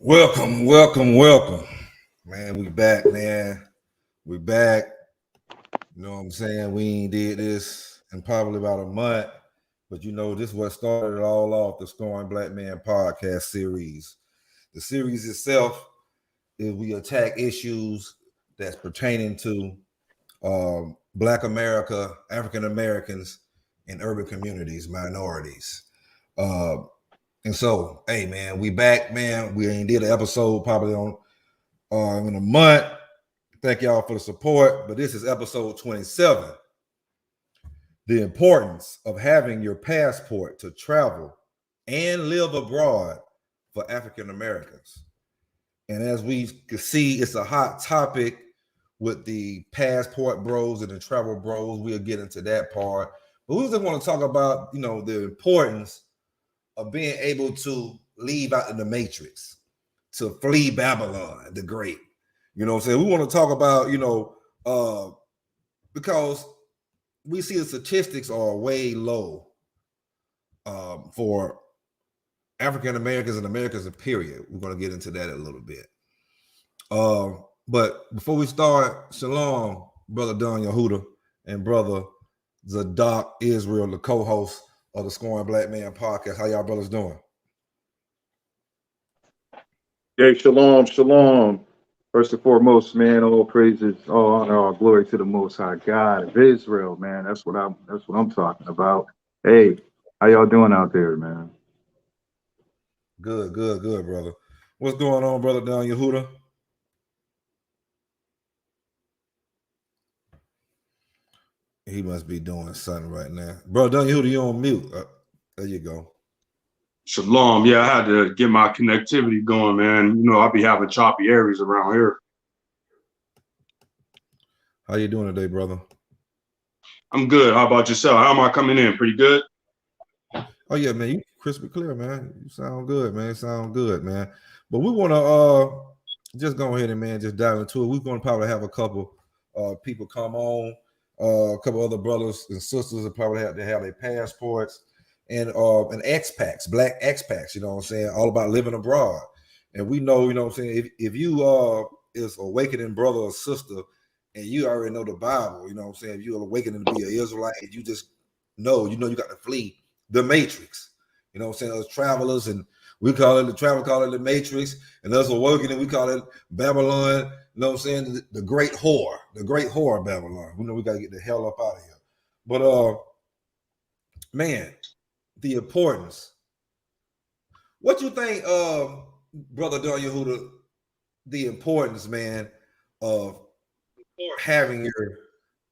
Welcome, welcome, welcome. Man, we back, man. We back. You know what I'm saying? We ain't did this in probably about a month, but you know, this is what started it all off, the Scoring Black Man podcast series. The series itself is we attack issues that's pertaining to Black America, African Americans, and urban communities, minorities. And so, hey man, we back, man. We ain't did an episode probably on in a month. Thank y'all for the support. But this is episode 27. The importance of having your passport to travel and live abroad for African Americans. And as we can see, it's a hot topic with the passport bros and the travel bros. We'll get into that part. But we just want to talk about, you know, the importance of being able to leave out in the matrix, to flee Babylon the Great. You know what I'm saying? We want to talk about, because we see the statistics are way low for African Americans and Americans in period. We're going to get into that a little bit. But before we start, shalom, Brother Don Yehuda and Brother Zadok Israel, the co-host of the Scoring Black Man podcast. How y'all brothers doing? Hey, shalom, shalom. First and foremost, man, all praises, all honor, all glory to the Most High God of Israel, man. That's what I'm talking about. Hey, how y'all doing out there, man? Good, brother. What's going on, Brother Don Yehuda? He must be doing something right now. Brother Don Yehuda, you on mute. There you go. Shalom. Yeah, I had to get my connectivity going, man. You know, I'll be having choppy areas around here. How you doing today, brother? I'm good. How about yourself? How am I coming in? Pretty good? Oh, yeah, man. You crystal clear, man. You sound good, man. But we want to just go ahead and, man, just dive into it. We're going to probably have a couple people come on, a couple other brothers and sisters that probably have to have their passports. And expats, black expats, you know what I'm saying, all about living abroad. And we know, you know what I'm saying, if you is awakening brother or sister and you already know the Bible, you know what I'm saying, if you're awakening to be an Israelite, you just know, you got to flee the matrix. You know what I'm saying, us travelers, and we call it, the travel call it the matrix, and us awakening, we call it Babylon, you know what I'm saying, the great whore of Babylon. We know we got to get the hell up out of here. But, man, the importance. What you think, Brother Don Yehuda, the importance, man, of having your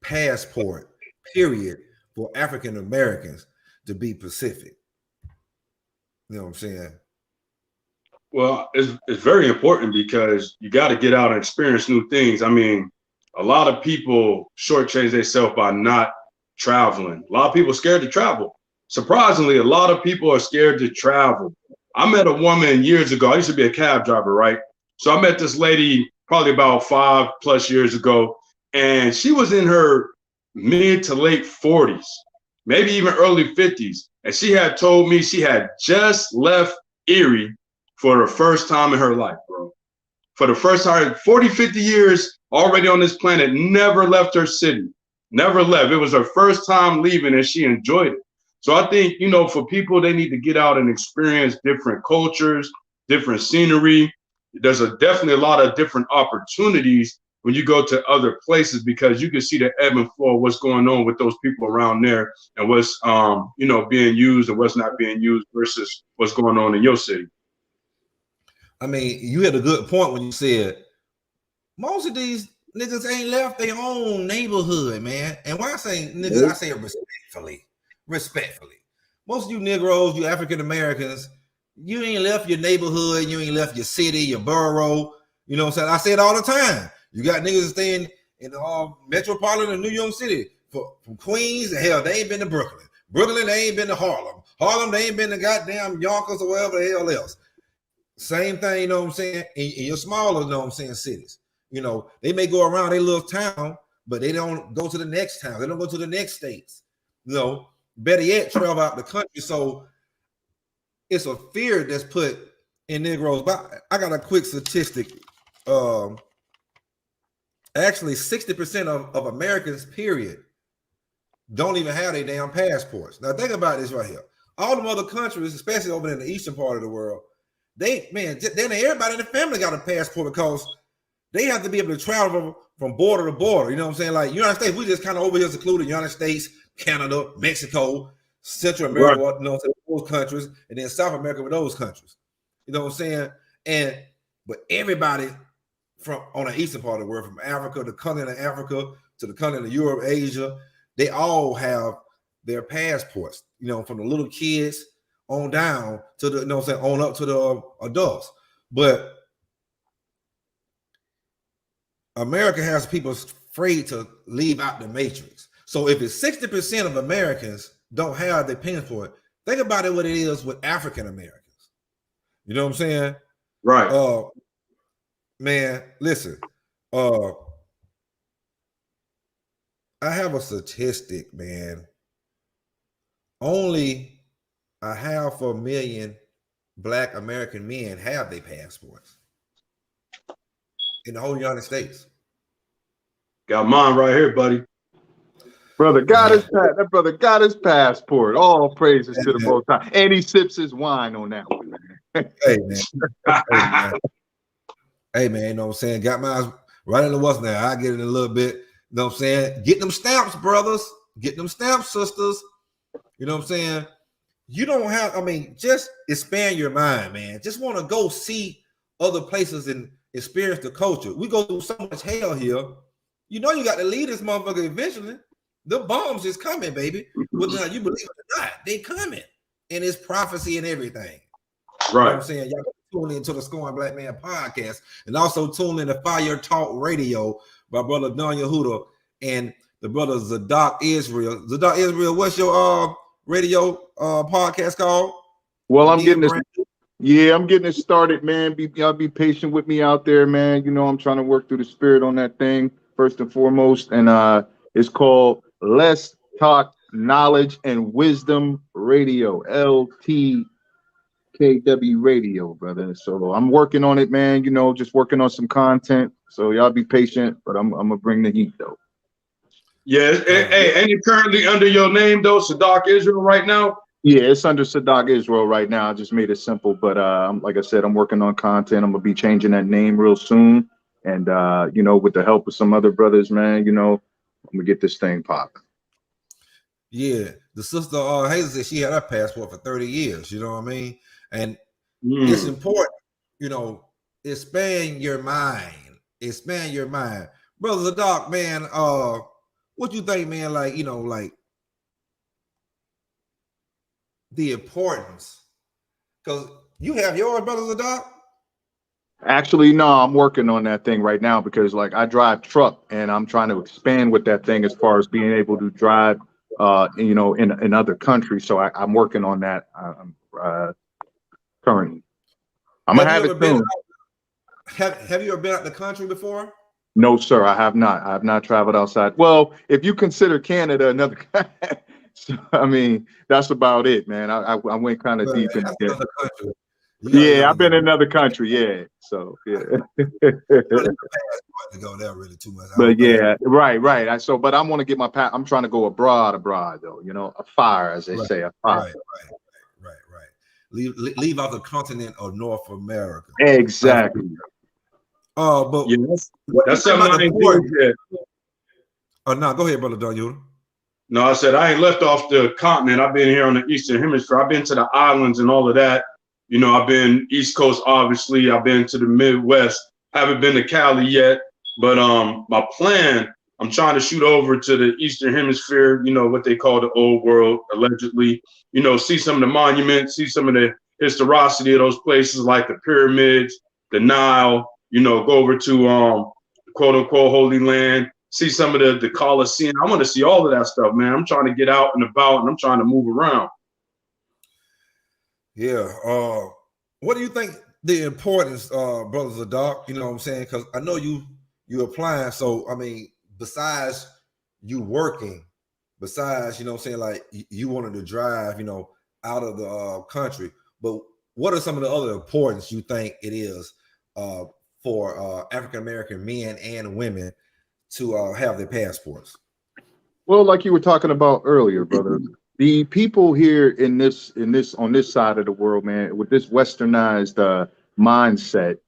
passport, period, for African Americans to be Pacific? You know what I'm saying? Well, it's very important because you got to get out and experience new things. I mean, a lot of people shortchange themselves by not traveling. A lot of people are scared to travel. Surprisingly, a lot of people are scared to travel. I met a woman years ago. I used to be a cab driver, right? So I met this lady probably about 5+ years ago, and she was in her mid to late 40s, maybe even early 50s. And she had told me she had just left Erie for the first time in her life, bro. For the first time, 40, 50 years already on this planet, never left her city, never left. It was her first time leaving, and she enjoyed it. So I think, you know, for people, they need to get out and experience different cultures, different scenery. There's definitely a lot of different opportunities when you go to other places, because you can see the ebb and flow of what's going on with those people around there, and what's, being used and what's not being used versus what's going on in your city. I mean, you had a good point when you said most of these niggas ain't left their own neighborhood, man. And when I say niggas, I say it respectfully. Most of you Negroes, you African Americans, you ain't left your neighborhood, you ain't left your city, your borough. You know what I'm saying? I say it all the time. You got niggas staying in the metropolitan New York City from Queens to hell. They ain't been to Brooklyn. Brooklyn, they ain't been to Harlem. Harlem, they ain't been to goddamn Yonkers or wherever the hell else. Same thing, you know what I'm saying? In your smaller, you know what I'm saying, cities. You know, they may go around their little town, but they don't go to the next town. They don't go to the next states. You know, better yet, travel out the country. So it's a fear that's put in Negroes. But I got a quick statistic. Actually, 60% of Americans, period, don't even have their damn passports. Now think about this right here. All them other countries, especially over in the eastern part of the world, then everybody in the family got a passport because they have to be able to travel from border to border. You know what I'm saying? Like United States, we just kind of over here secluded. United States, Canada, Mexico, Central America, right. You know, those countries, and then South America with those countries. You know what I'm saying? But everybody from on the eastern part of the world, from Africa, the continent of Africa to the continent of Europe, Asia, they all have their passports. You know, from the little kids on down to the, you know what I'm saying, on up to the adults. But America has people afraid to leave out the matrix. So if it's 60% of Americans don't have their passport, think about it what it is with African Americans. You know what I'm saying? Right. Man, listen. I have a statistic, man. Only 500,000 Black American men have their passports in the whole United States. Got mine right here, buddy. Brother got that brother got his passport. All praises to the Most High. And he sips his wine on that one, man. Hey, man. Hey, man, you know what I'm saying? Got mine right in the West now. I get it in a little bit. You know what I'm saying? Get them stamps, brothers. Get them stamps, sisters. You know what I'm saying? You don't have, I mean, just expand your mind, man. Just want to go see other places and experience the culture. We go through so much hell here. You know you got to leave this motherfucker eventually. The bombs is coming, baby. Whether or not you believe it or not, they coming. And it's prophecy and everything. Right. You know what I'm saying? Y'all tune into the Scoring Black Man podcast and also tune in to Fire Talk Radio by Brother Don Yehuda and the brother Zadok Israel. Zadok Israel, what's your radio podcast called? Well, I'm getting this. Yeah, I'm getting it started, man. Y'all be patient with me out there, man. You know, I'm trying to work through the spirit on that thing first and foremost. And it's called Let's Talk Knowledge and Wisdom Radio, LTKW Radio, brother. So I'm working on it, man. You know, just working on some content. So y'all be patient, but I'm gonna bring the heat though. Yeah, hey, ain't it currently under your name though, Sadok Israel, right now? Yeah, it's under Sadok Israel right now. I just made it simple, but like I said, I'm working on content. I'm gonna be changing that name real soon, and you know, with the help of some other brothers, man, you know, I'm gonna get this thing popping. Yeah, the sister Hazel said she had her passport for 30 years. You know what I mean? And it's important, you know, expand your mind. Expand your mind, brother Zadok, man. What you think, man? Like, you know, like the importance, because you have yours, brother Zadok. Actually, no, I'm working on that thing right now because, like, I drive truck and I'm trying to expand with that thing as far as being able to drive, you know, in other countries. So I'm working on that currently. I'm gonna have it soon. Have you ever been out the country before? No, sir, I have not. I have not traveled outside. Well, if you consider Canada another, so, I mean, that's about it, man. I went kind of deep in another country. Yeah, I've been in another country. Yeah, so yeah. To go there really too much. But yeah, right. But I want to get my I'm trying to go abroad though. You know, a fire, as they say, a fire. Right. Leave out the continent of North America. Exactly. But yeah, that's something I ain't doing yet. No, go ahead, brother Daniel. No, I said I ain't left off the continent. I've been here on the Eastern Hemisphere. I've been to the islands and all of that. You know, I've been East Coast, obviously. I've been to the Midwest. Haven't been to Cali yet. But my plan, I'm trying to shoot over to the Eastern Hemisphere, you know, what they call the old world, allegedly. You know, see some of the monuments, see some of the historicity of those places like the pyramids, the Nile, you know, go over to quote unquote Holy Land, see some of the Colosseum. I want to see all of that stuff, man. I'm trying to get out and about and I'm trying to move around. Yeah. What do you think the importance, brother Zadok? You know what I'm saying? Because I know you applying. So I mean, besides you working, besides, you know what I'm saying, like you wanted to drive, you know, out of the country. But what are some of the other importance you think it is for African American men and women to have their passports? Well, like you were talking about earlier, brother, the people here on this side of the world, man, with this westernized mindset,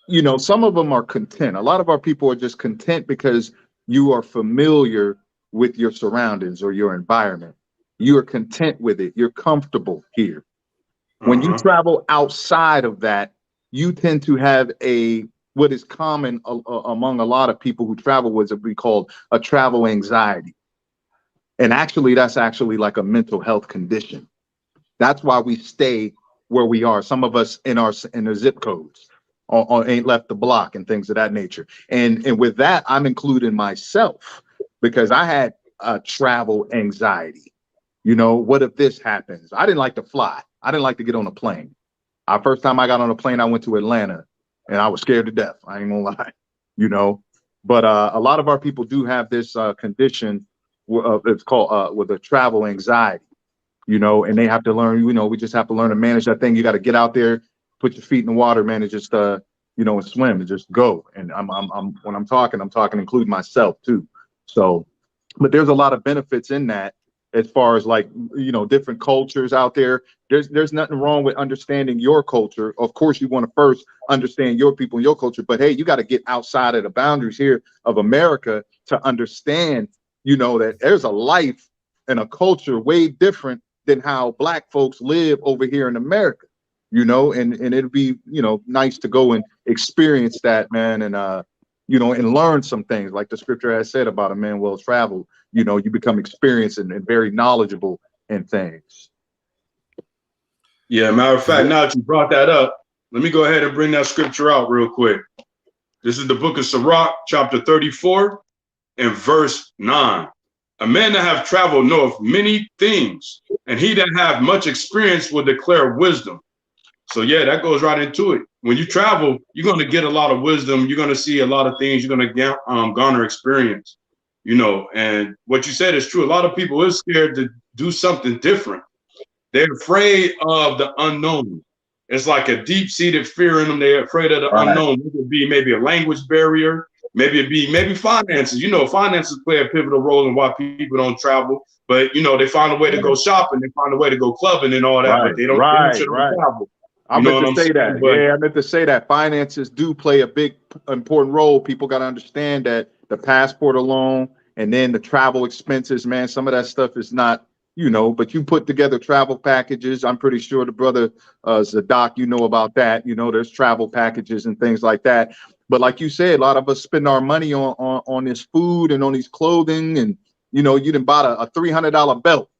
you know, some of them are content. A lot of our people are just content because you are familiar with your surroundings or your environment. You are content with it. You're comfortable here. When you travel outside of that, you tend to have what is common among a lot of people who travel was what we call a travel anxiety. And actually, that's actually like a mental health condition. That's why we stay where we are. Some of us in the zip codes or ain't left the block and things of that nature. And with that, I'm including myself because I had travel anxiety. You know, what if this happens? I didn't like to fly. I didn't like to get on a plane. First time I got on a plane, I went to Atlanta and I was scared to death. I ain't gonna lie, you know. But a lot of our people do have this condition. It's called with a travel anxiety, you know, and they have to learn, you know, we just have to learn to manage that thing. You got to get out there, put your feet in the water, man, and just, you know, and swim and just go. And when I'm talking including myself too. So, but there's a lot of benefits in that as far as like, you know, different cultures out there. There's nothing wrong with understanding your culture. Of course, you want to first understand your people and your culture, but hey, you got to get outside of the boundaries here of America to understand, you know, that there's a life and a culture way different than how Black folks live over here in America, you know, and it'd be, you know, nice to go and experience that, man, and you know, and learn some things like the scripture has said about a man well traveled. You know, you become experienced and very knowledgeable in things. Yeah, matter of fact, now that you brought that up, let me go ahead and bring that scripture out real quick. This is the book of Sirach, chapter 34 and verse 9. A man that have traveled knoweth many things, and he that have much experience will declare wisdom. So yeah, that goes right into it. When you travel, you're going to get a lot of wisdom. You're going to see a lot of things. You're going to garner experience, you know, and what you said is true. A lot of people are scared to do something different. They're afraid of the unknown. It's like a deep-seated fear in them. They're afraid of the unknown. It could be maybe a language barrier. Maybe it be maybe finances. You know, finances play a pivotal role in why people don't travel. But, you know, they find a way to go shopping. They find a way to go clubbing and all that, but they don't travel. I meant to say that. Yeah, I meant to say that finances do play a big, important role. People got to understand that the passport alone and then the travel expenses, man, some of that stuff is not, you know, but you put together travel packages. I'm pretty sure the brother Zadok, you know about that. You know, there's travel packages and things like that. But like you said, a lot of us spend our money on this food and on these clothing. And, you know, you didn't buy a $300 belt.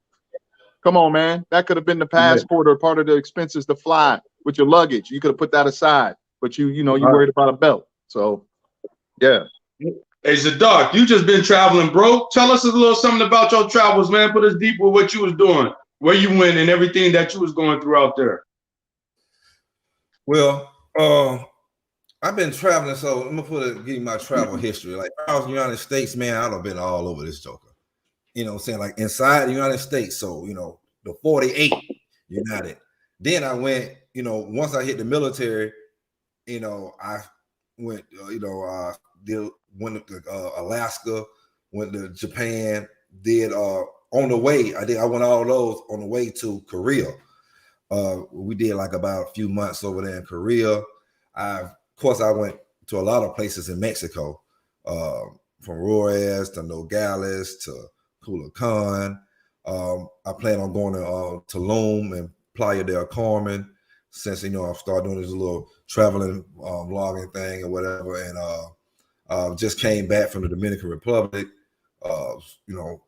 Come on, man. That could have been the passport or part of the expenses to fly with your luggage. You could have put that aside, but you know, you worried about a belt. So, yeah. Hey, Zadok, you just been traveling, bro. Tell us a little something about your travels, man. Put us deep with what you was doing, where you went, and everything that you was going through out there. Well, I've been traveling, so I'm gonna give you my travel history. Like I was in the United States, man, I've been all over this joker. You know what I'm saying? Like inside the United States. So, you know, the 48 United. Then I went, you know, once I hit the military, you know, I went, went to Alaska, went to Japan, did on the way, I went all those on the way to Korea. We did like about a few months over there in Korea. Of course, I went to a lot of places in Mexico, from Juarez to Nogales to Culiacan. I plan on going to Tulum and Playa del Carmen, since, you know, I've started doing this little traveling vlogging thing or whatever, and just came back from the Dominican Republic, you know,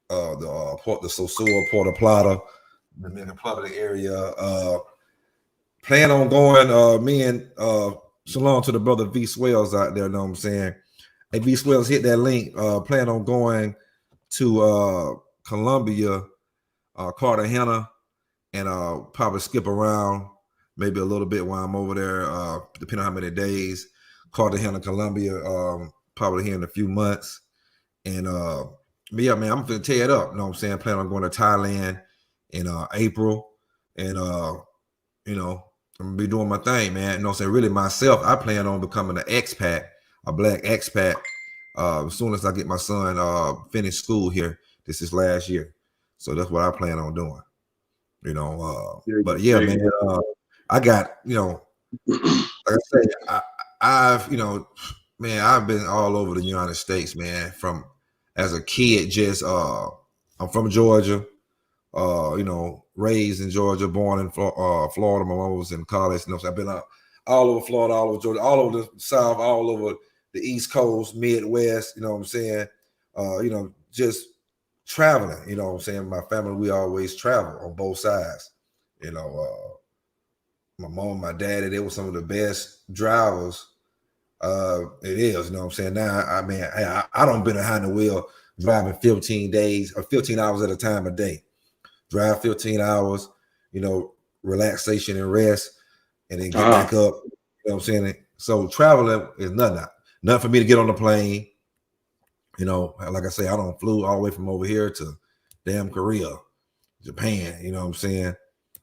the Sosua, Puerto Plata, Dominican Republic area. Plan on going, me and shalom to the brother V Swells out there, know what I'm saying? Hey, V Swells, hit that link. Plan on going to Colombia, Cartagena, and probably skip around maybe a little bit while I'm over there, depending on how many days. Cartagena, Colombia, probably here in a few months. And yeah, man, I'm gonna tear it up. You know what I'm saying? Plan on going to Thailand in April. and you know, I'm gonna be doing my thing, man. You know what I'm saying? Really myself, I plan on becoming an expat, a black expat, as soon as I get my son finished school here. This is last year. So that's what I plan on doing. You know, but yeah, man, I got, you know, like I say, I've, you know, man, I've been all over the United States, man, from as a kid, just I'm from Georgia. You know, raised in Georgia, born in Florida. My mom was in college. You know, so I've been all over Florida, all over Georgia, all over the South, all over the East Coast, Midwest. You know what I'm saying? You know, just traveling. You know what I'm saying? My family, we always travel on both sides. You know, my mom, my daddy, they were some of the best drivers. It is. You know what I'm saying? Now, I mean, I don't been behind the wheel driving 15 days or 15 hours at a time a day. Drive 15 hours, you know, relaxation and rest, and then get back up. You know what I'm saying? So traveling is nothing for me to get on the plane. You know, like I say, I don't flew all the way from over here to damn Korea, Japan. You know what I'm saying?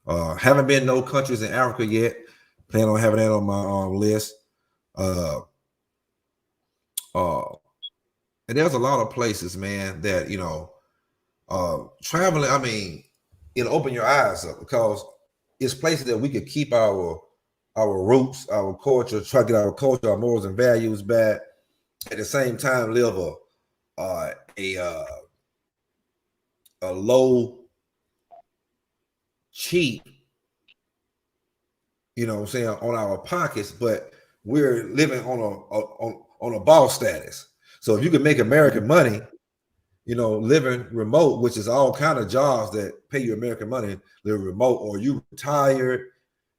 Haven't been no countries in Africa yet. Plan on having that on my list. And there's a lot of places, man, that, you know, traveling, I mean, it'll open your eyes up, because it's places that we could keep our roots, our culture, try to get our culture, our morals and values back. At the same time, live a low, cheap, you know what I'm saying, on our pockets, but we're living on a boss status. So if you can make American money, you know, living remote, which is all kind of jobs that pay you American money, live remote, or you retired,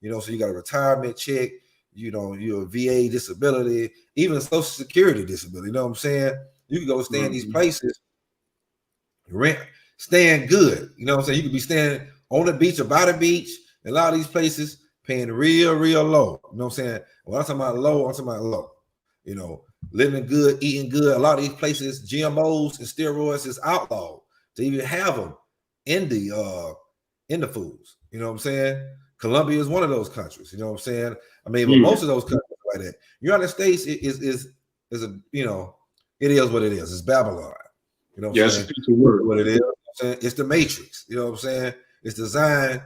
you know, so you got a retirement check, you know, you're a VA disability, even Social Security disability, you know what I'm saying? You can go stay in these places, rent, staying good, you know what I'm saying? You could be staying on the beach or by the beach, and a lot of these places paying real low, you know what I'm saying? When I'm talking about low, I'm talking about low, you know, living good, eating good. A lot of these places, GMOs and steroids is outlawed to even have them in the foods. You know what I'm saying? Colombia is one of those countries. You know what I'm saying? I mean, but most of those countries like that. United States is a, you know, it is what it is. It's Babylon. You know what I'm saying? It's what it is. You know what I'm saying? It's the Matrix. You know what I'm saying? It's designed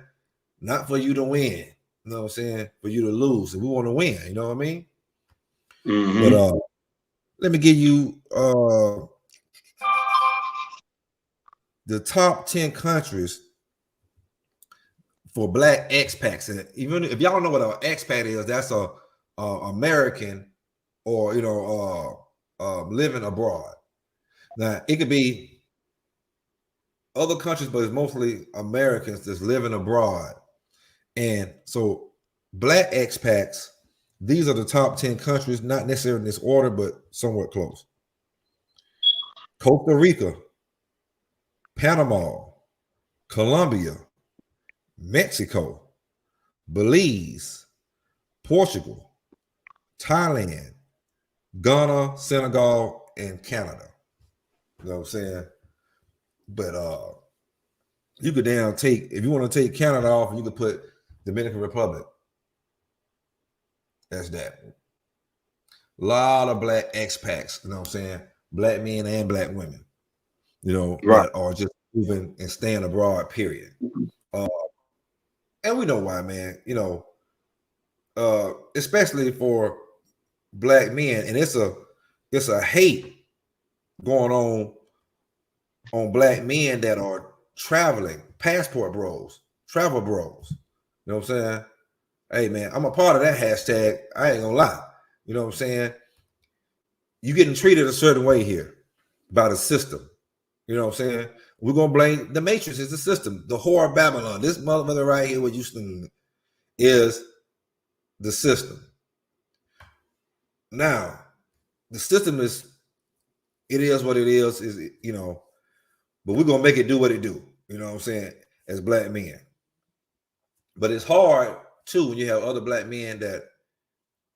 not for you to win. You know what I'm saying? For you to lose. And we want to win. You know what I mean? But let me give you the top 10 countries for black expats. And even if y'all don't know what an expat is, that's a American, or, you know, living abroad. Now it could be other countries, but it's mostly Americans that's living abroad. And so black expats, these are the top 10 countries, not necessarily in this order, but somewhat close. Costa Rica, Panama, Colombia, Mexico, Belize, Portugal, Thailand, Ghana, Senegal, and Canada. You know what I'm saying? But you could take, if you want to take Canada off, you could put Dominican Republic. That's that. A lot of black expats, you know what I'm saying? Black men and black women, you know, that are just moving and staying abroad, period. And we know why, man, you know, especially for black men, and it's a hate going on black men that are traveling, passport bros, travel bros. You know what I'm saying? Hey man, I'm a part of that hashtag. I ain't gonna lie. You know what I'm saying? You getting treated a certain way here by the system. You know what I'm saying? We're gonna blame the Matrix is the system, the whore of Babylon. This motherfucker right here, what you is the system. Now, the system is what it is, you know, but we're gonna make it do what it do, you know what I'm saying, as black men. But it's hard too when you have other black men that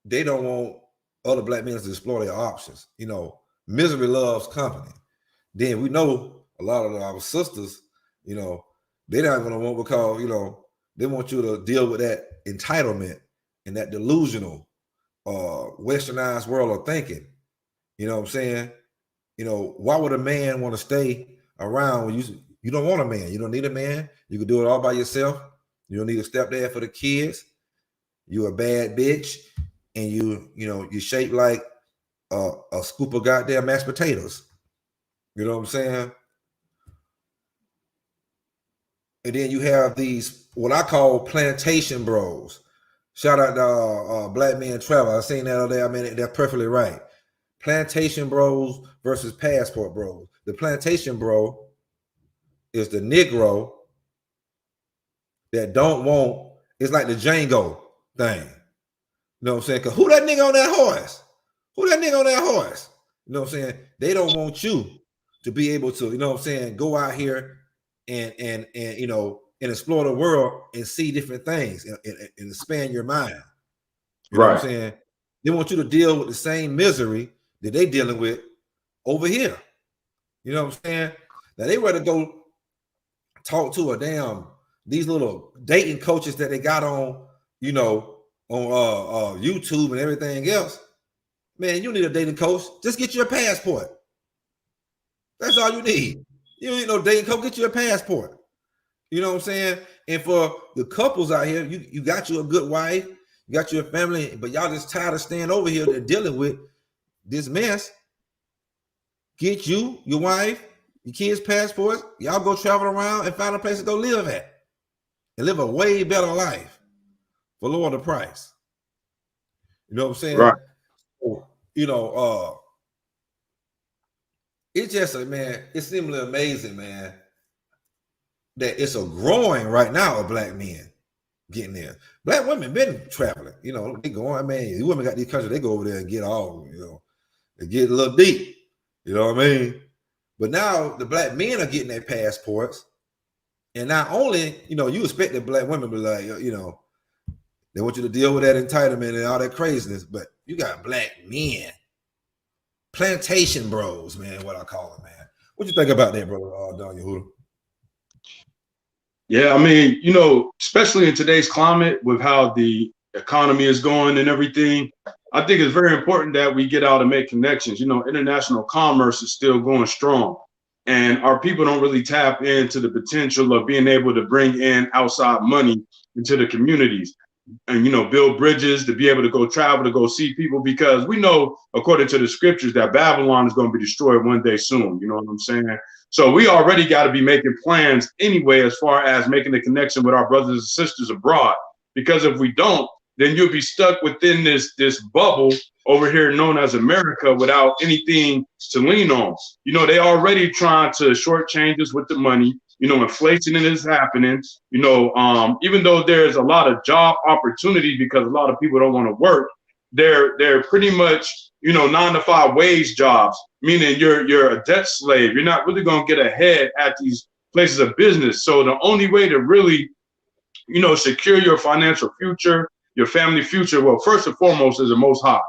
they don't want other black men to explore their options. You know, misery loves company. Then we know a lot of our sisters, you know, they're not gonna want, because, you know, They want you to deal with that entitlement and that delusional westernized world of thinking. You know what I'm saying? You know, why would a man want to stay around when you don't want a man? You don't need a man. You can do it all by yourself. You don't need a stepdad for the kids. You a bad bitch, and you shaped like a scoop of goddamn mashed potatoes. You know what I'm saying? And then you have these what I call plantation bros. Shout out to Black Man Travel. I seen that other day. I mean, they're perfectly right. Plantation bros versus passport bros. The plantation bro is the Negro that don't want. It's like the Django thing. You know what I'm saying? Because who that nigga on that horse? Who that nigga on that horse? You know what I'm saying? They don't want you to be able to, you know what I'm saying, go out here and explore the world and see different things and expand your mind. You know what I'm saying? They want you to deal with the same misery that they dealing with over here. You know what I'm saying? Now they rather go talk to these little dating coaches that they got on, on YouTube and everything else. Man, you need a dating coach. Just get you a passport. That's all you need. You don't need no dating coach. Get you a passport. You know what I'm saying? And for the couples out here, you got you a good wife, you got you a family, but y'all just tired of staying over here and dealing with this mess. Get you, your wife, your kids' passports. Y'all go travel around and find a place to go live at and live a way better life for lower the price. You know what I'm saying? Right. It's just it's simply amazing, man, that it's a growing right now of Black men getting there. Black women been traveling, they go on. The women got these countries, they go over there and get all, they get a little deep, you know what I mean? But now the Black men are getting their passports, and not only, you expect the Black women to be like, they want you to deal with that entitlement and all that craziness, but you got Black men, plantation bros, man, what I call them, man. What you think about that, brother Don Yehuda? Yeah, especially in today's climate with how the economy is going and everything, I think it's very important that we get out and make connections. International commerce is still going strong, and our people don't really tap into the potential of being able to bring in outside money into the communities and, build bridges to be able to go travel, to go see people, because we know, according to the scriptures, that Babylon is going to be destroyed one day soon. You know what I'm saying? So we already got to be making plans anyway, as far as making the connection with our brothers and sisters abroad, because if we don't, then you'll be stuck within this bubble over here known as America without anything to lean on. They already trying to shortchange us with the money. Inflation is happening. Even though there's a lot of job opportunity because a lot of people don't want to work, they're pretty much 9-to-5 wage jobs, meaning you're a debt slave. You're not really going to get ahead at these places of business. So the only way to really secure your financial future, your family future, well, first and foremost is the Most High.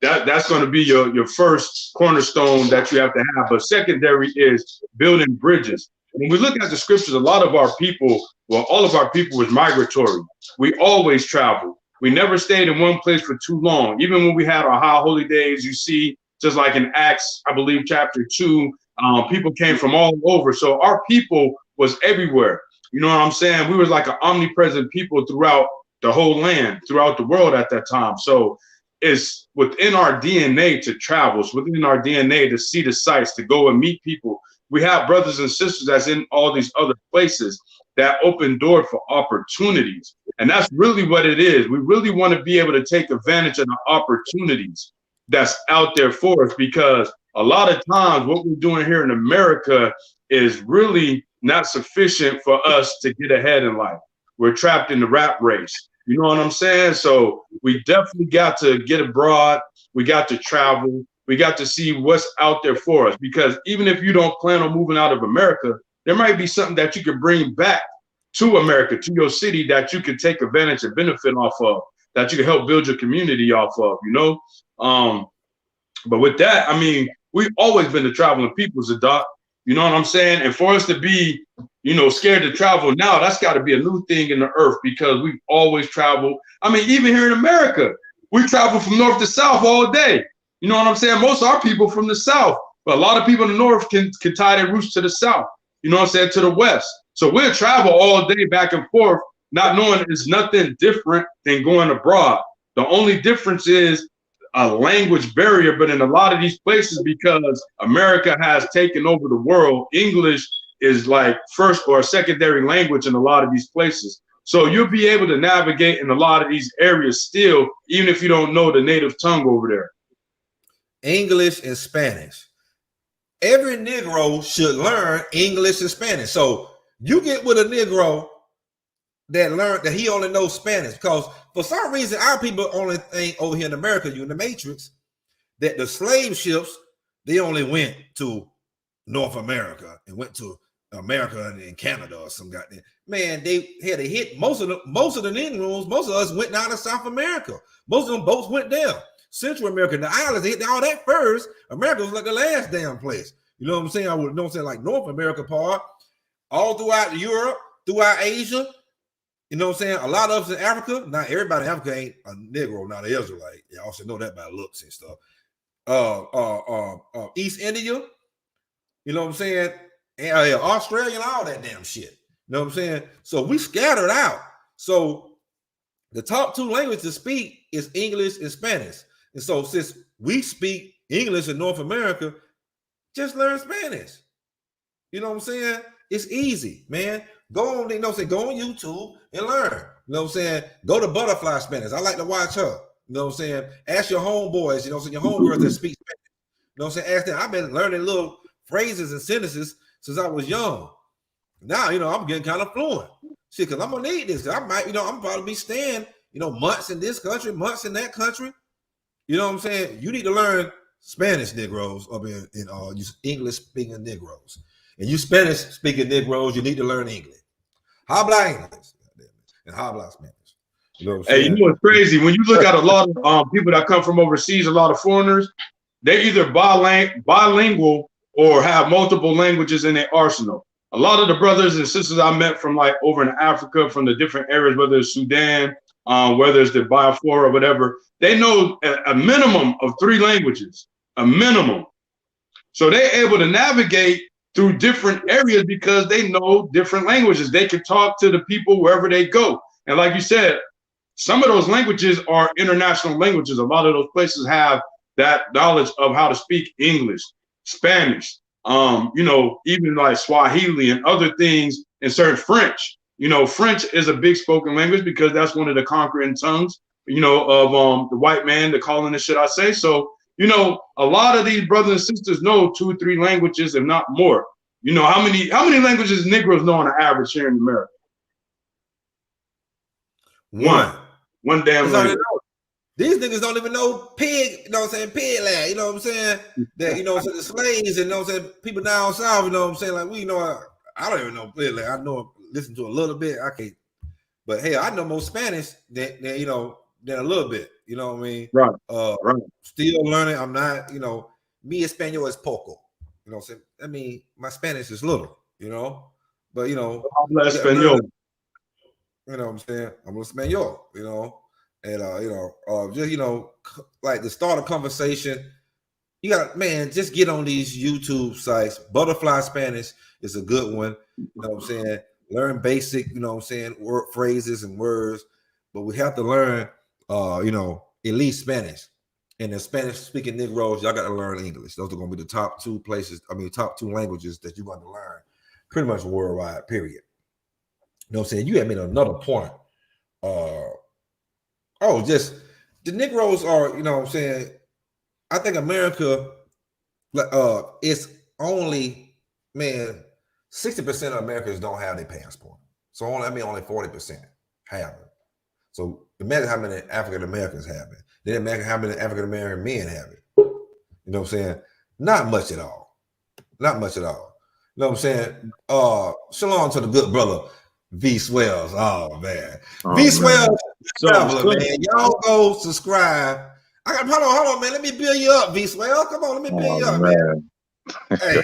That's going to be your first cornerstone that you have to have. But secondary is building bridges. When we look at the scriptures, a lot of our people, well, all of our people was migratory. We always traveled. We never stayed in one place for too long. Even when we had our high holy days, you see, just like in Acts, I believe chapter 2, people came from all over. So our people was everywhere. You know what I'm saying? We was like an omnipresent people throughout the whole land, throughout the world at that time. So it's within our DNA to travel. It's within our DNA to see the sights, to go and meet people. We have brothers and sisters that's in all these other places that open door for opportunities. And that's really what it is. We really want to be able to take advantage of the opportunities that's out there for us, because a lot of times what we're doing here in America is really not sufficient for us to get ahead in life. We're trapped in the rat race. You know what I'm saying? So we definitely got to get abroad. We got to travel. We got to see what's out there for us, because even if you don't plan on moving out of America, there might be something that you could bring back to America, to your city, that you could take advantage and benefit off of, that you can help build your community off of, But with that, we've always been the traveling people, Zadok. You know what I'm saying? And for us to be, you know, scared to travel now, that's got to be a new thing in the earth, because we've always traveled. I mean, even here in America, we travel from north to south all day. You know what I'm saying? Most of our people from the south, but a lot of people in the north can tie their roots to the south. You know what I'm saying? To the west. So we'll travel all day back and forth, not knowing it's nothing different than going abroad. The only difference is a language barrier, but in a lot of these places, because America has taken over the world, English is like first or secondary language in a lot of these places. So you'll be able to navigate in a lot of these areas still, even if you don't know the native tongue over there. English and Spanish. Every Negro should learn English and Spanish. So you get with a Negro that he only knows Spanish, because for some reason our people only think over here in America, you in the Matrix, that the slave ships, they only went to North America and went to America and Canada or some goddamn. Man, they had to hit most of the Negroes. Most of us went down to South America. Most of them boats went down. Central America, the islands, they hit all that first. America was like the last damn place. You know what I'm saying? I would don't say like North America part, all throughout Europe, throughout Asia. You know what I'm saying? A lot of us in Africa. Not everybody in Africa ain't a Negro, not an Israelite. You also know that by looks and stuff. East India. You know what I'm saying? And Australia and all that damn shit. You know what I'm saying? So we scattered out. So the top two languages to speak is English and Spanish. And so since we speak English in North America, just learn Spanish. You know what I'm saying? It's easy, man. Go on, you know, go on YouTube and learn. You know what I'm saying? Go to Butterfly Spanish. I like to watch her. You know what I'm saying? Ask your homeboys, you know, so your homegirls that speak Spanish. You know what I'm saying? Ask them. I've been learning little phrases and sentences since I was young. Now, you know, I'm getting kind of fluent. Shit, because I'm gonna need this. I might, you know, I'm probably be staying, you know, months in this country, months in that country. You know what I'm saying? You need to learn Spanish Negroes up in you English speaking Negroes. And you Spanish speaking Negroes, you need to learn English. Habla English and habla Spanish. You know what I'm saying? Hey, you know what's crazy? When you look at a lot of people that come from overseas, a lot of foreigners, they either bilingual or have multiple languages in their arsenal. A lot of the brothers and sisters I met from like over in Africa, from the different areas, whether it's Sudan, whether it's the Biafra or whatever, they know a minimum of 3 languages, a minimum. So they're able to navigate through different areas because they know different languages. They can talk to the people wherever they go. And like you said, some of those languages are international languages. A lot of those places have that knowledge of how to speak English, Spanish, you know, even like Swahili and other things, and certain French. You know, French is a big spoken language because that's one of the conquering tongues, you know, of the white man, the colonists, should I say. So, you know, a lot of these brothers and sisters know 2 or 3 languages, if not more. You know, how many languages Negroes know on an average here in America? One damn language. These niggas don't even know pig, you know what I'm saying, pig lad, you know what I'm saying? That, you know what I'm saying, the slaves and, you know what I'm saying, people down south, you know what I'm saying? Like, we know, I don't even know pig lad. I know, listen to a little bit, I can't, but hey, I know more Spanish than you know, than a little bit, you know what I mean? Right. Right. Still learning, I'm not, you know, mi español es poco, you know what I'm saying? I mean, my Spanish is little, you know, but, you know, Español. You know what I'm saying? I'm español, you know, and, you know, just, you know, like to start a conversation, you got, man, just get on these YouTube sites. Butterfly Spanish is a good one, you know what I'm saying? Learn basic, you know what I'm saying, word phrases and words, but we have to learn, you know, at least Spanish. And the Spanish speaking Negroes, y'all got to learn English. Those are going to be the top 2 places, I mean, top 2 languages that you're going to learn pretty much worldwide, period. You know what I'm saying? You had made another point. Just the Negroes are, you know what I'm saying? I think America, it's only, man, 60% of Americans don't have their passport. So only 40% have it. So imagine how many African Americans have it. Then imagine how many African American men have it. You know what I'm saying? Not much at all. Not much at all. You know what I'm saying? Shalom to the good brother V Swells. Oh man. V Swells traveler, man. Y'all go subscribe. Hold on, man. Let me build you up, V Swell. Come on, let me build you up, man. Hey,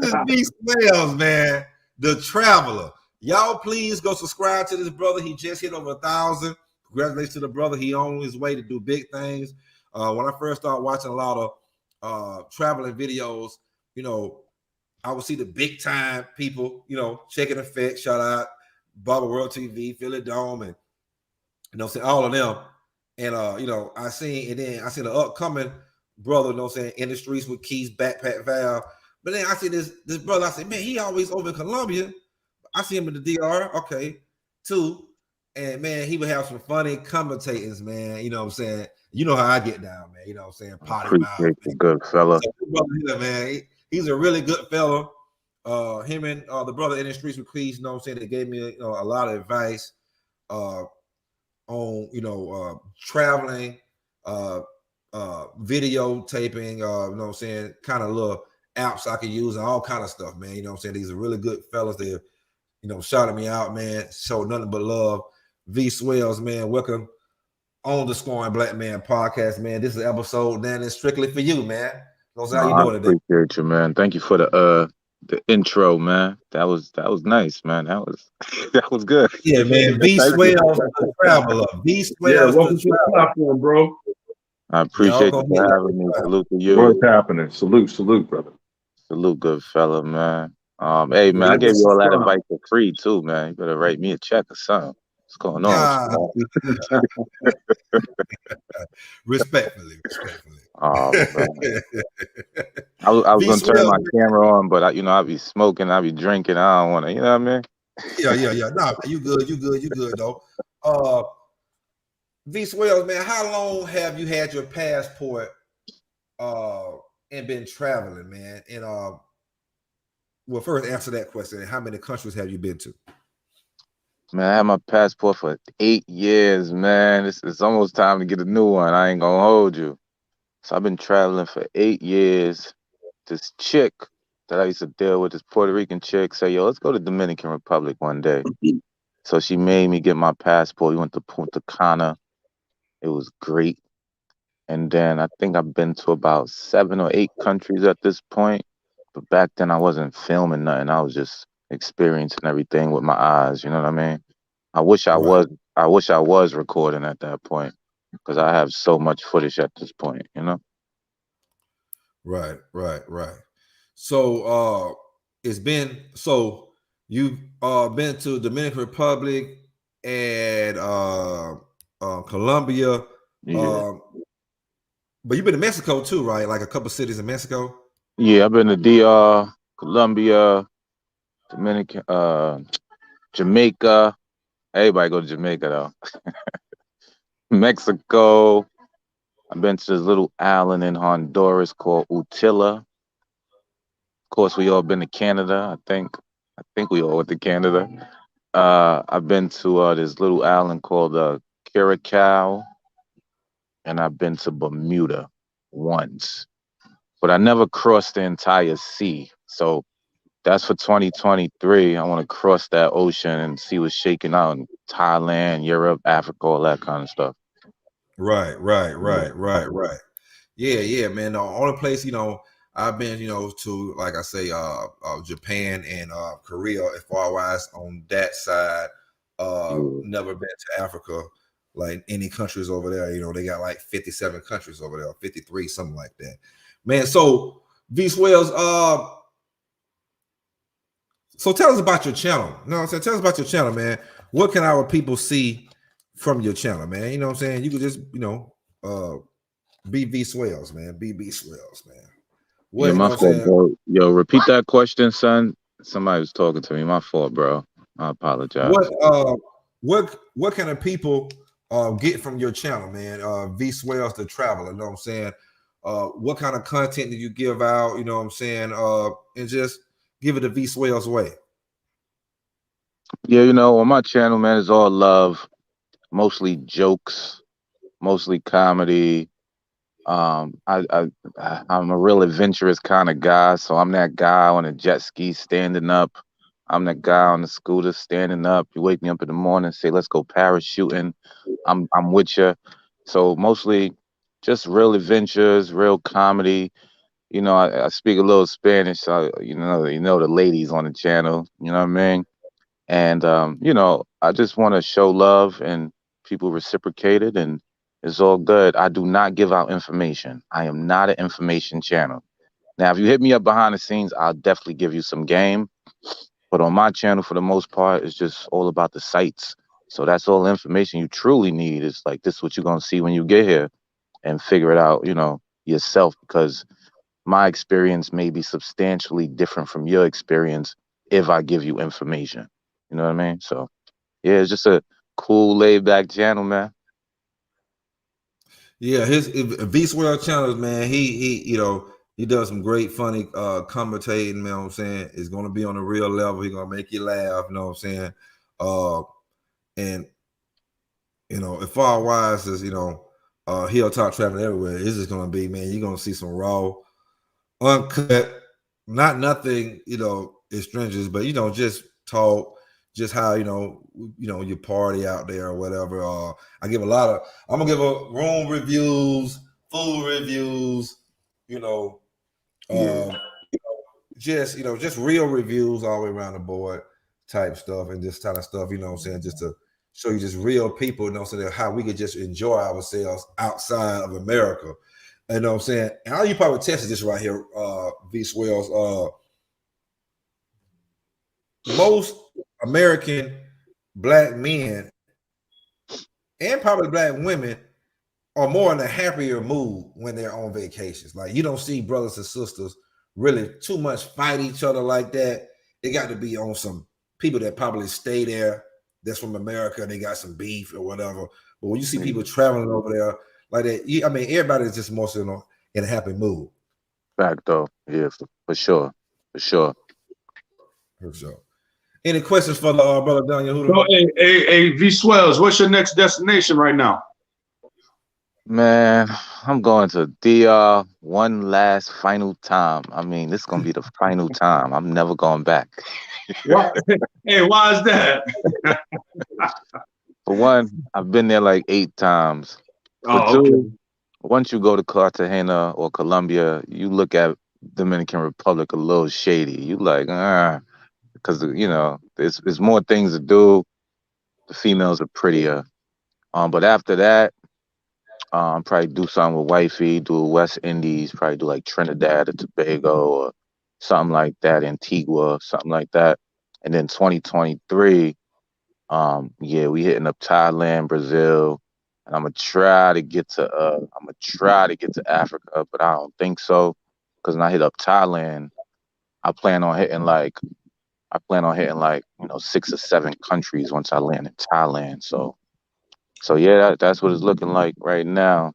this is B Smells, man, the traveler. Y'all please go subscribe to this brother. He just hit over 1,000. Congratulations to the brother. He on his way to do big things. When I first started watching a lot of traveling videos, you know, I would see the big time people, you know, Checking Effect, shout out, Bubba World TV, Philly Dome, and you know, all of them. And you know, I seen the upcoming brother, you know, saying in the streets with Keys, Backpack Valve. But then I see this brother. I said, man, he always over in Colombia. I see him in the DR, okay, too. And man, he would have some funny commentators, man. You know what I'm saying? You know how I get down, man. You know what I'm saying? Potty mouth. Appreciate good fella. So, man, he's a really good fella. Him and the brother in the streets with Keys, you know what I'm saying? They gave me a lot of advice on traveling, videotaping, you know what I'm saying, kind of little apps I could use and all kind of stuff, man. You know what I'm saying? These are really good fellas. They, you know, shouted me out, man. Showed nothing but love. V Swells, man. Welcome on the Scoring Black Man podcast, man. This is an episode, man. It's strictly for you, man. How you doing today? Appreciate you, man. Thank you for the intro, man. That was nice, man. That was good. Yeah, man. V Swells, the traveler. V Swells, yeah, welcome to the platform, bro. I appreciate you for having me. Salute to you. What's happening? Salute, brother. Salute, good fella, man. Hey, man, I gave you all that advice for free too, man. You better write me a check or something. What's going on? Respectfully. Oh, I was gonna turn my camera on, but I'd be smoking, I'd be drinking. I don't want to, you know what I mean? Yeah. Nah, you good though. V Swells, man, how long have you had your passport and been traveling, man? And well, first answer that question. How many countries have you been to? Man, I had my passport for 8 years, man. It's almost time to get a new one. I ain't gonna hold you. So I've been traveling for 8 years. This chick that I used to deal with, this Puerto Rican chick, said, yo, let's go to Dominican Republic one day. So she made me get my passport. We went to Punta Cana. It was great. And then I think I've been to about 7 or 8 countries at this point. But back then I wasn't filming nothing. I was just experiencing everything with my eyes. You know what I mean? I wish I was recording at that point because I have so much footage at this point, you know? Right. So you've been to Dominican Republic and Colombia. Yeah. But you've been to Mexico too, right? Like a couple cities in Mexico. Yeah, I've been to DR, Colombia, Dominican, Jamaica. Everybody go to Jamaica though. Mexico. I've been to this little island in Honduras called Utila. Of course, we all been to Canada. I think we all went to Canada. I've been to this little island called Curacao, and I've been to Bermuda once, but I never crossed the entire sea. So that's for 2023. I want to cross that ocean and see what's shaking out in Thailand, Europe, Africa, all that kind of stuff. Right. Yeah, man. The only place, you know, I've been, you know, to, like I say, Japan and Korea as far as on that side. Never been to Africa, like any countries over there. You know, they got like 57 countries over there, 53, something like that. Man, so V Swells, so tell us about your channel. You know what I'm saying? Tell us about your channel, man. What can our people see from your channel, man? You know what I'm saying? You could just, you know, be V Swells, man. Be Swells, man. What, yeah, my fault, bro. Yo, repeat that question, son. Somebody was talking to me. My fault, bro. I apologize. What kind of people get from your channel, man? V Swells the Traveler, you know what I'm saying? What kind of content do you give out? You know what I'm saying? And just give it the V Swells way. Yeah, you know, on my channel, man, it's all love, mostly jokes, mostly comedy. I'm a real adventurous kind of guy, so I'm that guy on a jet ski standing up. I'm that guy on the scooter standing up. You wake me up in the morning, say, let's go parachuting. I'm with you. So mostly just real adventures, real comedy. you know, I speak a little Spanish, so you know the ladies on the channel, you know what I mean? And you know, I just want to show love and people reciprocated and it's all good. I do not give out information. I am not an information channel. Now, if you hit me up behind the scenes, I'll definitely give you some game. But on my channel, for the most part, it's just all about the sites. So that's all the information you truly need is like this is what you're gonna see when you get here and figure it out, you know, yourself because my experience may be substantially different from your experience if I give you information. You know what I mean? So yeah, it's just a cool laid back channel, man. Yeah, his V Swell channels, man. He you know he does some great funny commentating. Man, you know what I'm saying it's gonna be on a real level. He's gonna make you laugh. You know what I'm saying? And you know, as far wise as you know, Hilltop Traveling Everywhere, it's just gonna be, man. You're gonna see some raw, uncut, not nothing, you know, extraneous, but you know, just talk, just how you party out there or whatever. I give a lot of, I'm gonna give a room reviews, food reviews, you know, just real reviews all the way around the board type stuff and this kind of stuff, you know what I'm saying, just to show you just real people, you know what I'm saying, how we could just enjoy ourselves outside of America. You know what I'm saying? And how you probably tested this right here, V Swells. Most American black men and probably black women are more in a happier mood when they're on vacations. Like you don't see brothers and sisters really too much fight each other like that. It got to be on some people that probably stay there that's from America and they got some beef or whatever. But when you see people traveling over there like that, I mean, everybody is just more so in a happy mood. Fact though, yeah, for sure, for sure. For sure. Any questions for the brother Daniel? So, hey, V Swells, what's your next destination right now? Man, I'm going to DR one last final time. I mean, this is gonna be the final time. I'm never going back. Why? Hey, why is that? For one, I've been there like 8 times. For two, once you go to Cartagena or Colombia, you look at Dominican Republic a little shady. You like, because you know, there's more things to do. The females are prettier. But after that, probably do something with wifey, do West Indies, probably do like Trinidad or Tobago or something like that, Antigua, something like that. And then 2023, yeah, we hitting up Thailand, Brazil, and I'm gonna try to get to Africa, but I don't think so. Because when I hit up Thailand, I plan on hitting like you know 6 or 7 countries once I land in Thailand. So yeah, that's what it's looking like right now.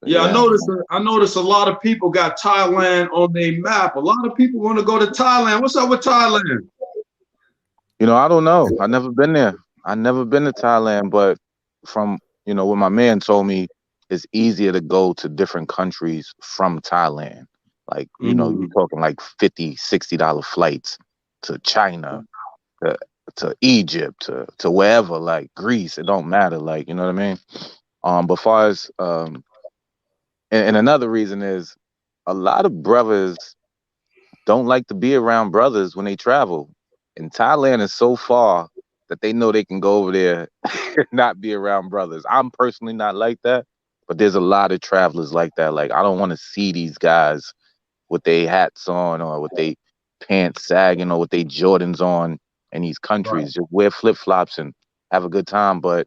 Yeah, I noticed a lot of people got Thailand on their map. A lot of people want to go to Thailand. What's up with Thailand? You know, I don't know. I never been there. I never been to Thailand, but from you know what my man told me, it's easier to go to different countries from Thailand. Like, you know, you're talking like $50, $60 flights to China, to Egypt, to wherever, like Greece. It don't matter. Like, you know what I mean? But far as and another reason is a lot of brothers don't like to be around brothers when they travel. And Thailand is so far that they know they can go over there and not be around brothers. I'm personally not like that, but there's a lot of travelers like that. Like, I don't want to see these guys with their hats on or with their pants sagging or with their Jordans on in these countries. Just wear flip-flops and have a good time. But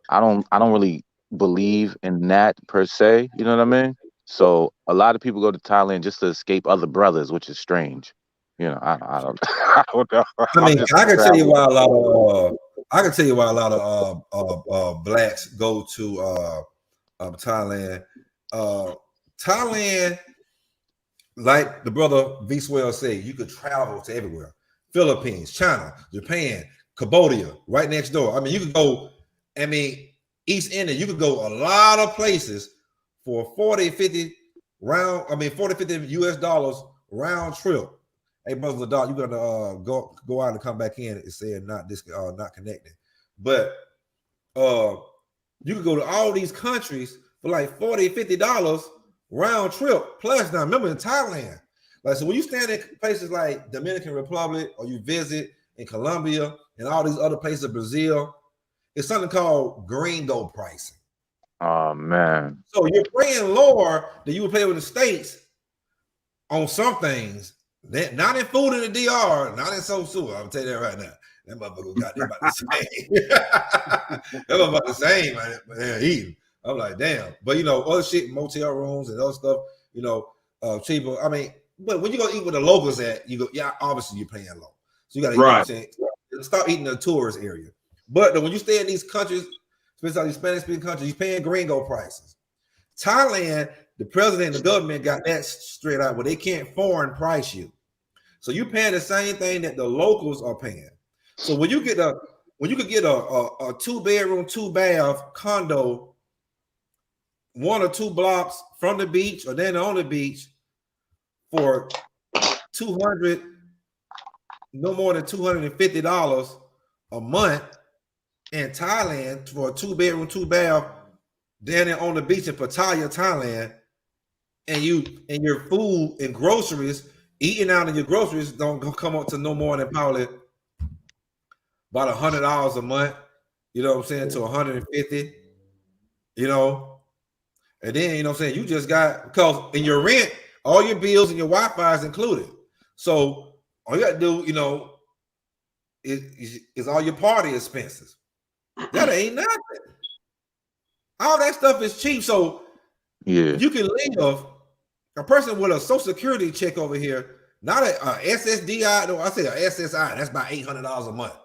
I don't really believe in that per se. You know what I mean? So a lot of people go to Thailand just to escape other brothers, which is strange. You know, I don't, I don't know. I mean, I can tell you why a lot of blacks go to Thailand. Thailand, like the brother V Swell said, you could travel to everywhere. Philippines, China, Japan, Cambodia, right next door. I mean, you could go, East India, you could go a lot of places for 40, 50 US dollars round trip. Hey, Muslim dog, you gotta go out and come back in and say not connected. But you could go to all these countries for like $40, $50 round trip. Plus, now remember in Thailand, like so when you stand in places like Dominican Republic or you visit in Colombia and all these other places, Brazil, it's something called gringo pricing. Oh man. So you're paying lower than you would pay with the States on some things. Not in food in the DR, not in soul sewer. I'll tell you that right now. That motherfucker got them about the same. That motherfucker the same, man. They're eating. I'm like, damn. But you know, other shit, motel rooms and other stuff, you know, cheaper. I mean, but when you go eat with the locals at, you go, yeah, obviously you're paying low. So you gotta Right. stop eating in the tourist area. But when you stay in these countries, especially these Spanish-speaking countries, you're paying gringo prices. Thailand, the president and the government got that straight out where they can't foreign price you. So you're paying the same thing that the locals are paying. So when you could get a 2-bedroom, 2-bath condo, 1 or 2 blocks from the beach or then on the beach for $200, no more than $250 a month in Thailand for a 2-bedroom, 2-bath down there on the beach in Pattaya, Thailand, and your food and groceries, eating out of your groceries don't come up to no more than probably about $100 a month, you know what I'm saying, to $150, you know, and then, you know what I'm saying, you just got, because in your rent, all your bills and your Wi-Fi is included. So all you got to do, you know, is all your party expenses. That ain't nothing. All that stuff is cheap. So Yeah. you can live, a person with a social security check over here, not a SSDI, no, I say a SSI, that's about $800 a month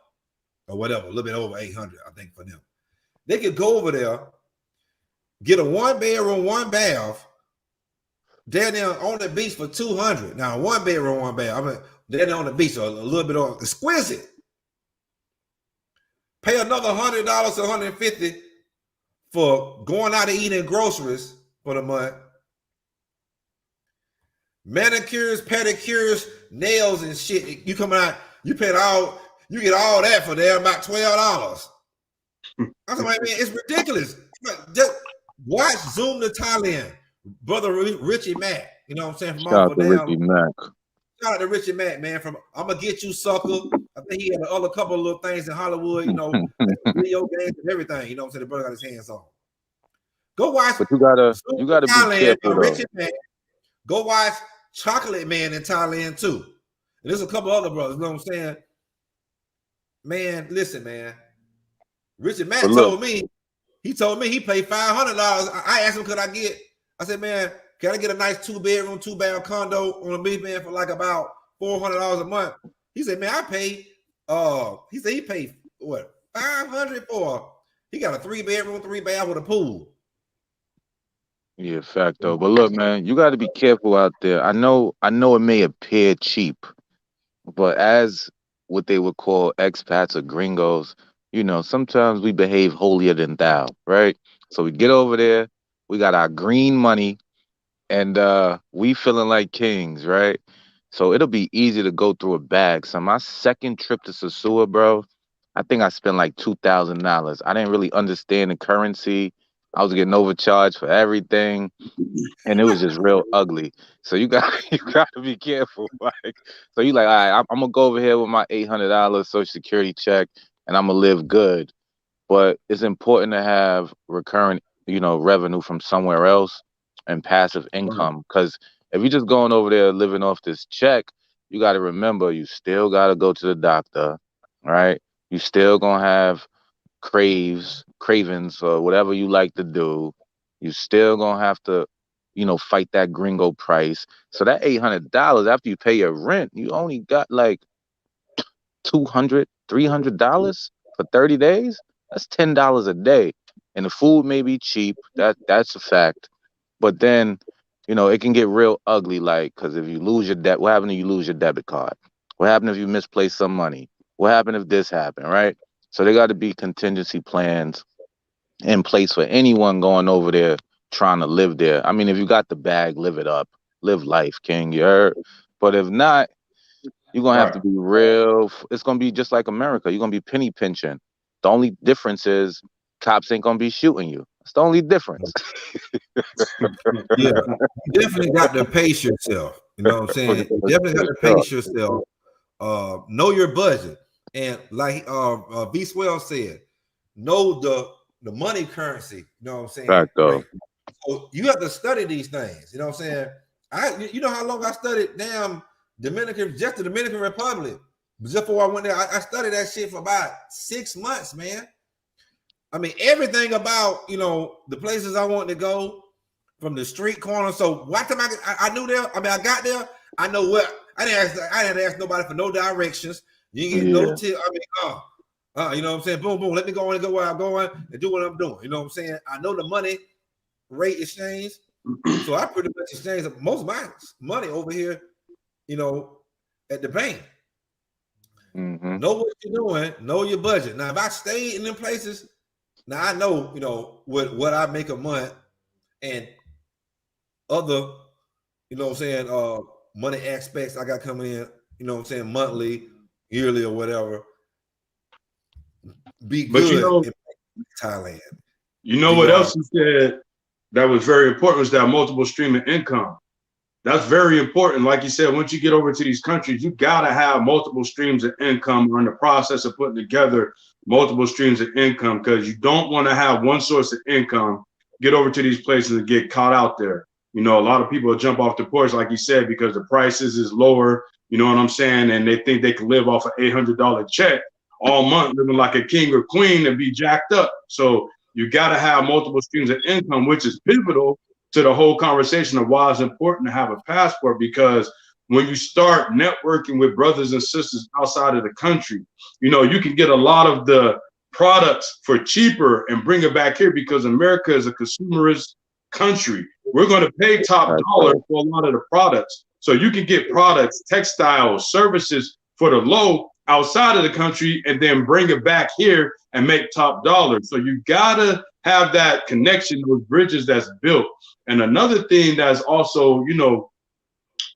or whatever, a little bit over 800, I think, for them. They could go over there, get a 1-bedroom, 1-bath, down there on the beach for $200. Now, 1-bedroom, 1-bath, I mean, down there on the beach, so a little bit on exquisite. Pay another $100 to $150 for going out and eating groceries for the month. Manicures, pedicures, nails and shit. You coming out, you get all that for there about $12. I was like, man, it's ridiculous. Just watch Zoom to Thailand, brother Richie Mack. You know what I'm saying? From Shout out to Ricky Mack. Shout out to Richie Mack, man. From I'm gonna get you, sucker. I think he had a couple of little things in Hollywood, you know, video games and everything. You know what I'm saying? The brother got his hands on. Go watch. But you gotta be Thailand, careful though. Richie Mack. Go watch Chocolate Man in Thailand too. And there's a couple other brothers. You know what I'm saying? Man, listen, man. Richard Mack told me he paid $500. I asked him, I said, man, can I get a nice 2-bedroom, 2-bath condo on a beach, man, for like about $400 a month? He said, man, he paid what, $500 for, he got a 3-bedroom, 3-bath with a pool. Yeah, fact though. But look, man, you got to be careful out there. I know it may appear cheap, but as what they would call expats or gringos, you know, sometimes we behave holier than thou, right? So we get over there, we got our green money, and we feeling like kings, right? So it'll be easy to go through a bag. So my second trip to Sosua, bro, I think I spent like $2,000. I didn't really understand the currency. I was getting overcharged for everything, and it was just real ugly. So you got to be careful. Like, so you like, all right, I'm gonna go over here with my $800 Social Security check, and I'm gonna live good. But it's important to have recurrent, you know, revenue from somewhere else and passive income. Because if you're just going over there living off this check, you got to remember you still got to go to the doctor, right? You still gonna have cravings or whatever you like to do. You still gonna have to, you know, fight that gringo price. So that $800 after you pay your rent, you only got like $200, $300 for 30 days. That's $10 a day, and the food may be cheap. That's a fact. But then, you know, it can get real ugly. Like, because if you lose your debt, what happened if you lose your debit card? What happened if you misplace some money? What happened if this happened, right? So there got to be contingency plans in place for anyone going over there trying to live there. I mean, if you got the bag, live it up, live life, king. You heard? But if not, you're gonna have to be real. It's gonna be just like America. You're gonna be penny pinching. The only difference is cops ain't gonna be shooting you. It's the only difference. Yeah, you definitely got to pace yourself. You know what I'm saying? You definitely got to pace yourself. Know your budget, and like V Swell said, know the money currency. You know what I'm saying? Right, though. So you have to study these things. You know what I'm saying? You know how long I studied damn just the Dominican Republic. Just before I went there, I studied that shit for about 6 months, man. I mean, everything about, you know, the places I wanted to go from the street corner. So why time I knew there, I mean, I got there, I know what, I didn't ask nobody for no directions. You get no tip. I mean, you know what I'm saying? Boom, boom. Let me go and go where I'm going and do what I'm doing. You know what I'm saying? I know the money rate exchange. So I pretty much exchange most of my money over here, you know, at the bank. Know what you're doing, know your budget. Now, if I stayed in them places, now I know, you know, what I make a month and other, you know what I'm saying, money aspects I got coming in, you know what I'm saying, monthly, yearly, or whatever. Be good, you know, in Thailand. You know what else you said that was very important was that multiple stream of income. That's very important. Like you said, once you get over to these countries, you gotta have multiple streams of income. We're in the process of putting together multiple streams of income because you don't want to have one source of income, get over to these places and get caught out there. You know, a lot of people jump off the porch, like you said, because the prices is lower, you know what I'm saying? And they think they can live off an $800 check all month, living like a king or queen and be jacked up. So you got to have multiple streams of income, which is pivotal to the whole conversation of why it's important to have a passport, because when you start networking with brothers and sisters outside of the country, you know, you can get a lot of the products for cheaper and bring it back here because America is a consumerist country. We're going to pay top dollar for a lot of the products. So you can get products, textiles, services for the low outside of the country and then bring it back here and make top dollar. So you gotta have that connection, those bridges that's built. And another thing that's also, you know,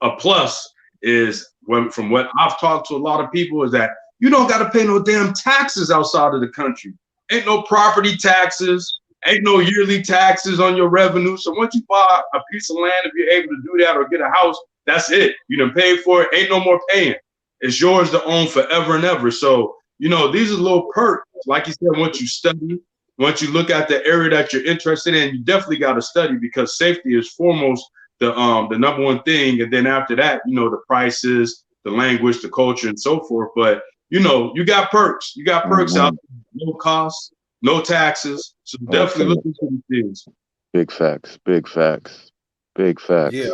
a plus is from what I've talked to a lot of people is that you don't got to pay no damn taxes outside of the country. Ain't no property taxes, ain't no yearly taxes on your revenue. So once you buy a piece of land, if you're able to do that or get a house, that's it. You done paid for it, ain't no more paying. It's yours to own forever and ever. So, you know, these are little perks. Like you said, once you study, once you look at the area that you're interested in, you definitely got to study because safety is foremost the number one thing. And then after that, you know, the prices, the language, the culture, and so forth. But, you know, you got perks. You got perks out there, no costs, no taxes. So definitely look into these things. Big facts, big facts, big facts. Yeah.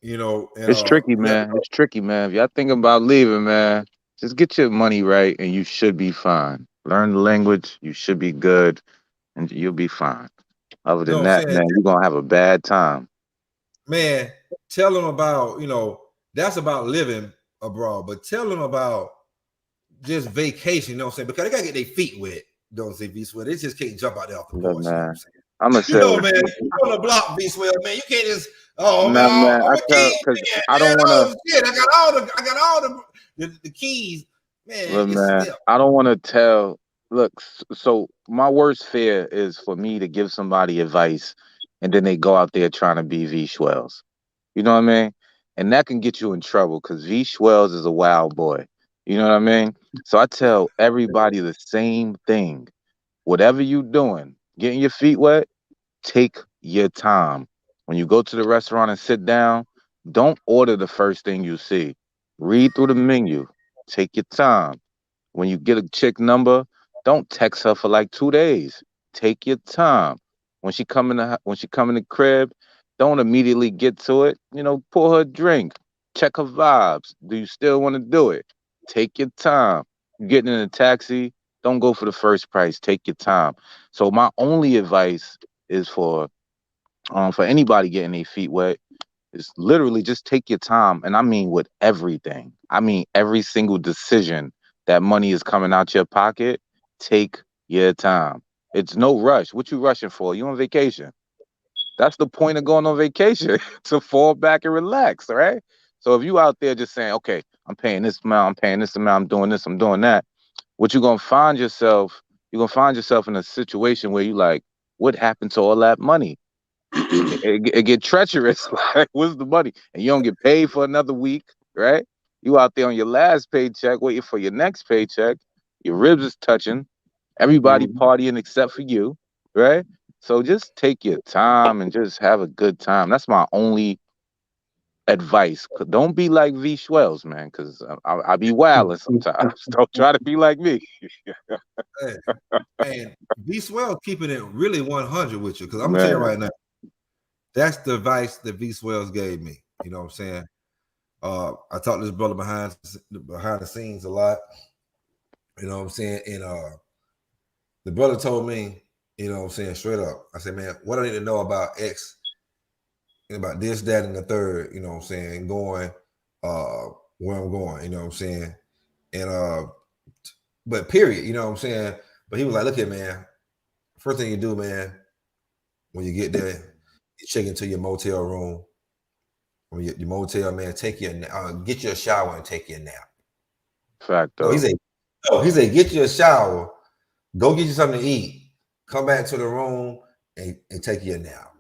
You know, and, it's tricky, man. It's tricky, man. If y'all thinking about leaving, man, just get your money right and you should be fine. Learn the language, you should be good, and you'll be fine. Other than that, man, you're going to have a bad time. Man, tell them about, you know, that's about living abroad, but tell them about just vacation, you know what I'm saying? Because they got to get their feet wet, don't say V-Swell. They just can't jump out there off the porch. Man, I'm going to say, you know, man, you on the block, V-Swell, man. You can't just, man, I don't want to. I got all the keys, man. Look, man, I don't want to tell. Look, so my worst fear is for me to give somebody advice, and then they go out there trying to be V-Swells. You know what I mean? And that can get you in trouble because V-Swells is a wild boy. You know what I mean? So I tell everybody the same thing. Whatever you doing, getting your feet wet, take your time. When you go to the restaurant and sit down, don't order the first thing you see. Read through the menu. Take your time. When you get a chick number, don't text her for like 2 days. Take your time. When she come in the crib, don't immediately get to it. You know, pour her a drink. Check her vibes. Do you still want to do it? Take your time. You're getting in a taxi, don't go for the first price. Take your time. So my only advice is for anybody getting their feet wet, is literally just take your time. And I mean with everything. I mean every single decision that money is coming out your pocket, take your time. It's no rush. What you rushing for? You on vacation. That's the point of going on vacation, to fall back and relax, right? So if you out there just saying, okay, I'm paying this amount, I'm paying this amount, I'm doing this, I'm doing that, what you're going to find yourself in a situation where you like, what happened to all that money? It get treacherous. Like, what's the money? And you don't get paid for another week, right? You out there on your last paycheck, waiting for your next paycheck. Your ribs is touching. Everybody partying except for you, right? So just take your time and just have a good time. That's my only advice. Don't be like V Schwells, man, because I be wilding sometimes. Don't try to be like me. Man, V Swell keeping it really 100 with you, because I'm gonna Man. tell you right now, that's the advice that V Swells gave me. You know what I'm saying? I talked to this brother behind the scenes a lot. You know what I'm saying? And the brother told me, you know what I'm saying, straight up. I said, man, what I need to know about X, about this, that, and the third, you know what I'm saying, going where I'm going, you know what I'm saying? And but period, you know what I'm saying? But he was like, look at, man, first thing you do, man, when you get there, you check into your motel room. When your motel, man, get you a shower and take your nap. Fact, though. He said, get you a shower, go get you something to eat, come back to the room and take your nap.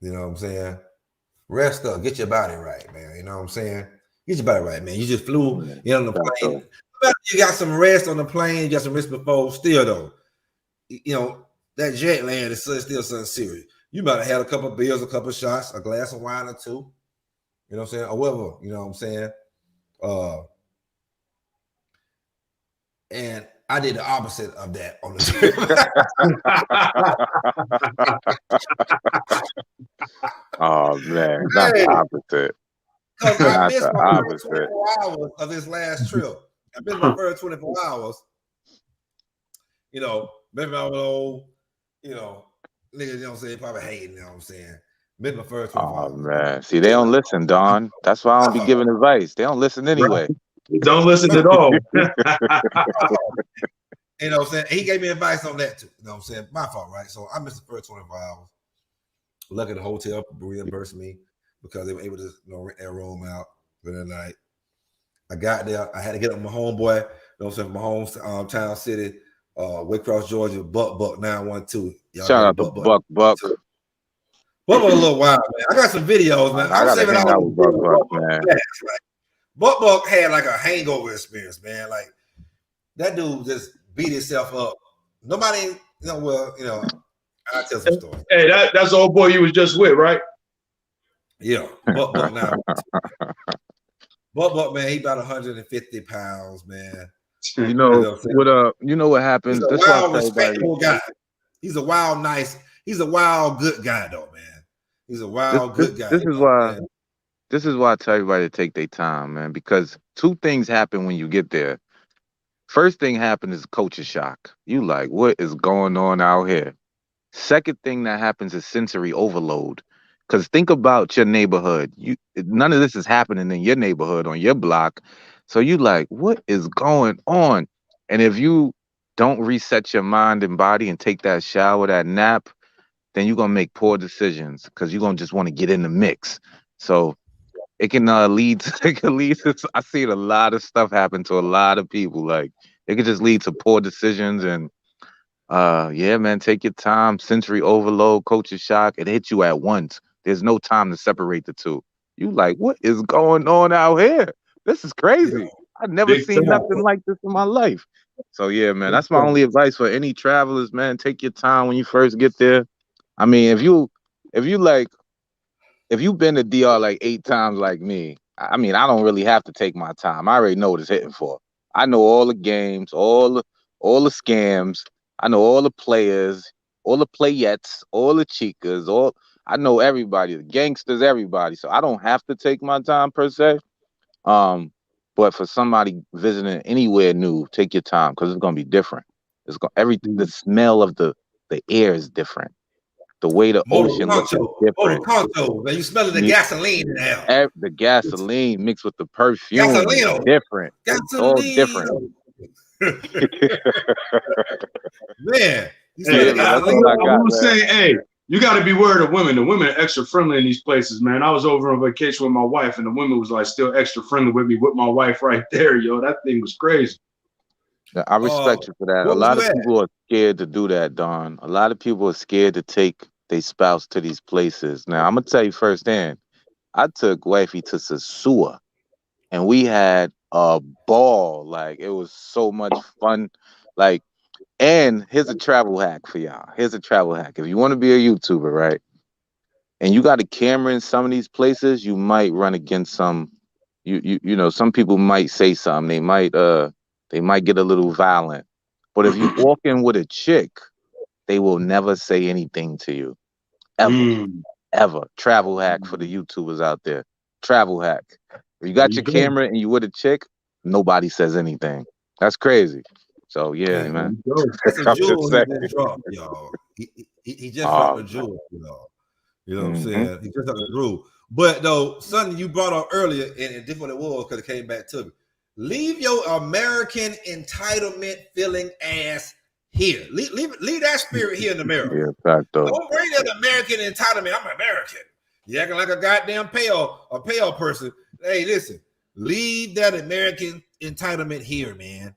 You know what I'm saying? Rest up, get your body right, man. You know what I'm saying? Get your body right, man. You just flew in on the plane. You got some rest on the plane, you got some rest before, still though. You know, that jet lag is still something serious. You might have had a couple of beers, a couple of shots, a glass of wine or two. You know what I'm saying? Or whatever, you know what I'm saying? And I did the opposite of that on the trip. Oh man, not the opposite. Because I missed my first 24 hours of this last trip. I missed my first 24 hours. You know, maybe I was old, you know, niggas, you know what I'm saying, probably hating, you know what I'm saying. Missed my first 24 hours. Man. See, they don't listen, Don. That's why I don't be giving advice. They don't listen anyway. Don't listen at all. You know what I'm saying? He gave me advice on that too. You know what I'm saying? My fault, right? So I missed the first 24 hours. Luckily, the hotel reimbursed me because they were able to, you know, rent their room out for the night. I got there. I had to get up with my homeboy, you know what I'm saying, from my hometown city, Waycross, Georgia, Buck 912. Shout out to Buck. Buck was a little wild, man. I got some videos, man. I got to hang out with Buck, man. Buck had like a hangover experience, man. Like that dude just beat himself up. Nobody, you know, well, you know, I'll tell some stories. Hey, that's the old boy you was just with, right? Yeah, Buck now. Buck, man, he about 150 pounds, man. You know what? You know what happens? He's a wild, respectable guy. He's a wild, nice. He's a wild, good guy, though, man. He's a wild, good guy. This is why I tell everybody to take their time, man. Because two things happen when you get there. First thing happens is culture shock. You like, what is going on out here? Second thing that happens is sensory overload. Because think about your neighborhood. None of this is happening in your neighborhood, on your block. So you like, what is going on? And if you don't reset your mind and body and take that shower, that nap, then you're going to make poor decisions because you're going to just want to get in the mix. So it can lead to, I see a lot of stuff happen to a lot of people. Like, it could just lead to poor decisions. And yeah, man, take your time. Sensory overload, culture shock. It hits you at once. There's no time to separate the two. You like, what is going on out here? This is crazy. Yeah. I've never seen nothing like this in my life. So yeah, man, that's my only advice for any travelers, man. Take your time when you first get there. I mean, if you've been to DR like 8 times like me, I mean, I don't really have to take my time. I already know what it's hitting for. I know all the games, all the scams. I know all the players, all the playettes, all the chicas, I know everybody, the gangsters, everybody. So I don't have to take my time per se. But for somebody visiting anywhere new, take your time because it's gonna be different. Everything. The smell of the air is different. The way the ocean looks is different. Man, you smelling the gasoline now. The gasoline mixed with the perfume is different. It's all different. Man, I was saying, hey, you got to be wary of women. The women are extra friendly in these places, man. I was over on vacation with my wife, and the women was like still extra friendly with me with my wife right there, yo. That thing was crazy. Yeah, I respect you for that. A What was lot you of at? people are scared to do that, Don. A lot of people are scared to take their spouse to these places. Now, I'm gonna tell you firsthand. I took wifey to Sasua, and we had a ball. Like it was so much fun. Like, and here's a travel hack for y'all. Here's a travel hack. If you want to be a YouTuber, right, and you got a camera in some of these places, you might run against some. You know, some people might say something. They might get a little violent. But if you walk in with a chick, they will never say anything to you. Ever. Mm, Ever. Travel hack for the YouTubers out there. Travel hack. If you there got you your go. camera and you with a chick, nobody says anything. That's crazy. So yeah, Hey, There man. you go. that's a I'm just jewel he saying. just dropped, y'all. He just dropped Oh, a jewel, y'all. You know what I'm mm-hmm. saying? He just dropped a jewel. But though, something you brought up earlier, and this what it was because it came back to me. Leave your American entitlement feeling ass here. Leave that spirit here in America. Yeah, fact though. Don't bring that American entitlement. I'm American. You acting like a goddamn pale person. Hey, listen, leave that American entitlement here, man.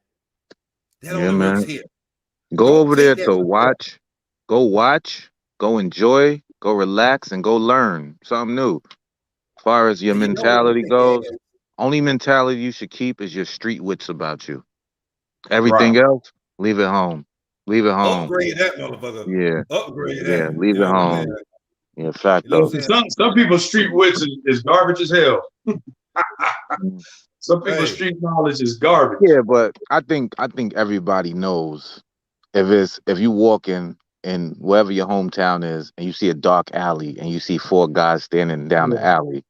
That Yeah, only works man. here. Go Don't over there take that. to watch. Go watch. Go enjoy. Go relax and go learn something new. As far as your And you know what? mentality goes, only mentality you should keep is your street wits about you. Everything Right. else, leave it home. Leave it home. Upgrade that motherfucker. Yeah, Upgrade yeah, that. leave You it know what I'm saying? home. Yeah, fact You know what though. I'm saying? Some people's street wits is garbage as hell. Mm. Some people's Hey, street knowledge is garbage. Yeah, but I think everybody knows if you walk in wherever your hometown is and you see a dark alley and you see four guys standing down the Yeah. alley,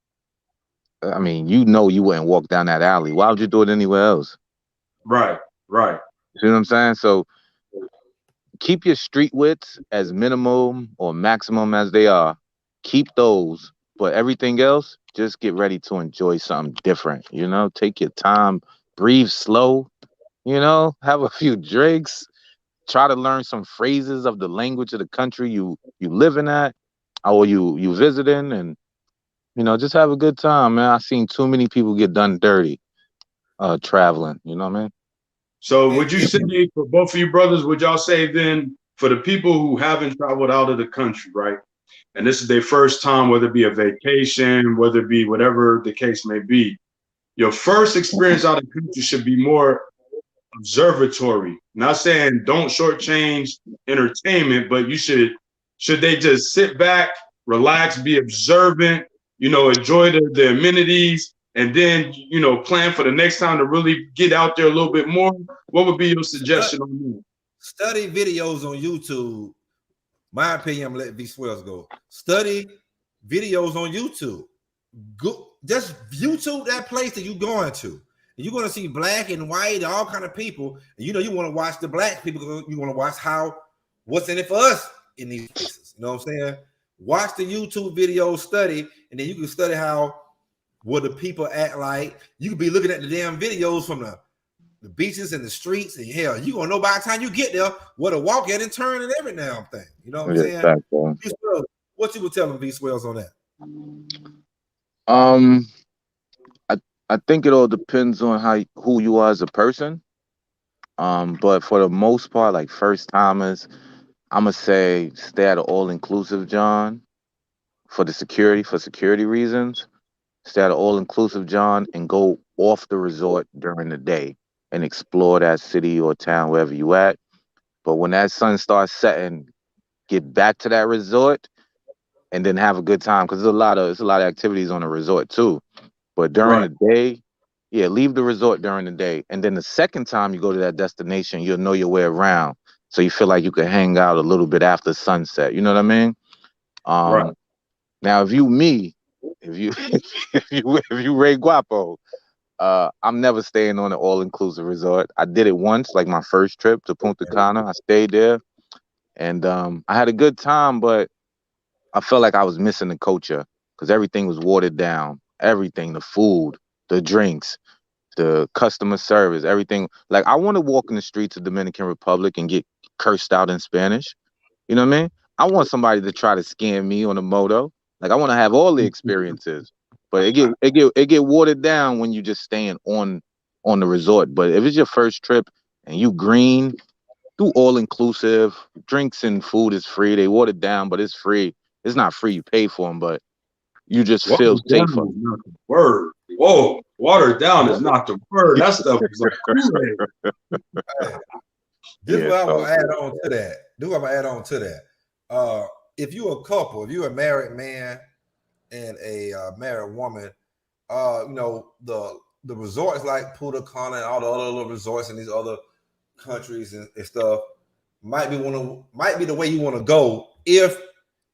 I mean, you know you wouldn't walk down that alley. Why would you do it anywhere else? Right. Right. You see what I'm saying? So keep your street wits as minimum or maximum as they are. Keep those, but everything else, just get ready to enjoy something different. You know, take your time, breathe slow. You know, have a few drinks. Try to learn some phrases of the language of the country you living at or you visiting, and you know, just have a good time, man. I've seen too many people get done dirty traveling. You know what I mean? So and, would you and say for both of you brothers, would y'all say then for the people who haven't traveled out of the country, right? And this is their first time, whether it be a vacation, whether it be whatever the case may be, your first experience out of the country should be more observatory. Not saying don't shortchange entertainment, but should they just sit back, relax, be observant, enjoy the amenities, and then plan for the next time to really get out there a little bit more? What would be your suggestion on that? study videos on YouTube. My opinion, I'm gonna let V Swells go. Study videos on YouTube. Go, just YouTube that place that you're going to. And you're going to see black and white, all kind of people. And you know you want to watch the black people. You want to watch what's in it for us in these places. You know what I'm saying? Watch the YouTube video, study, and then you can study what the people act like. You could be looking at the damn videos from the beaches and the streets, and hell, you gonna know by the time you get there where to walk at and turn and every damn thing. You know what I'm Yeah, saying? fact though. V-Swells, what you would tell them, V Swells, on that? Um, I think it all depends on who you are as a person. But for the most part, like first timers, I'm gonna say stay at an all inclusive, John, for security reasons. Stay at an all inclusive, John, and go off the resort during the day and explore that city or town wherever you at. But when that sun starts setting, get back to that resort and then have a good time because there's a lot of activities on the resort too. But during Right. the day, yeah, leave the resort during the day. And then the second time you go to that destination, you'll know your way around. So you feel like you can hang out a little bit after sunset. You know what I mean? Right. Now if you if you Ray Guapo, I'm never staying on an all inclusive resort. I did it once, like my first trip to Punta Cana. I stayed there and I had a good time, but I felt like I was missing the culture because everything was watered down. Everything, the food, the drinks, the customer service, everything. Like I want to walk in the streets of Dominican Republic and get cursed out in Spanish. You know what I mean? I want somebody to try to scam me on a moto. Like I want to have all the experiences. But it get watered down when you just staying on the resort. But if it's your first trip and you green, do all inclusive. Drinks and food is free. They water it down, but it's free. It's not free. You pay for them, but you just feel Watered down safer. is not the word. Whoa, watered down is not the word. That stuff is like Kool-Aid. This is Yeah, what I so will add on to that. This is what I'm gonna add on to that. If you're a couple, if you're a married man and a married woman, you know, the resorts like Punta Cana and all the other little resorts in these other countries and stuff might be the way you want to go if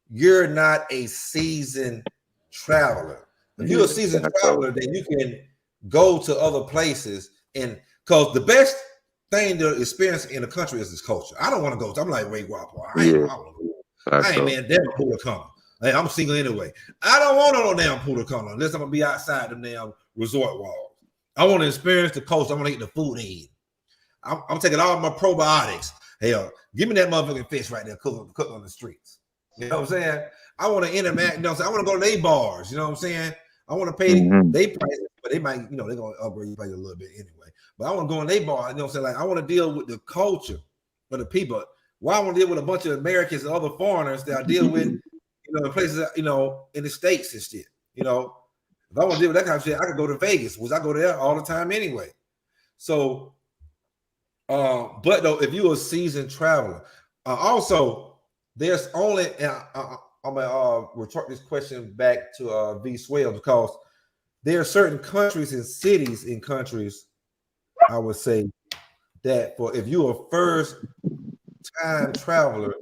you're not a seasoned traveler. If you're a seasoned traveler, then you can go to other places, and because the best thing to experience in the country is this culture. I don't want to go. I'm like Ray Guapo. I ain't man, damn Punta Cana. Hey, I'm single anyway. I don't want no damn Punta Cana unless I'm gonna be outside the damn resort walls. I want to experience the coast. I want to eat the food they eat. I'm taking all my probiotics. Hell, give me that motherfucking fish right there, cook on the streets. You know what I'm saying? I want to interact. You know what I'm saying? I want to go to their bars. You know what I'm saying? I want to pay they prices, but they might, you know, they're gonna upgrade you price a little bit anyway. But I want to go in their bar. You know what I'm saying? Like I want to deal with the culture of the people. Why I want to deal with a bunch of Americans and other foreigners that I deal with, you know, in places, you know, in the States and shit. You know, if I want to deal with that kind of shit, I could go to Vegas, which I go there all the time anyway. So, but though, if you're a seasoned traveler, also there's only, I'm gonna retort this question back to V Swell, because there are certain countries and cities in countries, I would say, that for if you're a first time traveler,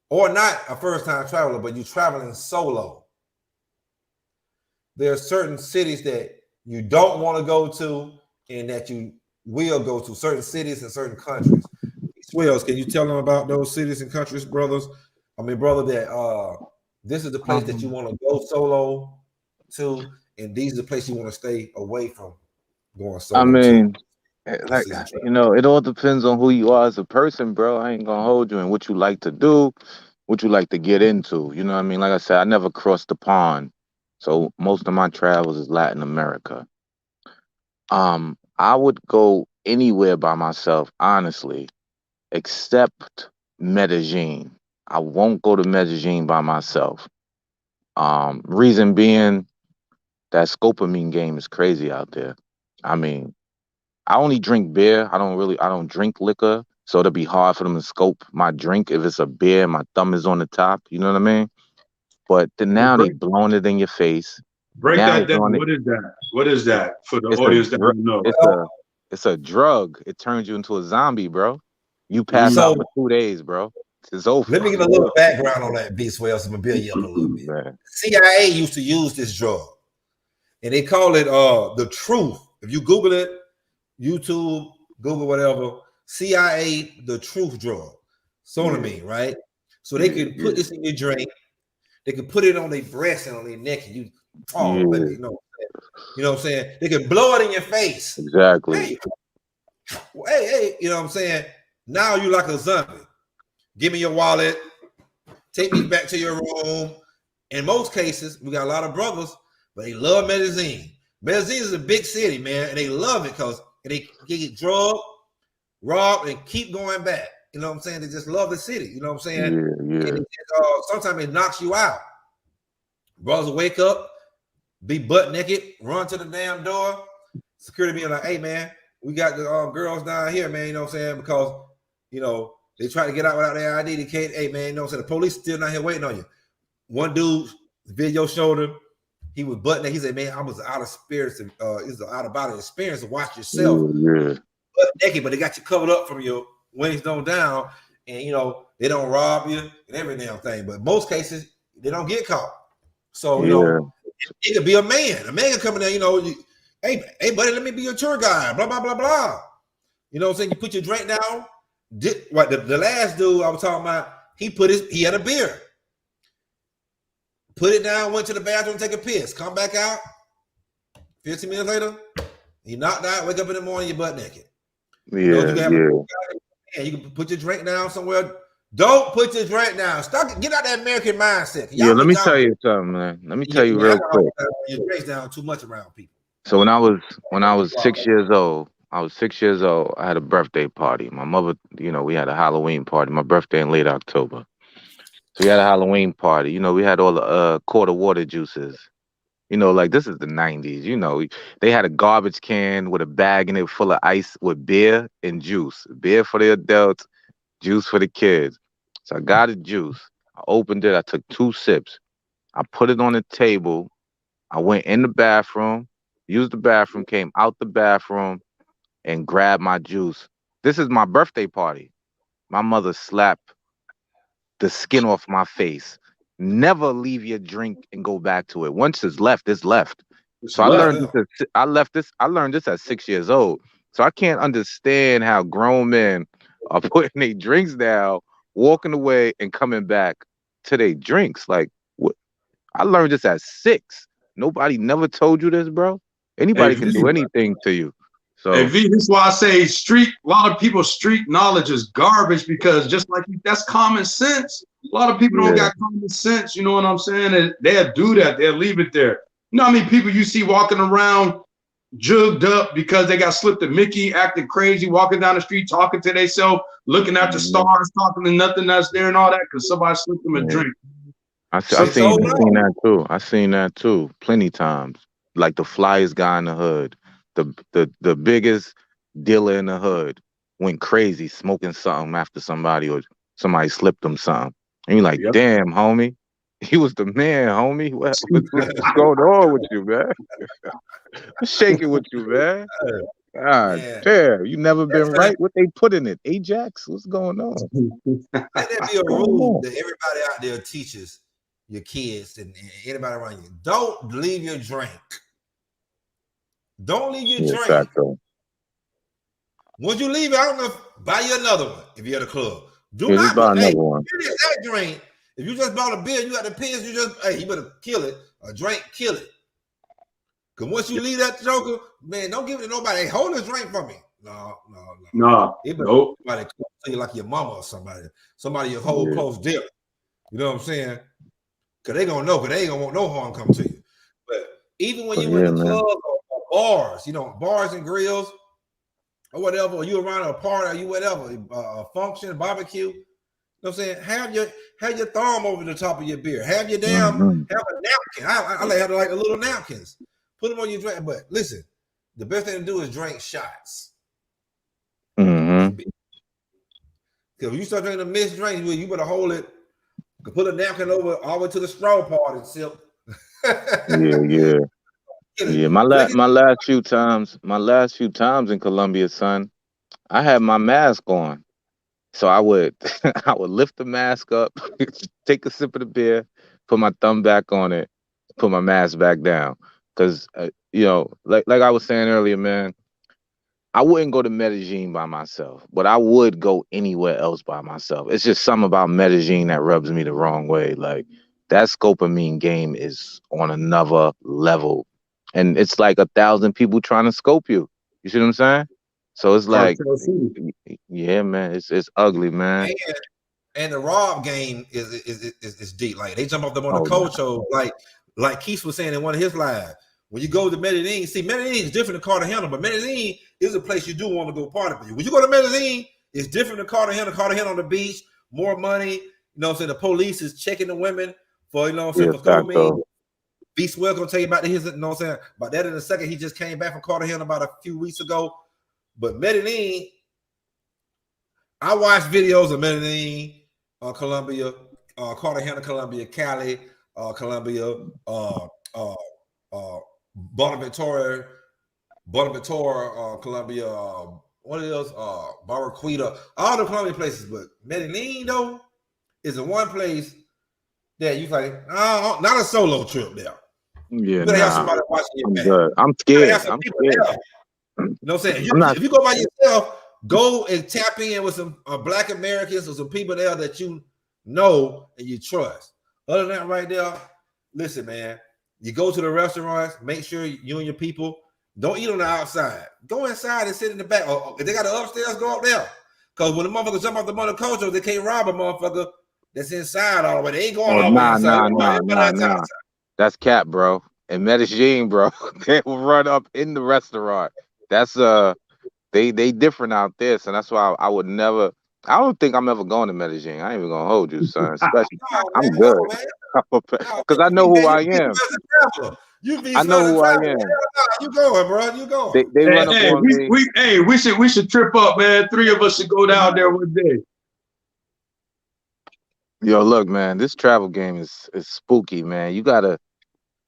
or not a first time traveler, but you're traveling solo, there are certain cities that you don't want to go to and that you will go to, certain cities and certain countries. Swells, can you tell them about those cities and countries, brothers? I mean, brother, that this is the place that you want to go solo to, and these are the places you want to stay away from going solo. I mean, like, you know, it all depends on who you are as a person, bro. I ain't gonna hold you, and what you like to do, what you like to get into. You know what I mean? Like I said, I never crossed the pond, so most of my travels is Latin America. I would go anywhere by myself, honestly, except Medellin. I won't go to Medellin by myself. Reason being, that scopamine game is crazy out there. I mean, I only drink beer. I don't drink liquor. So it'll be hard for them to scope my drink if it's a beer, my thumb is on the top. You know what I mean? But now they blowing it in your face. Break now that down. What is that? What is that for the audience that don't know? It's a drug. It turns you into a zombie, bro. You pass out for 2 days, bro. It's over. Let me give a little background on that, B Swell, so I'm gonna build you up a little bit. Man. CIA used to use this drug, and they call it the truth. If you Google it, YouTube, Google whatever, CIA, the truth drug, sonamine, right? So they can put this in your drink. They can put it on their breast and on their neck, and you baby, you know what I'm saying? They can blow it in your face. Exactly. Hey, you know what I'm saying? Now you like a zombie. Give me your wallet. Take me back to your room. In most cases, we got a lot of brothers, but they love Medellin. Medellin is a big city, man, and they love it because they get drugged, robbed, and keep going back. You know what I'm saying? They just love the city. You know what I'm saying? Yeah. Sometimes it knocks you out. Brothers wake up, be butt naked, run to the damn door. Security being like, hey, man, we got the girls down here, man. You know what I'm saying? Because, you know, they try to get out without their ID. They can't, hey, man, you know what I'm saying? The police still not here waiting on you. One dude, video showed him, he was butt naked. He said, man, I was out of spirits. It was an out of body experience to watch yourself. Butt naked, but they got you covered up from your wings on down. And, you know, they don't rob you and every damn thing. But most cases, they don't get caught. So, you know, it could be a man. A man can come in there, you know, hey, buddy, let me be your tour guide, blah, blah, blah, blah. You know what I'm saying? You put your drink down. The last dude I was talking about, he had a beer. Put it down, went to the bathroom, take a piss, come back out. 15 minutes later, he knocked out, wake up in the morning, you're butt naked. You can put your drink down somewhere. Don't put your drink down. Stop. Get out that American mindset. Let me tell you something, man. Let me tell you real quick. Your drink's down too much around people. So when I was 6 years old, I was 6 years old. I had a birthday party. My mother, we had a Halloween party. My birthday in late October. So we had a Halloween party. We had all the quarter water juices. Like this is the 90s. They had a garbage can with a bag in it full of ice with beer and juice. Beer for the adults, juice for the kids. So I got a juice. I opened it. I took 2 sips. I put it on the table. I went in the bathroom, used the bathroom, came out the bathroom, and grabbed my juice. This is my birthday party. My mother slapped the skin off my face. Never leave your drink and go back to it. Once it's left, it's left. It's So left. I learned this at 6 years old. So I can't understand how grown men are putting their drinks down, walking away, and coming back to their drinks. Like, what? I learned this at 6. Nobody never told you this, bro. Anybody can do anything to you. So Hey, V, this is why I say a lot of people's street knowledge is garbage, because just like that's common sense. A lot of people don't got common sense, you know what I'm saying? And they'll do that, they'll leave it there. You know how many people you see walking around jugged up because they got slipped a Mickey, acting crazy, walking down the street, talking to themselves, looking at the stars, talking to nothing that's there and all that because somebody slipped them a drink. I seen that too. I seen that too plenty times. Like the flyest guy in the hood, the biggest dealer in the hood went crazy smoking something after somebody, or somebody slipped them something. And you're like, damn, homie, he was the man, homie. What's going on with you, man? What's shaking with you, man? God damn, you never been right. What they put in it? Ajax? What's going on? Let that be a rule that everybody out there teaches your kids and anybody around you. Don't leave your drink. Don't leave your drink. Exactly. Once you leave it, I don't know, buy you another one if you're at a club. Do not buy another one. That drink. If you just bought a beer, you got the piss, you better kill it. A drink, kill it. Because once you leave that joker, man, don't give it to nobody. Hey, hold this drink for me. No. Nope. Somebody tell you like your mama or somebody you hold close dear. You know what I'm saying? Because they gonna know, because they ain't gonna want no harm come to you. But even when you in the club or bars, bars and grills or whatever, or you around a party or you whatever, a function, barbecue, you know what I'm saying? Have your thumb over the top of your beer. Have your have a napkin. I have like a little napkins. Put them on your drink. But listen, the best thing to do is drink shots. Because when you start drinking a mixed drink, you better hold it. Put a napkin over all the way to the straw part and sip. Yeah. My last few times in Colombia, son, I had my mask on. So I would lift the mask up, take a sip of the beer, put my thumb back on it, put my mask back down. Because like I was saying earlier, man, I wouldn't go to Medellin by myself, but I would go anywhere else by myself. It's just something about Medellin that rubs me the wrong way. Like that scopamine game is on another level, and it's like 1,000 people trying to scope you. You see what I'm saying? So it's like, yeah, man, it's ugly, man. And the rob game is deep. Like they jump off them on the coach show, like Keith was saying in one of his lives. When you go to Medellin, see, Medellin is different than Cartagena, but Medellin is a place you do want to go party for you. When you go to Medellin, it's different than Cartagena. Cartagena on the beach, more money. You know what I'm saying? The police is checking the women for, for scopamine. B Swell gonna tell you about his, about that in a second. He just came back from Cartagena about a few weeks ago. But Medellin, I watched videos of Medellin, Colombia, Cartagena, Colombia, Cali, Colombia, Bonaventura, Colombia, what else? Barranquilla, all the Colombian places. But Medellin, though, is the one place that you like, not a solo trip there. Yeah, you gotta have somebody watching your back. Good. I'm scared. I'm scared. You know what I'm saying? If you go by yourself, go and tap in with some Black Americans or some people there that you know and you trust. Other than that, right there, listen, man. You go to the restaurants, make sure you and your people don't eat on the outside. Go inside and sit in the back. Or if they got an upstairs, go up there. Because when the motherfuckers jump off the motorcoach, they can't rob a motherfucker that's inside all the way. They ain't going all the way inside. Nah. That's cap, bro. In Medellin, bro, they will run up in the restaurant. That's They different out there, so that's why I would never. I don't think I'm ever going to Medellin. I ain't even gonna hold you, son. Especially, No, man, I'm no, good man. No, because I know you who be, I you be am. as a traveler. You be I know as a who I traveler. am. Hell no, you going, bro. You going. They Hey, run up hey, on me. we should trip up, man. 3 of us should go down there one day. Yo, look, man, this travel game is spooky, man. You gotta,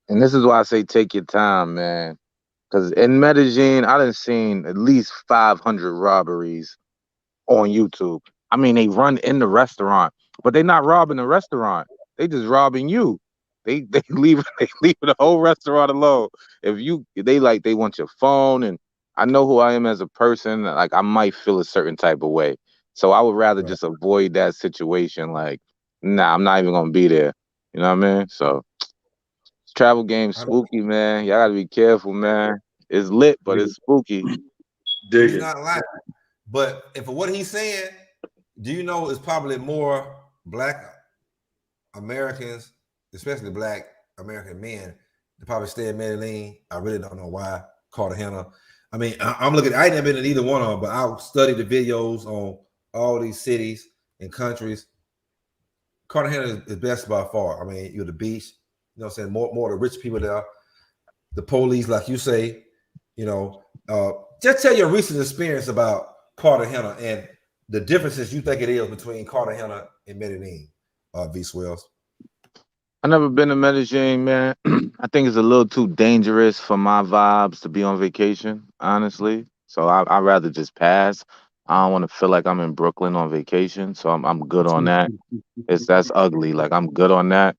and this is why I say take your time, man. Because in Medellin, I done seen at least 500 robberies on YouTube. I mean, they run in the restaurant, but they not robbing the restaurant. They just robbing you. They leave the whole restaurant alone. If you they want your phone, and I know who I am as a person. Like I might feel a certain type of way, so I would rather Right. just avoid that situation. Like, nah, I'm not even gonna be there. You know what I mean? So travel game I, spooky, man. Y'all gotta be careful, man. It's lit, but it's spooky. Dig he's it. not lying. But if for what he's saying, do you know it's probably more black Americans, especially black American men, that probably stay in Medellin. I really don't know why. Cartagena. I mean, I'm looking. I ain't never been in either one of them, but I'll study the videos on all these cities and countries. Cartagena is best by far. I mean, you're the beach. You know what I'm saying? More the rich people there. The police, like you say, you know, just tell your recent experience about Cartagena and the differences you think it is between Cartagena and Medellin, V Swells. I never been to Medellin, man. I think it's a little too dangerous for my vibes to be on vacation, honestly. So I'd rather just pass. I don't want to feel like I'm in Brooklyn on vacation, so I'm good on that. That's ugly. Like I'm good on that.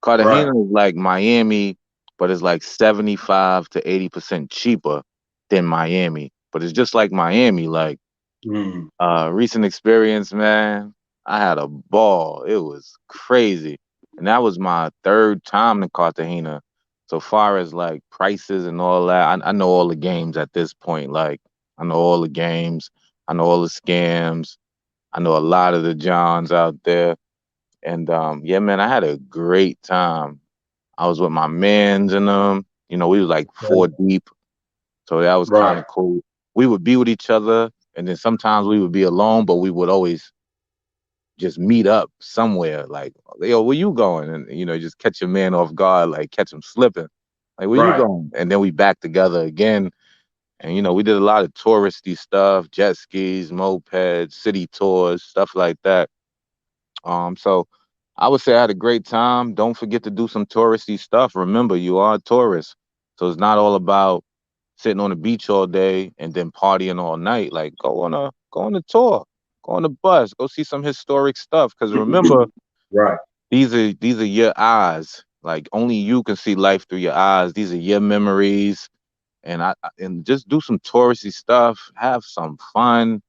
Right. Cartagena is like Miami, but it's like 75 to 80% cheaper than Miami. But it's just like Miami. Like Mm. recent experience, man. I had a ball. It was crazy. And that was my third time to Cartagena. So far as like prices and all that, I know all the games at this point. Like I know all the games. I know all the scams. I know a lot of the Johns out there. And yeah, man, I had a great time. I was with my mans and we was like 4 deep. So that was kind Right. of cool. We would be with each other, and then sometimes we would be alone, but we would always just meet up somewhere. Like, yo, where you going? And just catch your man off guard, like catch him slipping. Like, where you Right. going? And then we back together again. And we did a lot of touristy stuff, jet skis, mopeds, city tours, stuff like that. So I would say I had a great time. Don't forget to do some touristy stuff. Remember, you are a tourist. So it's not all about sitting on the beach all day and then partying all night. Like go on a tour, go on a bus, go see some historic stuff. Because remember, Right. these are your eyes. Like only you can see life through your eyes. These are your memories, and and just do some touristy stuff. Have some fun.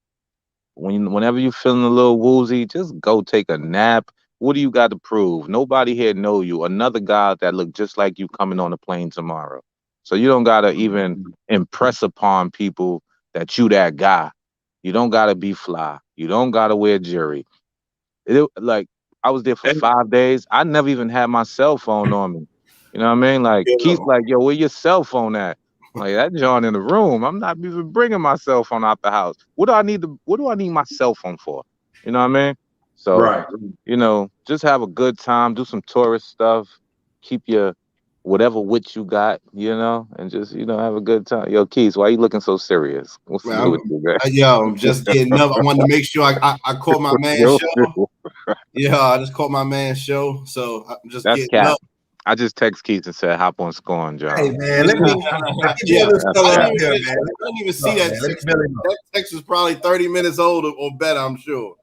Whenever you're feeling a little woozy, just go take a nap. What do you got to prove? Nobody here know you. Another guy that look just like you coming on the plane tomorrow. So you don't gotta even impress upon people that you that guy. You don't gotta be fly. You don't gotta wear jewelry. Like I was there for And 5 days. I never even had my cell phone on me. You know what I mean? Like Keith, like, yo, where your cell phone at? Like that John in the room. I'm not even bringing my cell phone out the house. What do I need my cell phone for? You know what I mean? So, right. just have a good time, do some tourist stuff, keep your whatever wit you got, and just, have a good time. Yo, Keith, why you looking so serious? What's Man, new with you, man? I'm just getting up. I wanted to make sure I caught my man's show. Yeah, I just caught my man's show, so I'm just That's getting cap. up. I just text Keith and said, hop on Scoring, John. Hey man, let me Yeah, this fella up here, I man. didn't even see that Man, let me text. build him up. That text was probably 30 minutes old or better, I'm sure.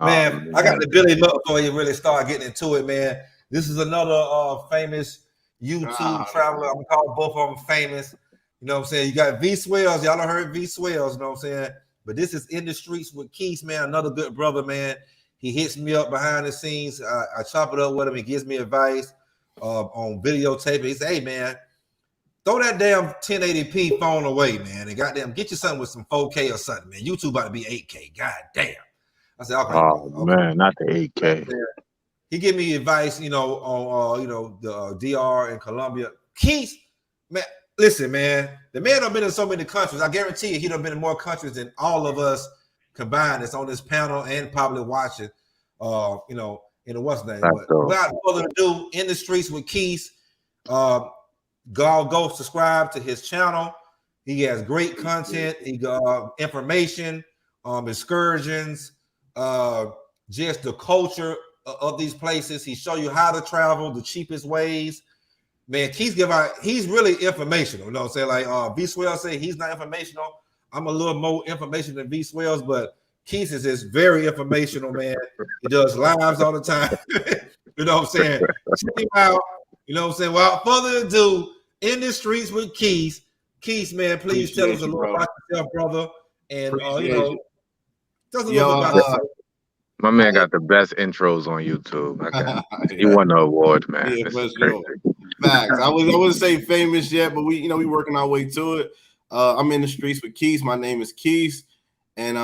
Man, I got to build him up before you really start getting into it, man. This is another famous YouTube traveler. I'm gonna call both of them famous. You know what I'm saying? You got V Swells. Y'all done heard V Swells, you know what I'm saying? But this is In the Streets with Keith, man. Another good brother, man. He hits me up behind the scenes. I chop it up with him. He gives me advice on videotape. He said, hey, man, throw that damn 1080p phone away, man. And goddamn, get you something with some 4K or something, man. YouTube about to be 8K. God damn. I said, okay, Oh brother. Okay. man, not the 8K. He gave me advice, on the DR in Colombia. Keith, man, listen, man, the man done been in so many countries. I guarantee you he done been in more countries than all of us combined that's on this panel and probably watching, you know, in the what's name. But without further ado, In the Streets with Keith, go subscribe to his channel. He has great content. He got information, excursions, just the culture of these places. He show you how to travel, the cheapest ways. Man, he's really informational. You know what I'm saying? Like V Swell say he's not informational. I'm a little more information than V Swells, but Keith is just very informational, man. He does lives all the time. You know what I'm saying? Check him out. You know what I'm saying? Without further ado, In the Streets with Keith. Keith, man, please tell us a little about yourself, brother. And you know, tell us a little bit about yourself. My man got the best intros on YouTube. He won the award, man. Yeah, for sure. Facts. I wouldn't say famous yet, but we working our way to it. I'm In the Streets with Keith. My name is Keith, and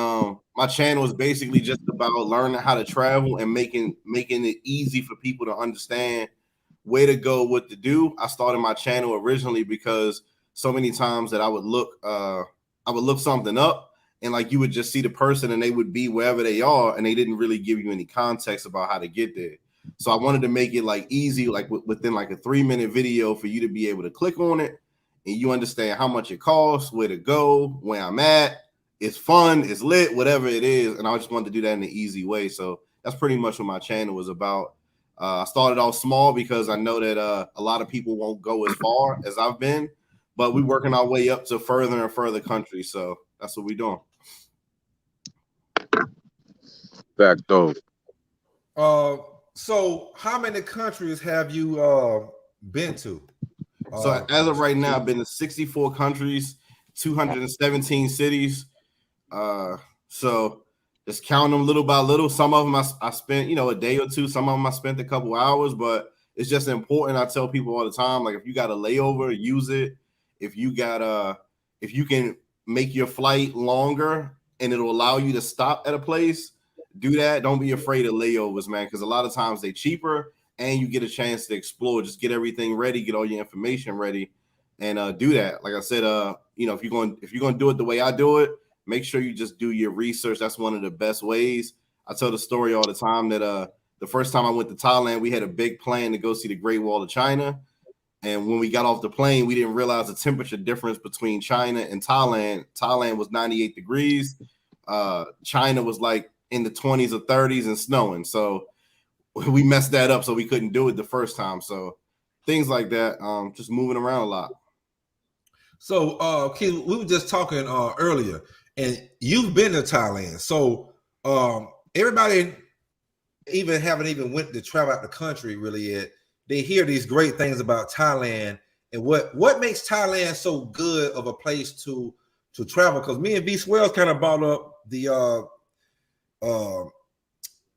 my channel is basically just about learning how to travel and making it easy for people to understand where to go, what to do. I started my channel originally because so many times that I would look something up, and like you would just see the person and they would be wherever they are, and they didn't really give you any context about how to get there. So I wanted to make it like easy, like within like a 3-minute video for you to be able to click on it and you understand how much it costs, where to go, where I'm at. It's fun, it's lit, whatever it is. And I just wanted to do that in an easy way. So that's pretty much what my channel was about. I started off small because I know that a lot of people won't go as far as I've been, but we're working our way up to further and further countries. So that's what we're doing. Back though. So how many countries have you been to? So as of right now, I've been to 64 countries, 217 cities. So just count them little by little. Some of them I spent, a day or two. Some of them I spent a couple hours, but it's just important. I tell people all the time, like if you got a layover, use it. If you can make your flight longer and it'll allow you to stop at a place, do that. Don't be afraid of layovers, man, because a lot of times they're cheaper and you get a chance to explore. Just get everything ready, get all your information ready, and do that. Like I said, if you're going to do it the way I do it, make sure you just do your research. That's one of the best ways. I tell the story all the time that the first time I went to Thailand, we had a big plan to go see the Great Wall of China. And when we got off the plane, we didn't realize the temperature difference between China and Thailand. Thailand was 98 degrees. China was like in the 20s or 30s and snowing. So we messed that up. So we couldn't do it the first time. So things like that, just moving around a lot. So, Keith, we were just talking earlier, and you've been to Thailand. So everybody haven't even went to travel out the country really yet. They hear these great things about Thailand and what makes Thailand so good of a place to travel. Because me and V Swells kind of brought up the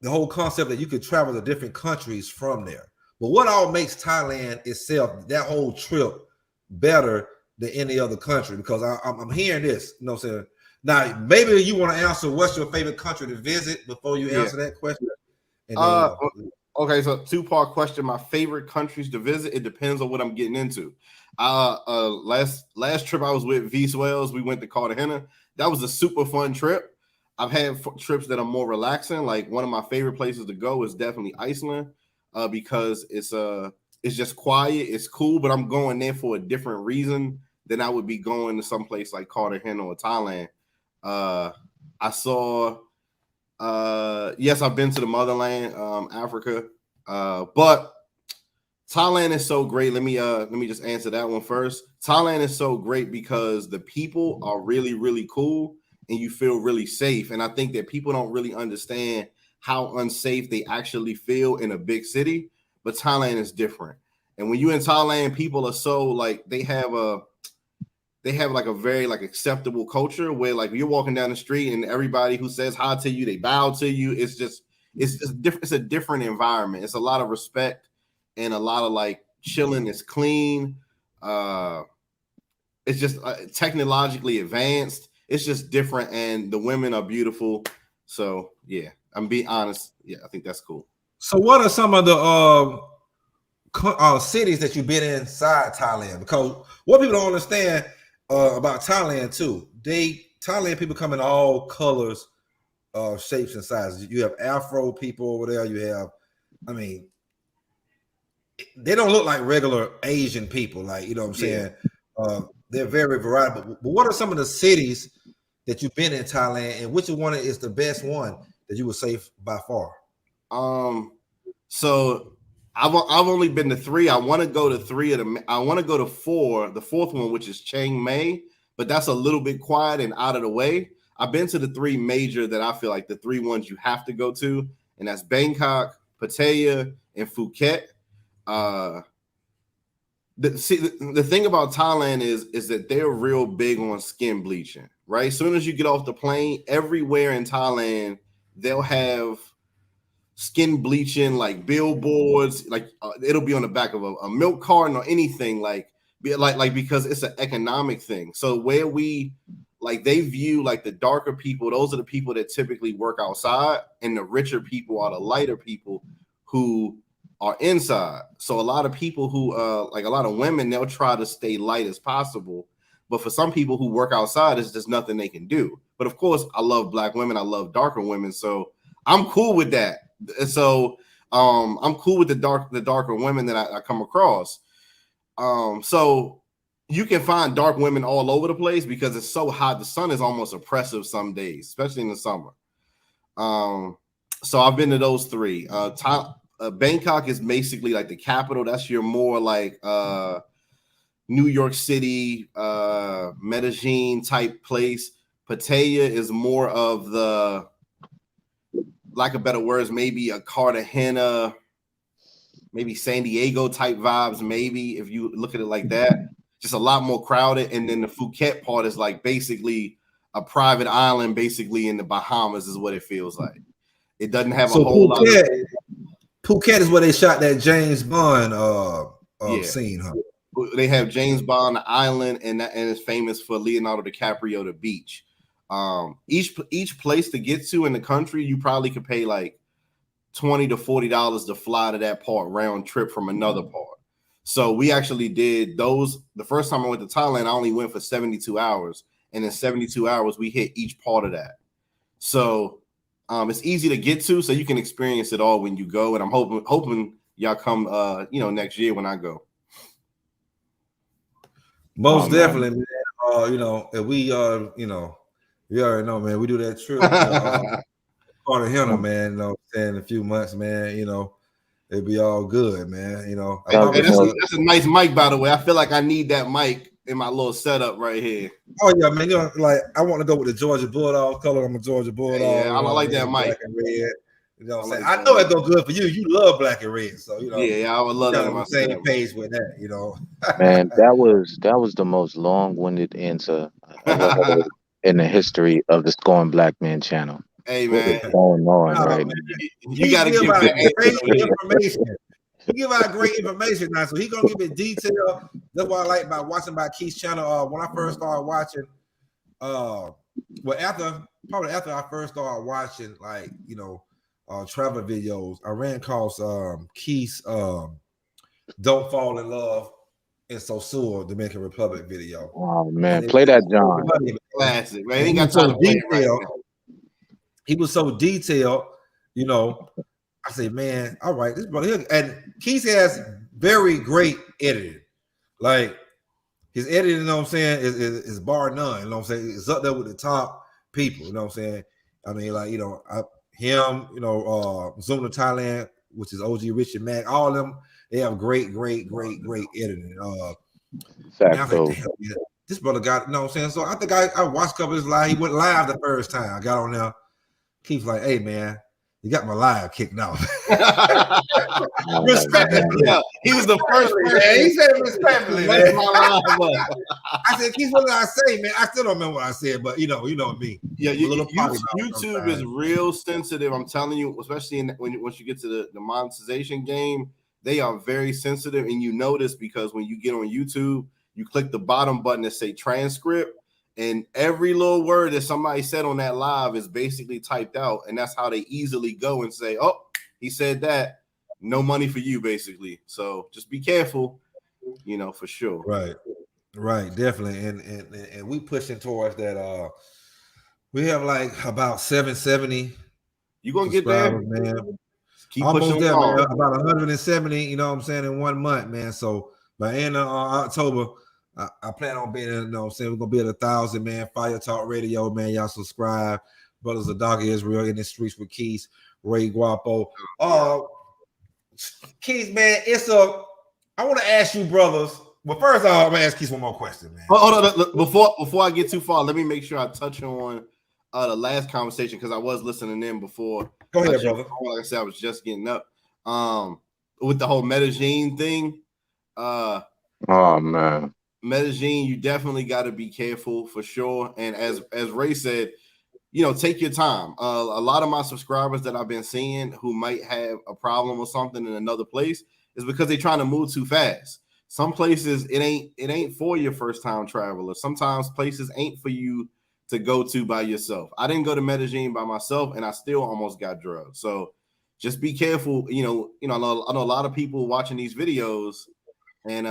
whole concept that you could travel to different countries from there. But what all makes Thailand itself, that whole trip, better than any other country? Because I'm hearing this, you know what I'm saying? Now, maybe you want to answer what's your favorite country to visit before you answer that question. And then, okay, so 2-part question. My favorite countries to visit, it depends on what I'm getting into. Last trip I was with V Swells, we went to Cartagena. That was a super fun trip. I've had trips that are more relaxing. Like one of my favorite places to go is definitely Iceland, because it's just quiet, it's cool, but I'm going there for a different reason than I would be going to someplace like Cartagena or Thailand. Yes, I've been to the motherland, Africa, but Thailand is so great. Let me just answer that one first. Thailand is so great because the people are really, really cool and you feel really safe. And I think that people don't really understand how unsafe they actually feel in a big city, but Thailand is different. And when you're in Thailand, people are so like, they have like a very like acceptable culture where like you're walking down the street and everybody who says hi to you, they bow to you. It's different. It's a different environment. It's a lot of respect and a lot of like chilling. It's clean. It's just technologically advanced. It's just different, and the women are beautiful. So yeah, I'm being honest. Yeah, I think that's cool. So what are some of the cities that you've been inside Thailand, because what people don't understand about Thailand too, Thailand people come in all colors, shapes and sizes. You have Afro people over there. You have, I mean, they don't look like regular Asian people, like, you know what I'm saying. They're very variety. But what are some of the cities that you've been in Thailand, and which one is the best one that you would say by far? So I've only been to 3. I want to go to 3 of them. I want to go to 4. The 4th one, which is Chiang Mai, but that's a little bit quiet and out of the way. I've been to the 3 major that I feel like the 3 ones you have to go to, and that's Bangkok, Pattaya, and Phuket. The thing about Thailand is that they're real big on skin bleaching, right? As soon as you get off the plane, everywhere in Thailand, they'll have skin bleaching, like billboards, like it'll be on the back of a milk carton or anything, like because it's an economic thing. So where they view like the darker people, those are the people that typically work outside, and the richer people are the lighter people who are inside. So a lot of people who like a lot of women, they'll try to stay light as possible, but for some people who work outside, it's just nothing they can do. But of course, I love black women, I love darker women, so I'm cool with that. So I'm cool with the darker women that I come across. So you can find dark women all over the place because it's so hot. The sun is almost oppressive some days, especially in the summer. So I've been to those 3. Bangkok is basically like the capital. That's your more like New York City, Medellin type place. Pattaya is more of the, lack of better words, maybe a Cartagena, maybe San Diego type vibes, maybe if you look at it like that. Just a lot more crowded. And then the Phuket part is like basically a private island, basically in the Bahamas is what it feels like. It doesn't have a whole lot of... Phuket is where they shot that James Bond scene, huh? They have James Bond, the island, and it's famous for Leonardo DiCaprio, the beach. Each place to get to in the country, you probably could pay like $20 to $40 to fly to that part round trip from another part. So we actually did those. The first time I went to Thailand, I only went for 72 hours. And in 72 hours, we hit each part of that. So it's easy to get to, so you can experience it all when you go. And I'm hoping y'all come next year when I go. Most definitely, man. If we you already know, man, we do that trip. Cartagena, man, in a few months, man, it'll be all good, man. That's a nice mic, by the way. I feel like I need that mic in my little setup right here. Oh yeah, man. Like I want to go with the Georgia Bulldog color. I'm a Georgia Bulldog. Yeah, I like that mic. Black and red. You know what I'm saying? I know it go good for you. You love black and red, so Yeah, I would love that. On the same page with that, Man, that was the most long-winded answer in the history of the Scoring Black Man channel. Hey man, what's going on right now? You got to give out great information. He give out great information now, so he gonna give it detail. That's what I like about watching by Keith's channel. When I first started watching, after I first started watching, like travel videos, I ran across Keith's "Don't Fall in Love in Sosur, Dominican Republic" video. Oh man, play that, John. Classic, man. He got so detailed. He was so detailed, I say, man, all right, this brother here. And Keith has very great editing. Like his editing, is bar none. You know what I'm saying? It's up there with the top people. You know what I'm saying? I mean, like, Zoom to Thailand, which is OG Richard Mack, all of them, they have great editing. This brother got, you know what I'm saying? So I think I watched a couple of his live. He went live the first time. I got on there. Keith's like, hey man, you got my live kicked off. Respectfully. Yeah, he was the first man. He said it respectfully. That's my live. I said, Keith, what did I say, man? I still don't remember what I said, but you know me. Yeah, YouTube is real sensitive. I'm telling you, especially once you get to the monetization game, they are very sensitive. And you notice because when you get on YouTube, you click the bottom button that say transcript. And every little word that somebody said on that live is basically typed out. And that's how they easily go and say, oh, he said that. no money for you, basically. So just be careful, for sure. Right, definitely. And we pushing towards that. We have like about 770. You gonna get there, man. Keep almost pushing there, on. man. About 170, you know what I'm saying, in 1 month, man. So by end of October, I plan on being, you know what I'm saying, we're gonna be at 1,000, man. Fire Talk Radio, man. Y'all subscribe. Brothers of Dog Israel in the streets with Keys, Ray Guapo. Keys, man, I want to ask you, brothers. Well, first of all, I'm gonna ask Keys one more question, man. Hold on. Before I get too far, let me make sure I touch on the last conversation because I was listening in before. Go ahead, brother. Like I said, I was just getting up. With the whole Medellin thing. Oh man. Medellin, you definitely got to be careful for sure. And as Ray said, take your time. A lot of my subscribers that I've been seeing who might have a problem or something in another place is because they're trying to move too fast. Some places it ain't for your first time traveler. Sometimes places ain't for you to go to by yourself. I didn't go to Medellin by myself, and I still almost got drugged. So just be careful. I know a lot of people watching these videos, and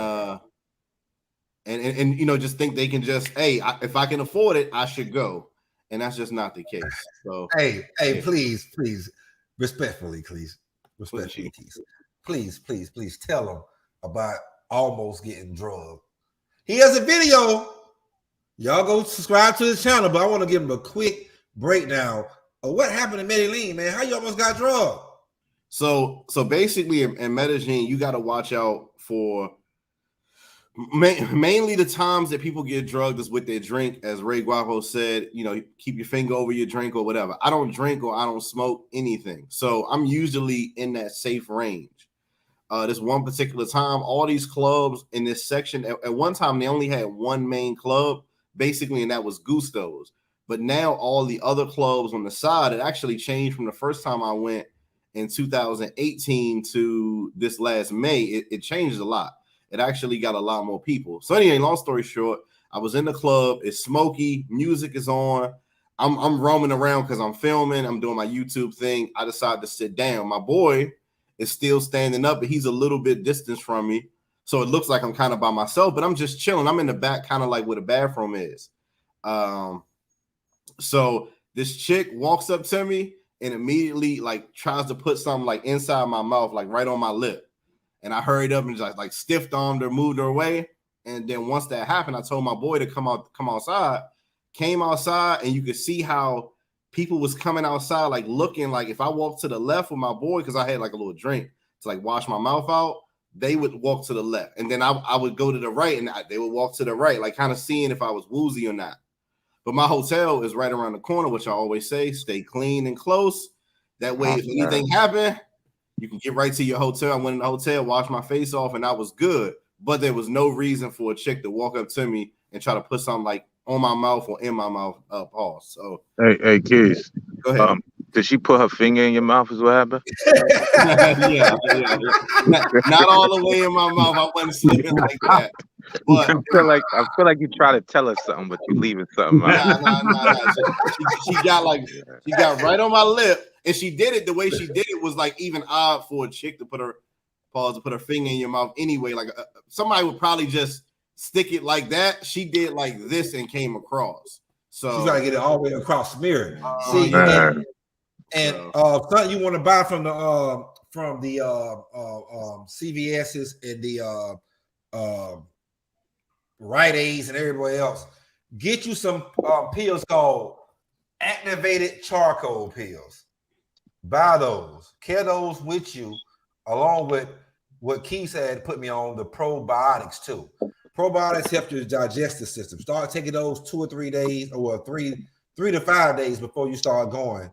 just think they can just, if I can afford it, I should go, and that's just not the case. So hey, please, respectfully, please, please tell them about almost getting drugged. He has a video. Y'all go subscribe to his channel, but I want to give him a quick breakdown of what happened in Medellin, man. How you almost got drugged? So basically in Medellin, you got to watch out for mainly the times that people get drugged is with their drink. As Ray Guapo said, keep your finger over your drink or whatever. I don't drink or I don't smoke anything. So I'm usually in that safe range. This one particular time, all these clubs in this section, at one time, they only had one main club, basically, and that was Gusto's. But now all the other clubs on the side, it actually changed from the first time I went in 2018 to this last May. It changed a lot. It actually got a lot more people. So anyway, long story short, I was in the club. It's smoky. Music is on. I'm roaming around because I'm filming. I'm doing my YouTube thing. I decided to sit down. My boy is still standing up, but he's a little bit distance from me. So it looks like I'm kind of by myself, but I'm just chilling. I'm in the back, kind of like where the bathroom is. So this chick walks up to me and immediately like tries to put something like inside my mouth, like right on my lip. And I hurried up and just like stiff armed her, moved her away. And then once that happened, I told my boy to come outside. Came outside, and you could see how people was coming outside, like looking like if I walked to the left with my boy, because I had like a little drink to like wash my mouth out, they would walk to the left. And then I would go to the right, and they would walk to the right, like kind of seeing if I was woozy or not. But my hotel is right around the corner, which I always say, stay clean and close. That way, if anything happened, you can get right to your hotel. I went in the hotel, washed my face off, and I was good. But there was no reason for a chick to walk up to me and try to put something like on my mouth or in my mouth. Pause. So, hey, Keys. Go ahead. Did she put her finger in your mouth? Is what happened? yeah. Not all the way in my mouth. I wasn't sleeping like that. But I feel like you try to tell us something, but you leaving something out. Nah. She got right on my lip, and she did it. The way she did it was like even odd for a chick to put her finger in your mouth anyway. Like somebody would probably just stick it like that. She did like this and came across. So she's gotta get it all the way across the mirror. See, and something you want to buy from the CVS's and the Rite Aids and everybody else. Get you some pills called activated charcoal pills. Buy those. Carry those with you, along with what Keith said. Put me on the probiotics too. Probiotics help your digestive system. Start taking those 2 or 3 days, or 3 to 5 days before you start going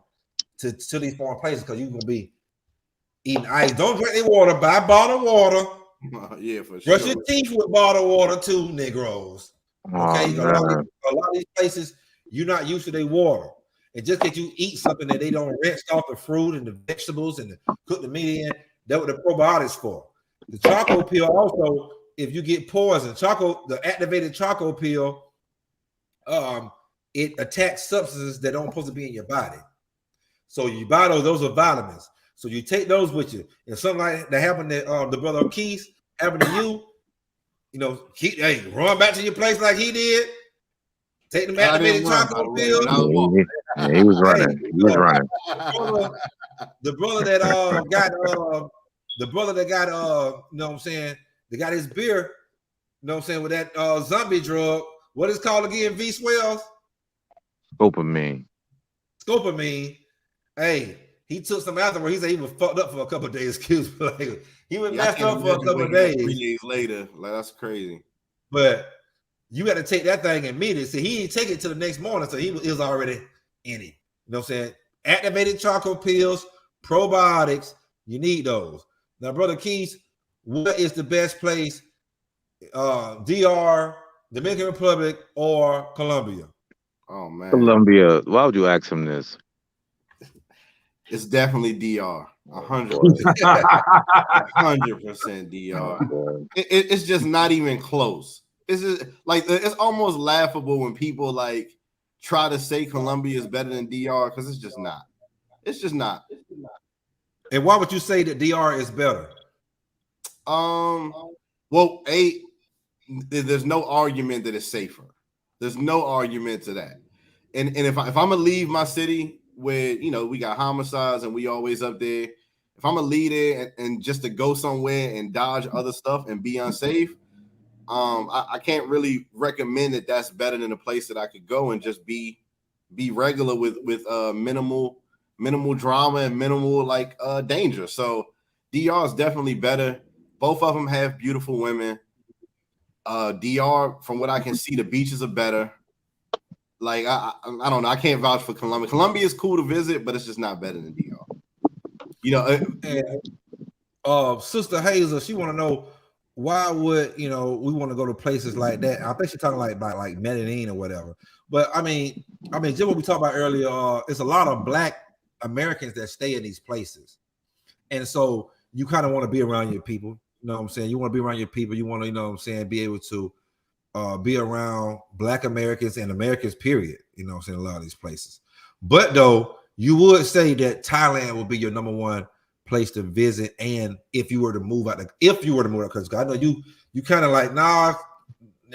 to these foreign places, because you're gonna be eating ice. Don't drink any water. Buy bottled water. Yeah, for sure. Brush your teeth with bottled water too, Negroes. Okay, a lot of these places you're not used to their water, and just because you eat something that they don't rinse off the fruit and the vegetables and cook the meat in, that's what the probiotics for. The charcoal pill also, if you get poison, the activated charcoal pill, it attacks substances that don't supposed to be in your body. So you buy those are vitamins. So you take those with you. If something like that happened to the brother Keith happened to you, you know, run back to your place like he did. Take them activated chocolate pills. He was running. He was running. The brother that got the brother that got you know what I'm saying, they got his beer, you know what I'm saying, with that zombie drug. What is it called again? V swells? Scopamine. Hey, he took some afterward. He said he was fucked up for a couple of days. Excuse me. Like, he was messed up for a couple of days. 3 days later. Like, that's crazy. But you got to take that thing immediately. See, he didn't take it to the next morning, so he was already in it. You know what I'm saying? Activated charcoal pills, probiotics, you need those. Now, Brother Keith, what is the best place? DR, Dominican Republic, or Colombia? Oh, man. Colombia. Why would you ask him this? It's definitely DR. 100%. 100% DR. It's just not even close. It's just, like, it's almost laughable when people like try to say Colombia is better than DR because it's just not. It's just not. And why would you say that DR is better? Well, there's no argument that it's safer. There's no argument to that. And if I'm gonna leave my city where, you know, we got homicides and we always up there, if I'm gonna leave there and just to go somewhere and dodge other stuff and be unsafe, I can't really recommend that that's better than a place that I could go and just be regular with minimal drama and minimal like danger. So DR is definitely better. Both of them have beautiful women. DR, from what I can see, the beaches are better. Like I don't know. I can't vouch for Colombia. Colombia is cool to visit, but it's just not better than DR. You know, Sister Hazel, she want to know why would, you know, we want to go to places like that. I think she's talking about like Medellin or whatever. But I mean, just what we talked about earlier. It's a lot of Black Americans that stay in these places, and so you kind of want to be around your people. You know what I'm saying? You want to be around your people. You want to, you know what I'm saying, be able to be around Black Americans and Americans, period. You know what I'm saying? A lot of these places. But though, you would say that Thailand would be your number one place to visit. And if you were to move out, because I know you kind of like, nah,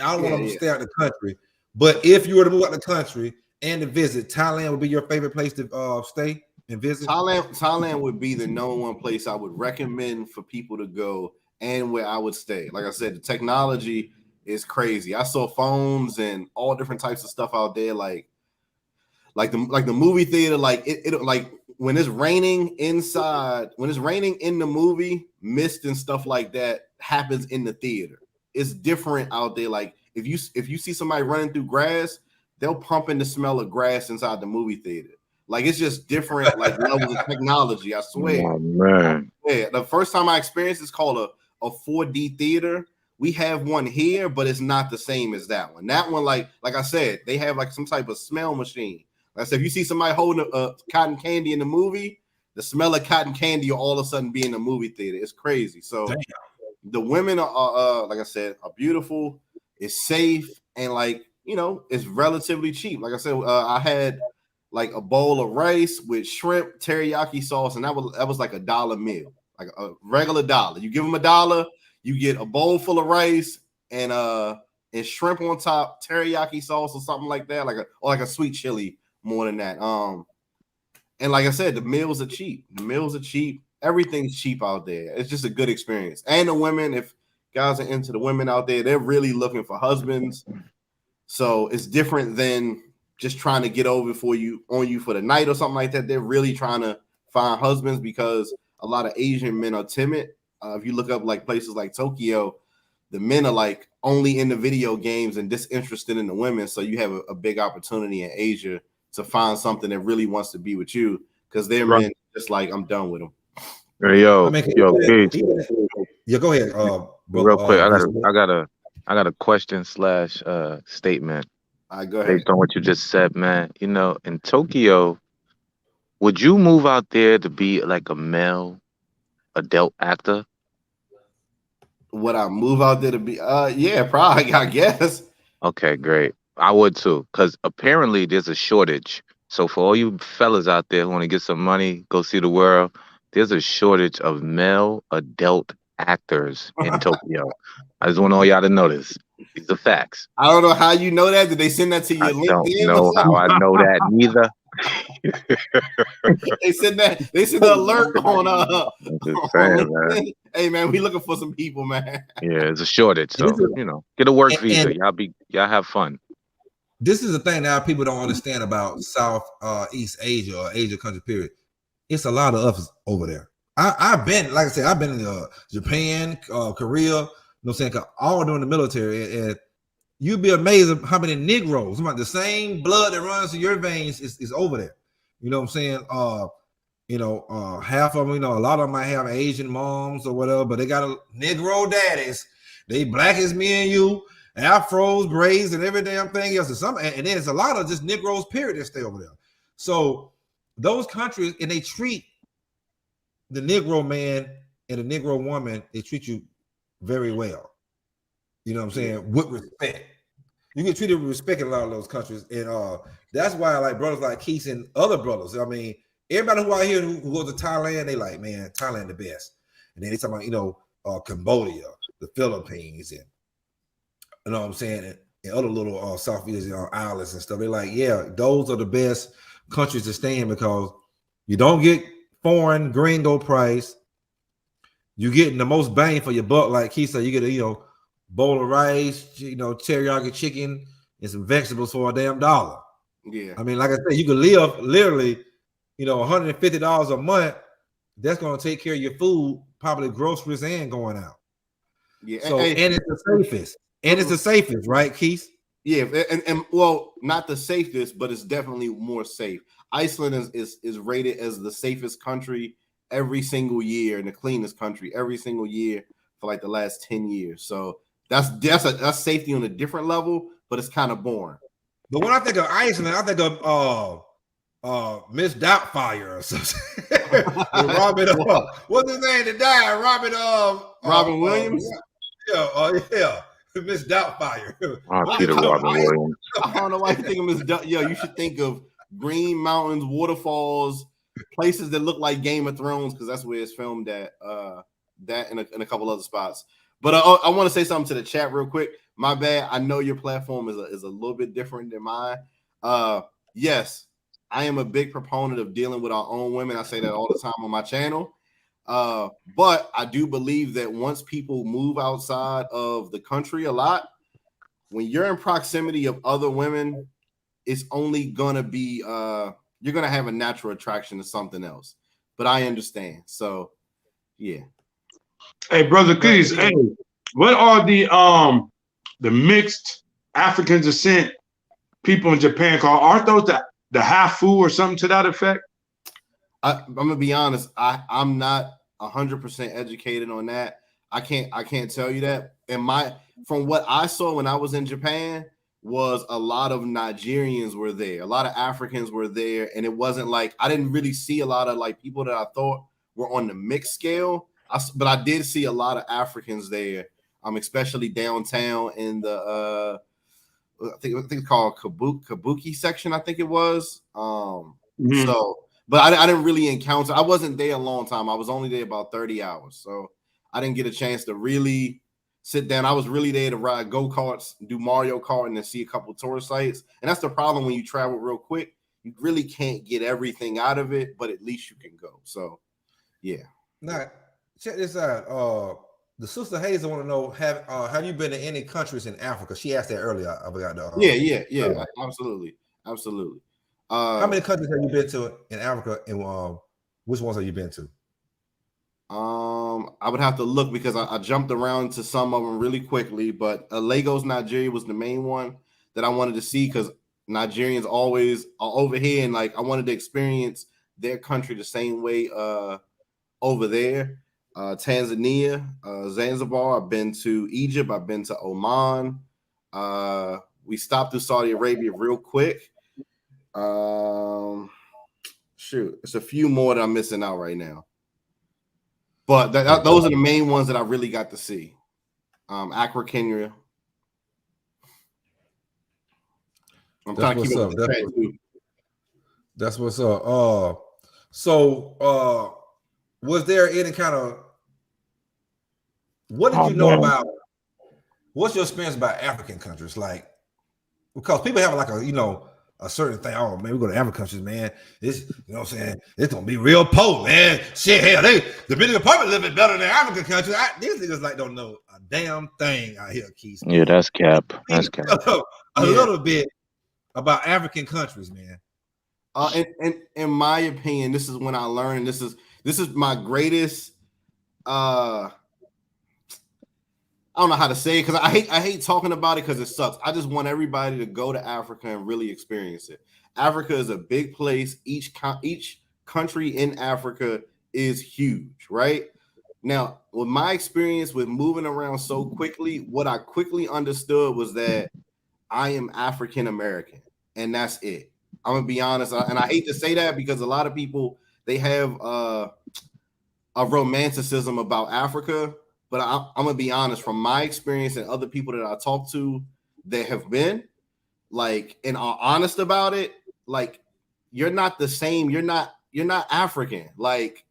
I don't want to stay out the country. But if you were to move out the country and to visit, Thailand would be your favorite place to stay and visit? Thailand would be the number one place I would recommend for people to go and where I would stay. Like I said, the technology is crazy. I saw phones and all different types of stuff out there, like the movie theater, like it like when it's raining inside, when it's raining in the movie, mist and stuff like that happens in the theater. It's different out there. Like if you see somebody running through grass, they'll pump in the smell of grass inside the movie theater. Like it's just different, like levels of technology. I swear. Oh, man. Yeah, the first time I experienced it's called a 4D theater. We have one here, but it's not the same as that one. That one, like I said, they have like some type of smell machine. Like I said, if you see somebody holding a cotton candy in the movie, the smell of cotton candy will all of a sudden be in the movie theater. It's crazy. So the women are like I said, are beautiful. It's safe and like, you know, it's relatively cheap. Like I said, I had like a bowl of rice with shrimp, teriyaki sauce, and that was like $1 meal, like a regular $1. You give them $1, you get a bowl full of rice and shrimp on top, teriyaki sauce or something like that, like a sweet chili more than that. And like I said, the meals are cheap. Everything's cheap out there. It's just a good experience. And the women, if guys are into the women out there, they're really looking for husbands. So it's different than just trying to get over on you for the night or something like that. They're really trying to find husbands because a lot of Asian men are timid. If you look up like places like Tokyo, the men are like only in the video games and disinterested in the women. So you have a big opportunity in Asia to find something that really wants to be with you because they're men just like, I'm done with them. Hey, yo, Pete. Yeah, go ahead. Real quick, I got a question / statement. Go ahead. Based on what you just said, man. You know, in Tokyo, would you move out there to be like a male adult actor? Would I move out there to be? Yeah, probably, I guess. Okay, great. I would too, because apparently there's a shortage. So for all you fellas out there who want to get some money, go see the world, there's a shortage of male adult actors in Tokyo. I just want all y'all to know this. These are facts. I don't know how you know that. Did they send that to I your don't LinkedIn or know how I know that neither. They sent that. They sent the alert on I'm just on saying, LinkedIn. man. Hey man, we looking for some people, man. Yeah, it's a shortage. So, get a work visa. Y'all have fun. This is the thing that people don't understand about South East Asia or Asia country, period. It's a lot of us over there. I've been, like I said, I've been in Japan, Korea, you know what I'm saying, all during the military, and you'd be amazed at how many Negroes, the same blood that runs through your veins is over there. You know what I'm saying? Half of them, a lot of them might have Asian moms or whatever, but they got a Negro daddies. They black as me and you, afros, braids, and every damn thing else. And then there's a lot of just Negroes, period, that stay over there. So those countries, and they treat the Negro man and the Negro woman, they treat you very well. You know what I'm saying? With respect. You get treated with respect in a lot of those countries. And that's why I like brothers like Keith and other brothers. I mean, everybody who out here who goes to Thailand, they like, man, Thailand the best. And then they talk about, Cambodia, the Philippines, and you know what I'm saying, and other little Southeast islands and stuff. They're like, yeah, those are the best countries to stay in because you don't get foreign gringo price. You're getting the most bang for your buck. Like Keith said, you get a bowl of rice, teriyaki chicken, and some vegetables for a damn $1. Yeah. I mean, like I said, you can live literally, $150 a month. That's going to take care of your food, probably groceries and going out. Yeah. So, and it's the safest. And it's the safest, right, Keith? Yeah, and well, not the safest, but it's definitely more safe. Iceland is rated as the safest country every single year and the cleanest country every single year for like the last 10 years. So that's safety on a different level, but it's kind of boring. But when I think of Iceland, I think of Miss Doubtfire or something. Robin, what's his name that died? Robin Williams. Yeah. Miss Doubtfire. Peter Robin Williams. I don't know why you think of Miss Doubt. Yo, you should think of green mountains, waterfalls, places that look like Game of Thrones because that's where it's filmed at. That and a couple other spots. But I want to say something to the chat real quick. My bad. I know your platform is a little bit different than mine. Yes, I am a big proponent of dealing with our own women. I say that all the time on my channel. But I do believe that once people move outside of the country a lot, when you're in proximity of other women, it's only gonna be you're gonna have a natural attraction to something else. But I understand. So yeah. Hey, brother Keys, hey, what are the mixed African descent people in Japan called? Aren't those the Hafu or something to that effect? I'm gonna be honest. I'm not 100% educated on that. I can't tell you that. And from what I saw when I was in Japan was a lot of Nigerians were there, a lot of Africans were there, and it wasn't like I didn't really see a lot of like people that I thought were on the mixed scale. But I did see a lot of Africans there, especially downtown in the I think it's called Kabuki section. I think it was. So. But I didn't really encounter. I wasn't there a long time. I was only there about 30 hours, so I didn't get a chance to really sit down. I was really there to ride go-karts, do Mario Kart, and then see a couple tourist sites. And that's the problem when you travel real quick. You really can't get everything out of it, but at least you can go. So, yeah. Now, check this out. The sister Hazel want to know: have you been to any countries in Africa? She asked that earlier. I forgot to. Yeah. Absolutely. How many countries have you been to in Africa, and which ones have you been to? I would have to look because I jumped around to some of them really quickly, but Lagos, Nigeria was the main one that I wanted to see because Nigerians always are over here, and like I wanted to experience their country the same way over there. Tanzania, Zanzibar. I've been to Egypt. I've been to Oman. We stopped through Saudi Arabia real quick. It's a few more that I'm missing out right now, but those are the main ones that I really got to see. Accra, Kenya. I'm trying to keep up with the track too. That's what's up. So was there any kind of what did Oh, you know man. about? What's your experience about African countries? Like, because people have like a certain thing. Oh man, we go to African countries, man. This, you know what I'm saying? It's gonna be real poor, man. Shit, hell, the Dominican Republic a little bit better than African countries. These niggas like don't know a damn thing out here, Keith. Yeah, that's cap. That's cap. A little bit about African countries, man. And in my opinion, this is when I learned. This is my greatest. I don't know how to say it because I hate talking about it because it sucks. I just want everybody to go to Africa and really experience it. Africa is a big place. Each country in Africa is huge, right? Now, with my experience with moving around so quickly, what I quickly understood was that I am African American, and that's it. I'm gonna be honest, and I hate to say that because a lot of people they have a romanticism about Africa. But I'm gonna be honest, from my experience and other people that I talk to that have been like and are honest about it, like you're not the same. You're not African. Like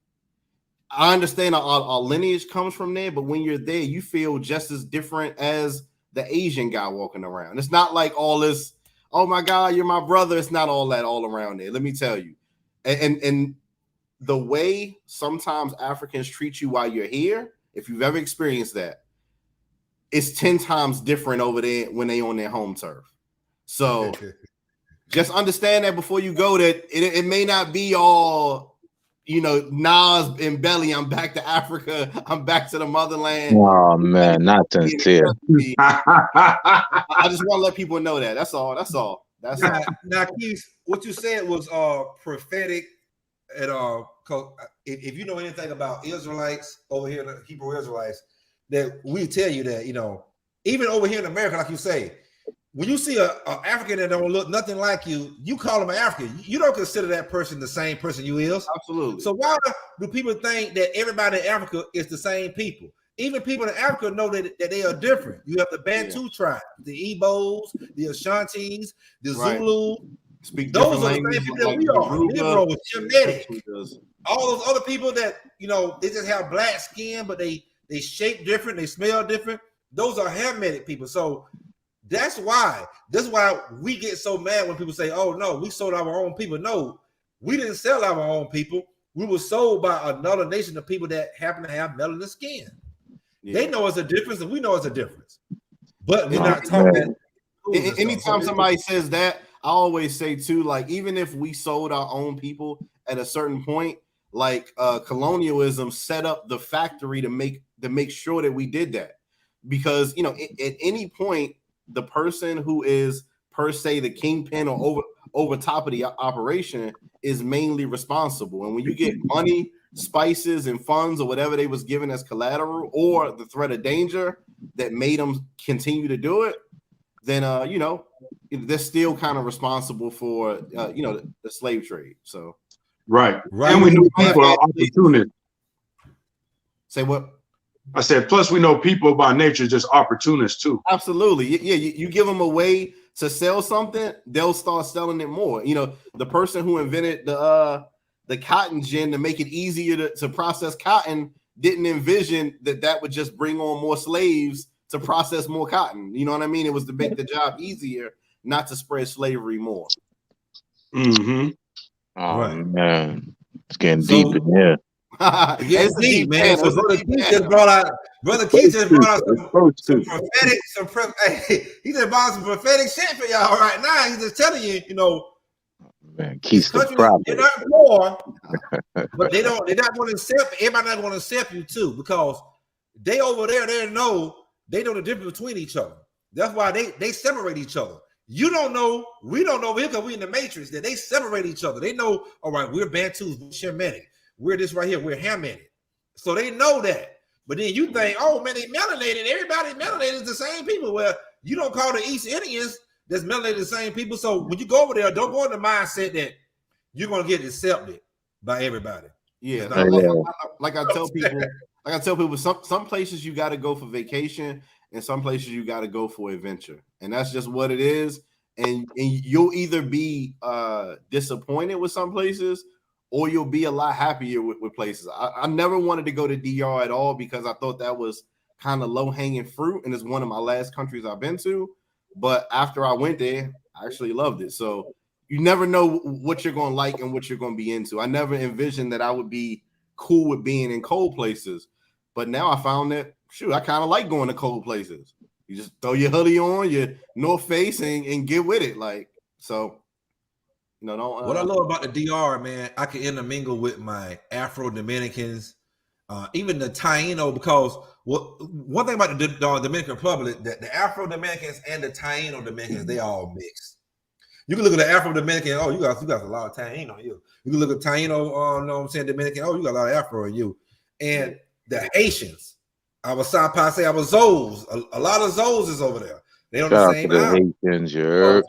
I understand our lineage comes from there, but when you're there, you feel just as different as the Asian guy walking around. It's not like all this. Oh my God, you're my brother. It's not all that all around there. Let me tell you, and the way sometimes Africans treat you while you're here. If you've ever experienced that, it's 10 times different over there when they on their home turf. So just understand that before you go that it may not be all, Nas and Belly, I'm back to Africa, I'm back to the motherland. Oh man, not sincere. I just want to let people know that. That's all. Now, Keith, what you said was prophetic. And if you know anything about Israelites over here, the Hebrew Israelites, that we tell you that even over here in America, like you say, when you see a African that don't look nothing like you, you call them an African. You don't consider that person the same person you is. Absolutely. So why do people think that everybody in Africa is the same people? Even people in Africa know that they are different. You have the Bantu tribe, the Igbos, the Ashantis, the Zulu. Speak those are the same people that we are. Negroes, Shemitic, all those other people that they just have black skin, but they shape different, they smell different. Those are Hamitic people. So that's why we get so mad when people say, "Oh no, we sold our own people." No, we didn't sell our own people. We were sold by another nation of people that happen to have melanin skin. Yeah. They know it's a difference, and we know it's a difference. But we're not talking. Anytime somebody says that, I always say too, like even if we sold our own people at a certain point, like colonialism set up the factory to make sure that we did that, because at any point the person who is per se the kingpin or over top of the operation is mainly responsible. And when you get money, spices, and funds or whatever they was given as collateral or the threat of danger that made them continue to do it, then they're still kind of responsible for the slave trade. So right. And we know people are opportunists. Say what? I said, plus we know people by nature just opportunists too. Absolutely. Yeah, you give them a way to sell something, they'll start selling it more. The person who invented the cotton gin to make it easier to process cotton didn't envision that would just bring on more slaves to process more cotton. You know what I mean? It was to make the job easier, not to spread slavery more. Mm-hmm. Oh right. Man, it's getting deep in here. It's deep, man. So Brother Keith just brought out some prophetic. He just brought some prophetic shit for y'all right now. He's just telling you, man, Keith's the problem. They're not poor, but they're not going to accept. Everybody not going to accept you too, because they over there, they know the difference between each other. That's why they separate each other. You don't know, we don't know because we're in the matrix that they separate each other. They know, all right, we're Bantus, we're Shemitic, we're this right here, we're Hamitic. So they know that. But then you think, oh man, they melanated. Everybody melanated is the same people. Well, you don't call the East Indians that's melanated the same people. So when you go over there, don't go in the mindset that you're gonna get accepted by everybody. Yeah, like I tell people, some places you got to go for vacation, and some places you got to go for adventure, and that's just what it is. And you'll either be disappointed with some places, or you'll be a lot happier with places. I never wanted to go to DR at all because I thought that was kind of low-hanging fruit, and it's one of my last countries I've been to. But after I went there, I actually loved it. So you never know what you're going to like and what you're going to be into. I never envisioned that I would be cool with being in cold places. But now I found that, shoot, I kind of like going to cold places. You just throw your hoodie on, your North Face, and get with it. Like, so, you know, don't. What I love about the DR, man, I can intermingle with my Afro Dominicans, even the Taino, because one thing about the Dominican Republic, that the Afro Dominicans and the Taino Dominicans, they all mixed. You can look at the Afro Dominican, oh, you got a lot of Taino in you. You can look at Taino, you know what I'm saying, Dominican, oh, you got a lot of Afro in you. And the Haitians, our South Passe, our Zoes, a lot of Zoes is over there. They on the same island. Shout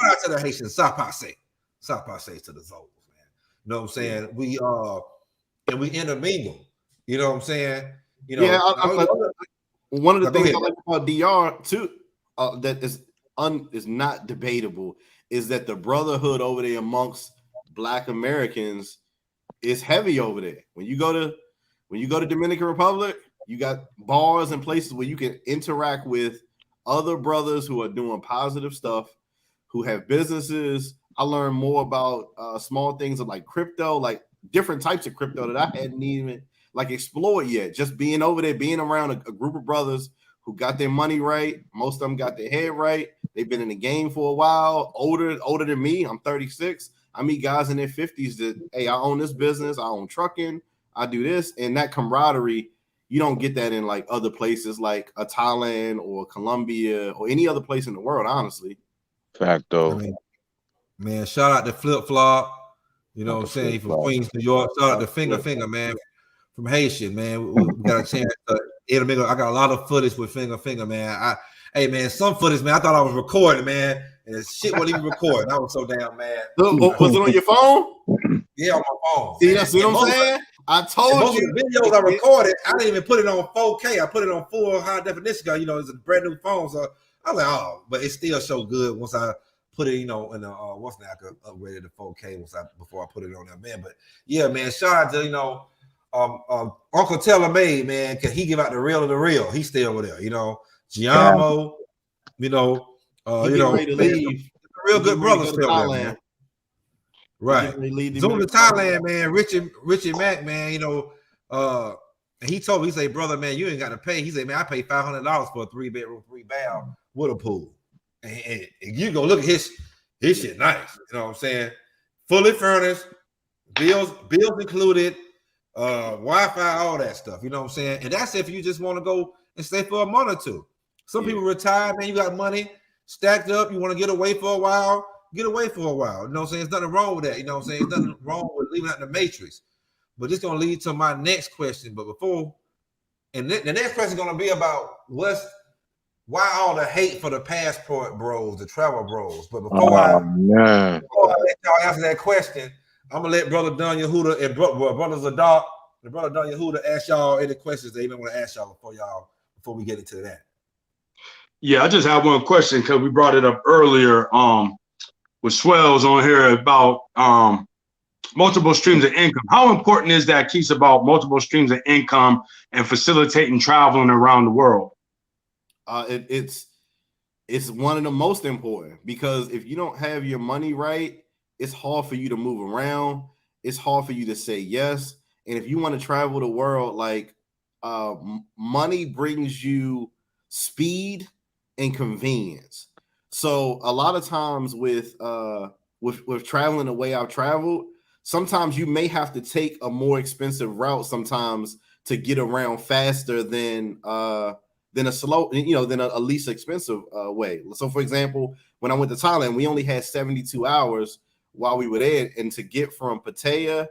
out to the Haitians, South Passe to the Zoes, man. You know what I'm saying? We and we intermingle. You know what I'm saying? You know, yeah. One of the things I like about DR too, that is not debatable, is that the brotherhood over there amongst Black Americans is heavy over there. When you go to Dominican Republic, you got bars and places where you can interact with other brothers who are doing positive stuff, who have businesses. I learned more about small things of like crypto, like different types of crypto that I hadn't even like explored yet. Just being over there, being around a group of brothers who got their money right. Most of them got their head right. They've been in the game for a while, older than me. I'm 36. I meet guys in their 50s that, hey, I own this business. I own trucking. I do this. And that camaraderie, you don't get that in like other places like a Thailand or Colombia or any other place in the world, honestly. Facto. Man, shout out to Flip Flop. You know what I'm saying? He from Queens, New York. Shout out to Finger, man, from Haitian, man. We got a chance to intermingle. I got a lot of footage with Finger, man. Hey, man, some footage, man, I thought I was recording, man. And shit wasn't even recording. I was so damn mad. Was it on your phone? Yeah, on my phone. See, that's what I'm saying? I told you. The videos I recorded, I didn't even put it on 4K. I put it on full high definition. You know, it's a brand new phone. So I was like, oh, but it still showed good once I put it, you know, in the what's that, I could upgrade it to 4K before I put it on there, man. But yeah, man, shout out to, you know, Uncle Taylor Made, man, cause he give out the real of the real. He's still over there, you know. Giamo, you know, real good brothers still there, man. Right. Zoom to Thailand, man. Richie Mack, man, you know, he told me, he said, brother, man, you ain't got to pay. He said, man, I paid $500 for a 3-bedroom, 3-bath with a pool. And you go look at his shit nice. You know what I'm saying? Fully furnished, bills included, Wi-Fi, all that stuff. You know what I'm saying? And that's if you just want to go and stay for a month or two. Some people retire, man. You got money stacked up. You want to get away for a while. Get away for a while. You know what I'm saying? There's nothing wrong with that. You know what I'm saying? There's nothing wrong with leaving out the matrix. But this is going to lead to my next question. But before, and the next question is going to be about why all the hate for the passport bros, the travel bros. But before I let y'all answer that question, I'm going to let Brother Don Yehuda and Brother Zadok, the Brother Don Yehuda, ask y'all any questions they even want to ask y'all before we get into that. Yeah, I just have one question because we brought it up earlier with Swells on here about multiple streams of income. How important is that piece about multiple streams of income and facilitating traveling around the world? It's one of the most important, because if you don't have your money right, it's hard for you to move around. It's hard for you to say yes. And if you want to travel the world, like money brings you speed and convenience. So a lot of times with traveling the way I've traveled, sometimes you may have to take a more expensive route sometimes to get around faster than a least expensive way. So for example, when I went to Thailand, we only had 72 hours while we were there, and to get from Pattaya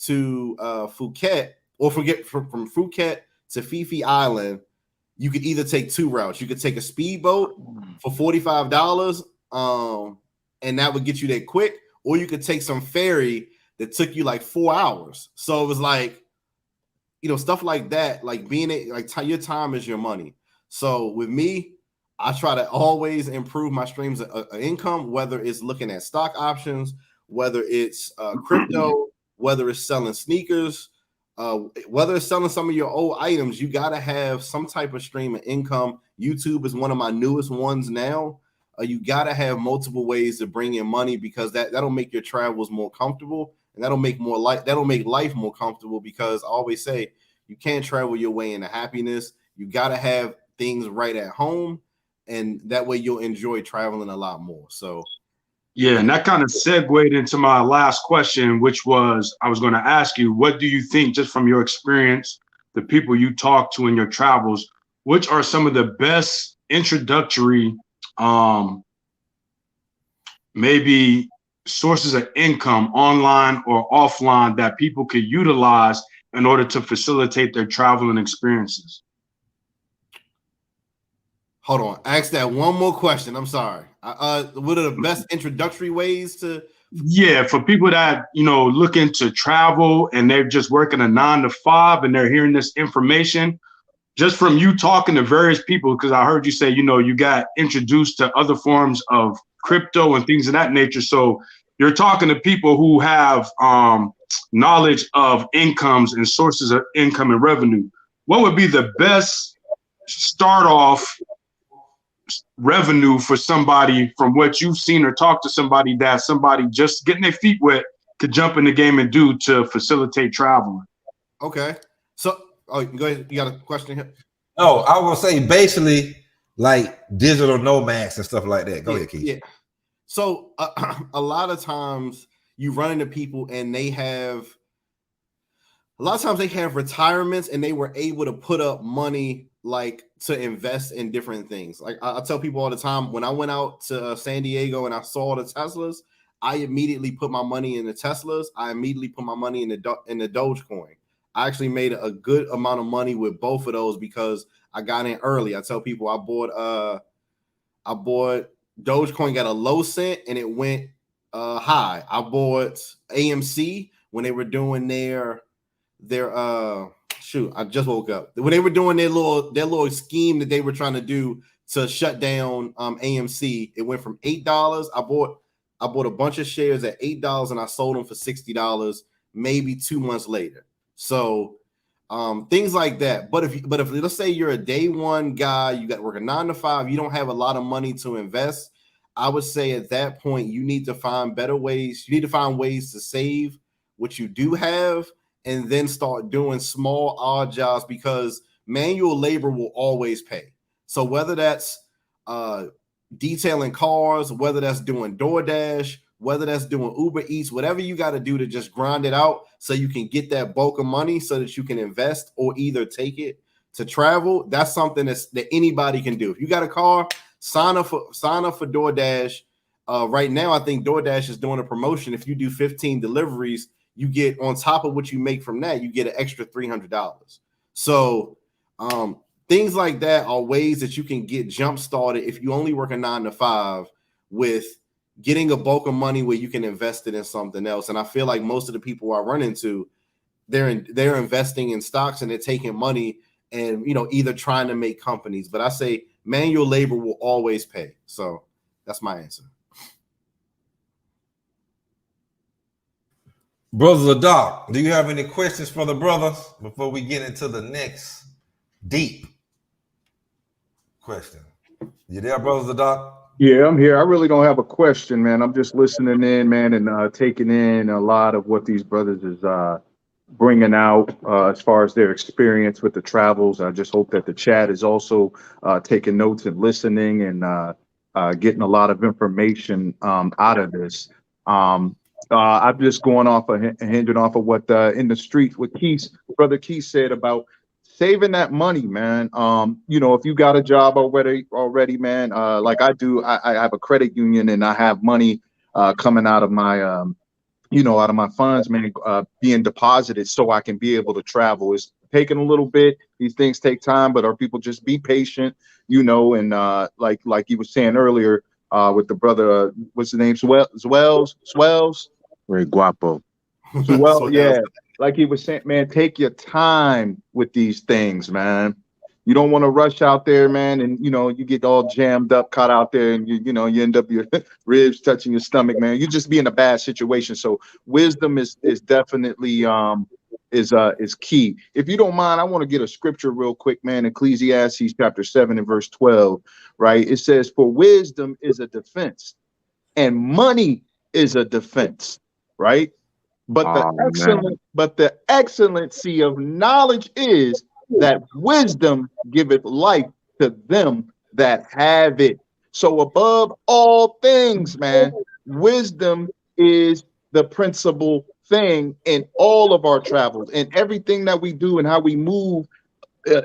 to Phuket, or from Phuket to Phi Phi Island, you could either take two routes. You could take a speedboat for $45, and that would get you there quick, or you could take some ferry that took you like 4 hours. So it was like, you know, stuff like that, like your time is your money. So with me, I try to always improve my streams of income, whether it's looking at stock options, whether it's crypto, whether it's selling sneakers, whether it's selling some of your old items, you got to have some type of stream of income. YouTube is one of my newest ones now. You got to have multiple ways to bring in money, because that'll make your travels more comfortable, and that'll make life more comfortable, because I always say you can't travel your way into happiness. You got to have things right at home, and that way you'll enjoy traveling a lot more. So yeah, and that kind of segued into my last question, which was, I was going to ask you, what do you think, just from your experience, the people you talk to in your travels, which are some of the best introductory maybe sources of income, online or offline, that people could utilize in order to facilitate their traveling experiences? Hold on, ask that one more question. I'm sorry. What are the best introductory ways to? Yeah, for people that, you know, looking to travel and they're just working a 9 to 5 and they're hearing this information, just from you talking to various people, because I heard you say, you know, you got introduced to other forms of crypto and things of that nature. So you're talking to people who have knowledge of incomes and sources of income and revenue. What would be the best start off revenue for somebody, from what you've seen or talked to somebody, that somebody just getting their feet wet could jump in the game and do to facilitate traveling? Okay. So, oh, go ahead. You got a question here? Oh, I will say basically like digital nomads and stuff like that. Go ahead, Keith. Yeah. So a lot of times you run into people and they have retirements, and they were able to put up money like to invest in different things. Like I tell people all the time, when I went out to San Diego and I saw the Teslas, I immediately put my money in the Teslas. I immediately put my money in the Dogecoin. I actually made a good amount of money with both of those because I got in early. I tell people I bought Dogecoin, got a low cent, and it went high. I bought AMC when they were doing their shoot, I just woke up. When they were doing their little scheme that they were trying to do to shut down AMC, it went from $8. I bought a bunch of shares at $8 and I sold them for $60 maybe 2 months later. So things like that. But if let's say you're a day one guy, you got to work a 9 to 5, you don't have a lot of money to invest, I would say at that point you need to find better ways. You need to find ways to save what you do have, and then start doing small odd jobs, because manual labor will always pay. So whether that's detailing cars, whether that's doing DoorDash, whether that's doing Uber Eats, whatever you got to do to just grind it out so you can get that bulk of money so that you can invest or either take it to travel, that's something that anybody can do. If you got a car, sign up for DoorDash. Right now, I think DoorDash is doing a promotion. If you do 15 deliveries, you get, on top of what you make from that, you get an extra $300. So things like that are ways that you can get jump started if you only work a 9 to 5 with getting a bulk of money where you can invest it in something else. And I feel like most of the people I run into, they're investing in stocks and they're taking money and, you know, either trying to make companies. But I say manual labor will always pay. So that's my answer. Brother Doc, do you have any questions for the brothers before we get into the next deep question? You there, Brother Doc? Yeah, I'm here. I really don't have a question, man. I'm just listening in, man, and taking in a lot of what these brothers is bringing out as far as their experience with the travels. I just hope that the chat is also taking notes and listening and getting a lot of information out of this. I'm just going off of hinging off of what in the streets, what Brother Keith said about saving that money, man. You know, if you got a job already, man, like I do, I have a credit union and I have money coming out of my, out of my funds, man, being deposited so I can be able to travel. It's taking a little bit. These things take time, but our people just be patient, you know, and like you was saying earlier, with the brother, what's the name? Swells. Very guapo. Well, yeah, like he was saying, man, take your time with these things, man. You don't want to rush out there, man, and you get all jammed up, caught out there, and you end up your ribs touching your stomach, man. You just be in a bad situation. So wisdom is definitely is key. If you don't mind, I want to get a scripture real quick, man. Ecclesiastes chapter 7 and verse 12, right? It says, "For wisdom is a defense, and money is a defense," right? But the excellency of knowledge is that wisdom giveth life to them that have it. So above all things, man, wisdom is the principal thing in all of our travels and everything that we do and how we move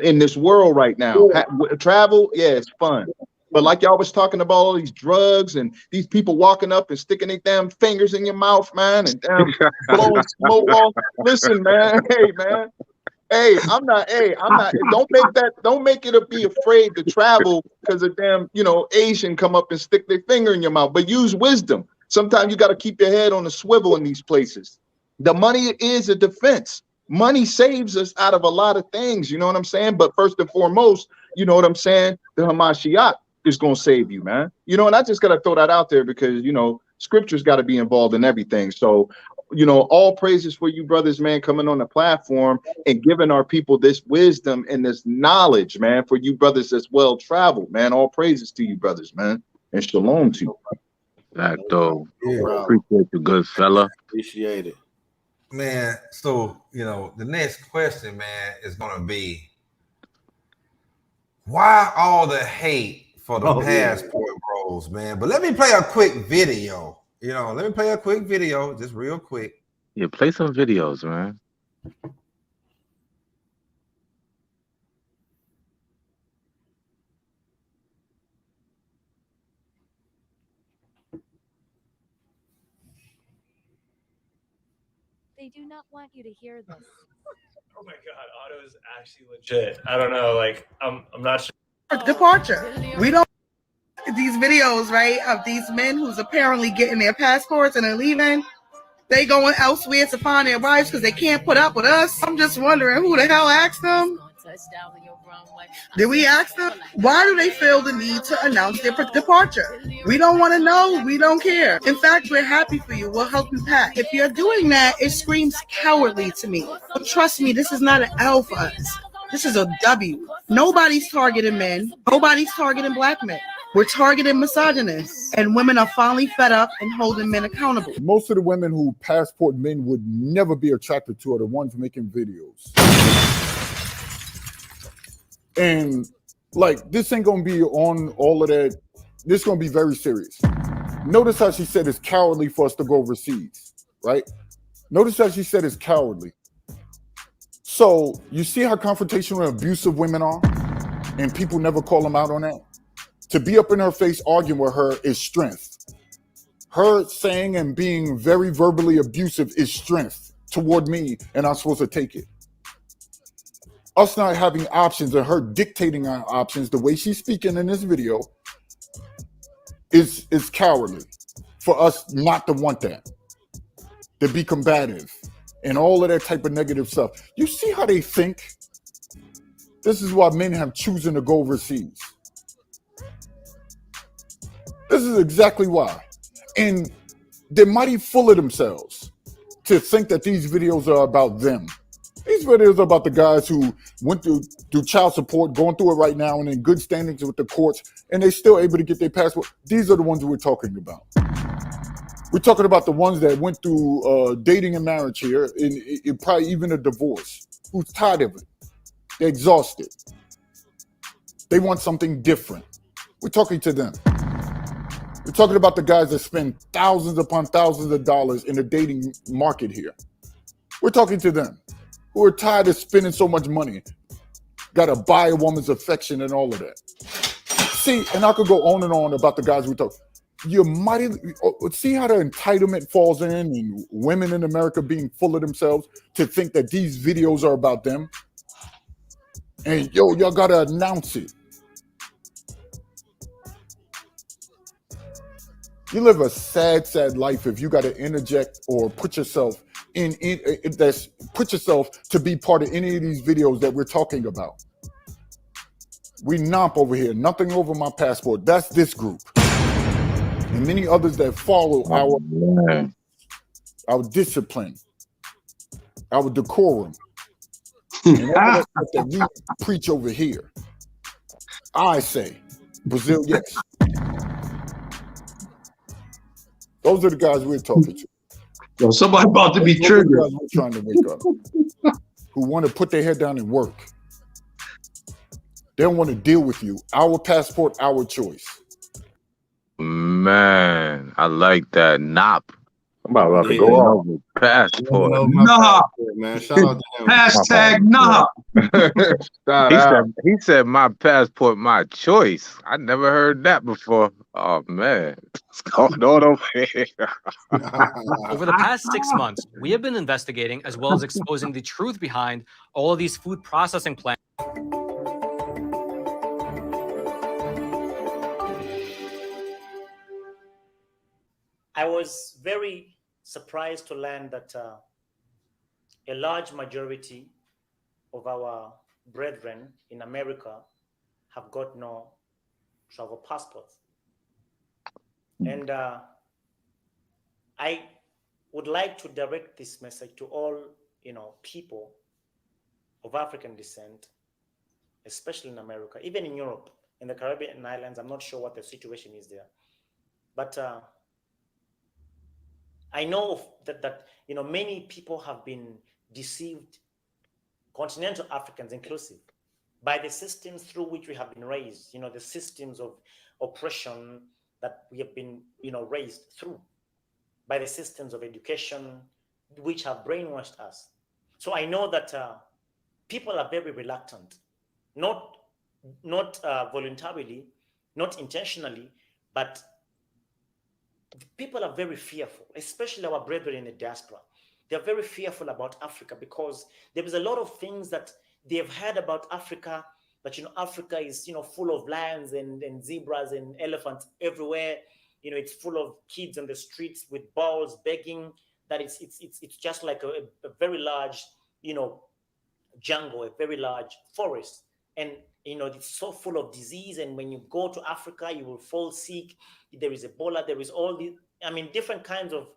in this world right now. Travel, yeah, it's fun. But like y'all was talking about all these drugs and these people walking up and sticking their damn fingers in your mouth, man, and damn blowing smoke off. Listen, man, I'm not, don't make it be afraid to travel because of damn, Asian come up and stick their finger in your mouth, but use wisdom. Sometimes you got to keep your head on a swivel in these places. The money is a defense. Money saves us out of a lot of things, you know what I'm saying? But first and foremost, you know what I'm saying? The Hamashiach is going to save you, man. And I just got to throw that out there because, scripture's got to be involved in everything. So, all praises for you brothers, man, coming on the platform and giving our people this wisdom and this knowledge, man, for you brothers that's well traveled, man. All praises to you brothers, man. And shalom to you. Exacto. Yeah. Appreciate you, good fella. Appreciate it. Man, so, the next question, man, is going to be, why all the hate for the passport bros, man? But let me play a quick video. Just real quick. Yeah, play some videos, man. They do not want you to hear this. Oh my God, Otto is actually legit. I don't know, I'm not sure. Departure. We don't these videos, right, of these men who's apparently getting their passports and they're leaving. They going elsewhere to find their wives because they can't put up with us. I'm just wondering who the hell asked them. Did we ask them? Why do they feel the need to announce their departure? We don't want to know. We don't care. In fact, we're happy for you. We'll help you pack. If you're doing that, it screams cowardly to me. But trust me, this is not an L for us. This is a W. Nobody's targeting men. Nobody's targeting black men. We're targeting misogynists. And women are finally fed up and holding men accountable. Most of the women who passport men would never be attracted to are the ones making videos. And this ain't gonna be on all of that. This is gonna be very serious. Notice how she said it's cowardly for us to go overseas, right? Notice how she said it's cowardly. So you see how confrontational and abusive women are, and people never call them out on that. To be up in her face arguing with her is strength. Her saying and being very verbally abusive is strength toward me, and I'm supposed to take it. Us not having options and her dictating our options the way she's speaking in this video is cowardly for us not to want that, to be combative and all of that type of negative stuff. You see how they think? This is why men have chosen to go overseas. This is exactly why. And they're mighty full of themselves to think that these videos are about them. These videos are about the guys who went through child support, going through it right now, and in good standings with the courts, and they're still able to get their passport. These are the ones we're talking about. We're talking about the ones that went through dating and marriage here, and probably even a divorce, who's tired of it. They're exhausted. They want something different. We're talking to them. We're talking about the guys that spend thousands upon thousands of dollars in the dating market here. We're talking to them who are tired of spending so much money. Got to buy a woman's affection and all of that. See, and I could go on and on about the guys we talk. You're mighty. See how the entitlement falls in, and women in America being full of themselves to think that these videos are about them. And y'all got to announce it. You live a sad, sad life if you got to interject or put yourself put yourself to be part of any of these videos that we're talking about. We NOMP over here, nothing over my passport. That's this group. And many others that follow our discipline, our decorum, and all that stuff that we preach over here. I say, Brazil, yes. Those are the guys we're talking to. Yo, somebody about to be Those are the triggered. guys we're trying to wake up, who want to put their head down and work. They don't want to deal with you. Our passport, our choice. Man, I like that. NOP. I'm about to Yeah. go off. Passport. Nah. Man, shout out to him. Hashtag nah. He said my passport, my choice. I never heard that before. Oh man, what's going on over here? Over the past 6 months, we have been investigating as well as exposing the truth behind all of these food processing plants. I was very surprised to learn that a large majority of our brethren in America have got no travel passports. And I would like to direct this message to all, people of African descent, especially in America, even in Europe, in the Caribbean islands. I'm not sure what the situation is there, but I know that many people have been deceived, continental Africans inclusive, by the systems through which we have been raised. The systems of oppression that we have been raised through, by the systems of education which have brainwashed us. So I know that people are very reluctant, not voluntarily, not intentionally, but people are very fearful, especially our brethren in the diaspora. They're very fearful about Africa because there is a lot of things that they've heard about Africa, that Africa is full of lions and zebras and elephants everywhere. It's full of kids on the streets with balls begging. That it's just like a very large jungle, a very large forest, and it's so full of disease. And when you go to Africa, you will fall sick. There is Ebola. There is all these, different kinds of,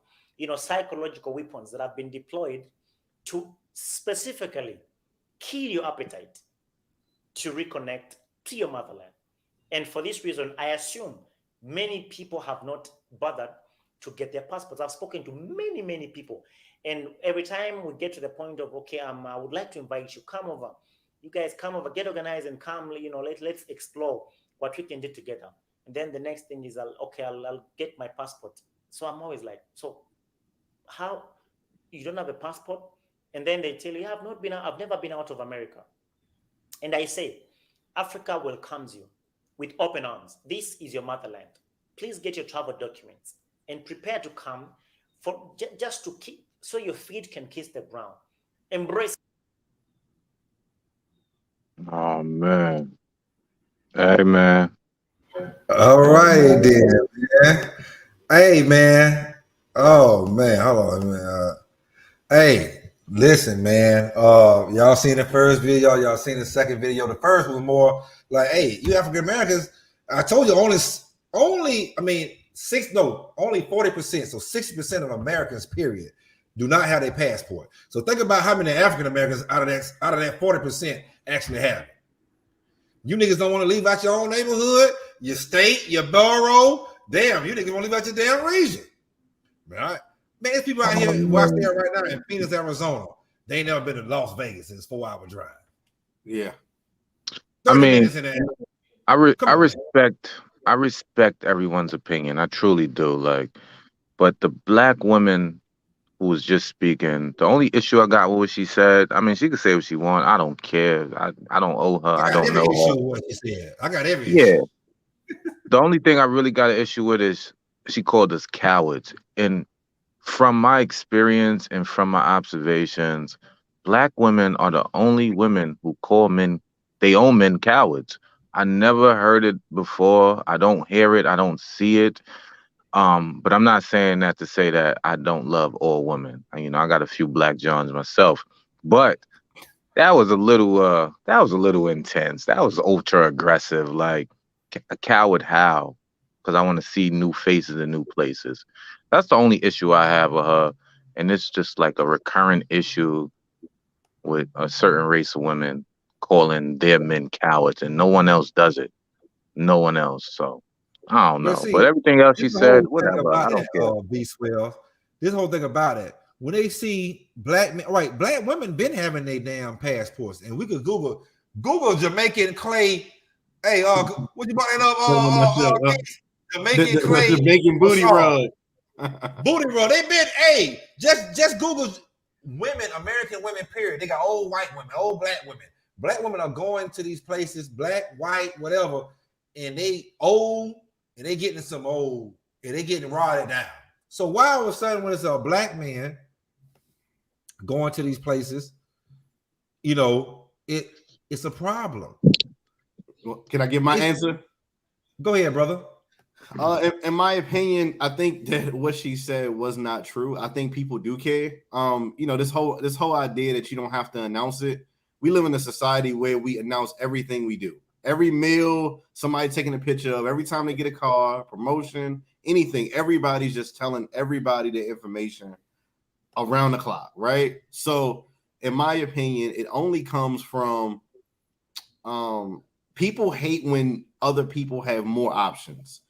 psychological weapons that have been deployed to specifically kill your appetite to reconnect to your motherland. And for this reason, I assume many people have not bothered to get their passports. I've spoken to many, many people. And every time we get to the point of, okay, I would like to invite you, come over. You guys come over, get organized and come, let's explore what we can do together. And then the next thing is, I'll get my passport. So I'm always like, so how, you don't have a passport? And then they tell you, I've never been out of America. And I say, Africa welcomes you with open arms. This is your motherland. Please get your travel documents and prepare to come for just to keep, so your feet can kiss the ground. Embrace. Oh man. Hey man. All right then, man. Hey man. Oh man, hold on, man. Hey, listen, man. Y'all seen the first video, y'all seen the second video. The first was more like, hey, you African Americans, I told you only 40%, so 60% of Americans, period, do not have their passport. So think about how many African Americans out of that 40% actually have it. You niggas don't want to leave out your own neighborhood, your state, your borough. Damn, you niggas want to leave out your damn region. Right? Man, there's people out here watching there right now in Phoenix, Arizona. They ain't never been to Las Vegas. It's a 4-hour drive. Yeah. I mean, I respect everyone's opinion. I truly do. But the black woman who was just speaking, the only issue I got with what she said, I mean, she could say what she wants. I don't care. I don't owe her. I don't know her. What she said. I got every issue. Yeah. The only thing I really got an issue with is she called us cowards. And from my experience and from my observations, black women are the only women who call their own men cowards. I never heard it before. I don't hear it. I don't see it. But I'm not saying that to say that I don't love all women. I got a few black Johns myself. But That was a little intense. That was ultra aggressive. Like a cow would howl because I want to see new faces and new places. That's the only issue I have with her, and it's just like a recurrent issue with a certain race of women calling their men cowards, and no one else does it. No one else. So I don't But know. But see, everything else this she the whole said, thing whatever. about I don't that, care. B Swell. This whole thing about it. When they see black men, right? Black women been having their damn passports, and we could Google Jamaican clay. Hey, what you brought that up? Jamaican clay The Jamaican booty rug. booty rug. They been just Google women, American women. Period. They got old white women, old black women. Black women are going to these places, black, white, whatever, and they old, and they getting some old, and they getting rotted down. So why all of a sudden when it's a black man going to these places, it's a problem. Can I give my answer? Go ahead, brother. In my opinion, I think that what she said was not true. I think people do care. This whole idea that you don't have to announce it. We live in a society where we announce everything we do. Every meal, somebody taking a picture of, every time they get a car, promotion, anything, everybody's just telling everybody the information around the clock, right? So, in my opinion, it only comes from people hate when other people have more options.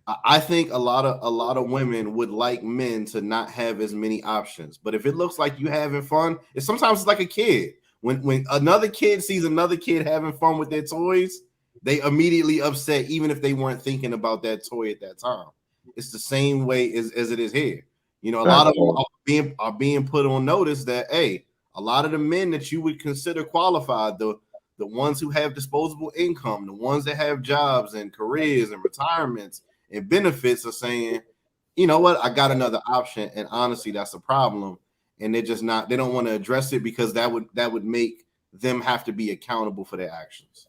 I think a lot of women would like men to not have as many options. But if it looks like you having fun, sometimes it's like a kid. When another kid sees another kid having fun with their toys, they immediately upset, even if they weren't thinking about that toy at that time. It's the same way as it is here. A lot of them are being put on notice that, hey, a lot of the men that you would consider qualified, the ones who have disposable income, the ones that have jobs and careers and retirements and benefits, are saying, you know what, I got another option. And honestly, that's a problem. And they don't want to address it because that would make them have to be accountable for their actions.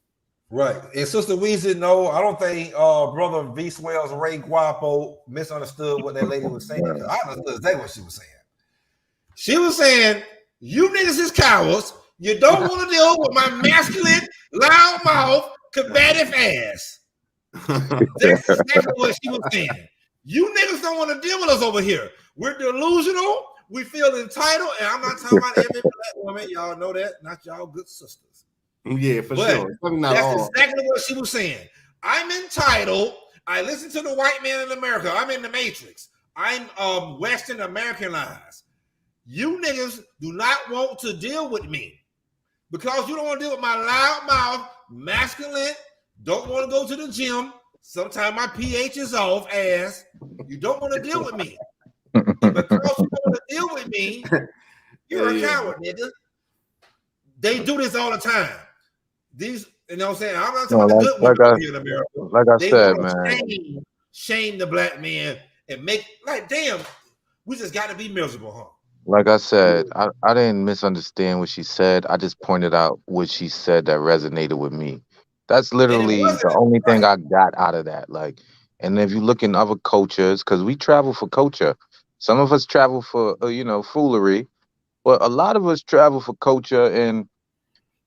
Right. And Sister Weezy, no, I don't think Brother V Swells Ray Guapo misunderstood what that lady was saying. I understood exactly what she was saying. She was saying, you niggas is cowards. You don't want to deal with my masculine, loud mouth, combative ass. That's exactly what she was saying. You niggas don't want to deal with us over here. We're delusional. We feel entitled. And I'm not talking about every black woman. Y'all know that. Not y'all good sisters. Yeah, for sure. That's exactly what she was saying. I'm entitled. I listen to the white man in America. I'm in the Matrix. I'm Western Americanized. You niggas do not want to deal with me because you don't want to deal with my loud mouth, masculine, don't want to go to the gym. Sometimes my pH is off, ass. You don't want to deal with me. And because you don't want to deal with me, you're a coward, nigga. They do this all the time. These, you know what I'm saying? I'm not talking about the good women here in America. Like I said, man. Shame the black man and make, like, damn, we just got to be miserable, huh? Like I said, I didn't misunderstand what she said. I just pointed out what she said that resonated with me. That's literally the only thing I got out of that. Like, and if you look in other cultures, because we travel for culture, some of us travel for foolery, but a lot of us travel for culture. And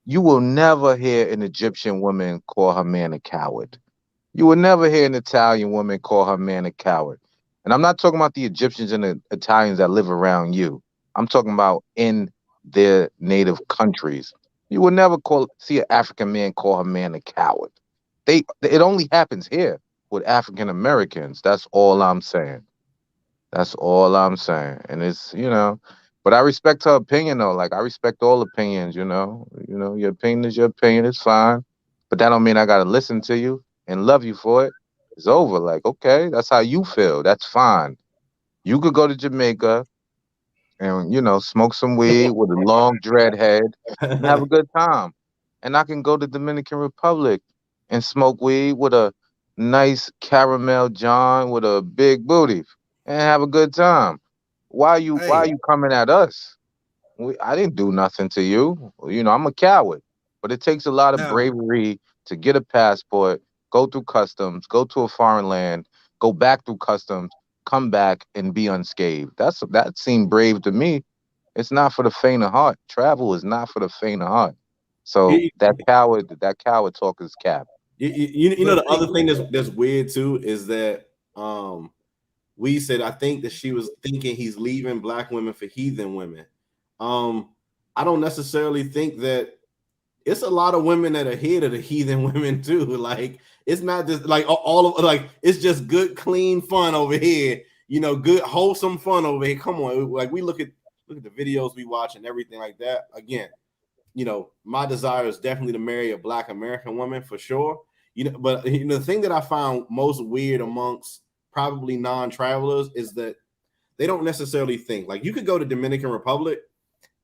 you will never hear an Egyptian woman call her man a coward. You will never hear an Italian woman call her man a coward. And I'm not talking about the Egyptians and the Italians that live around you. I'm talking about in their native countries. You will never see an African man call her man a coward. It only happens here with African Americans. That's all I'm saying. That's all I'm saying. And it's, but I respect her opinion though. Like I respect all opinions, your opinion is your opinion, it's fine. But that don't mean I gotta listen to you and love you for it. It's over. Like, okay, that's how you feel. That's fine. You could go to Jamaica and, smoke some weed with a long dread head and have a good time. And I can go to Dominican Republic and smoke weed with a nice caramel John with a big booty and have a good time. Why are you coming at us? I didn't do nothing to you. I'm a coward. But it takes a lot of bravery to get a passport, go through customs, go to a foreign land, go back through customs, come back and be unscathed. That seemed brave to me. It's not for the faint of heart. Travel is not for the faint of heart. So that coward talk is cap. You know the other thing that's weird too is that we said I think that she was thinking he's leaving black women for heathen women. I don't necessarily think that. It's a lot of women that are here to the heathen women too. Like it's not just like all of like it's just good, clean fun over here. You know, good, wholesome fun over here. Come on, like we look at the videos we watch and everything like that. Again, you know, my desire is definitely to marry a black American woman for sure. You know, but you know, the thing that I found most weird amongst probably non-travelers is that they don't necessarily think like you could go to Dominican Republic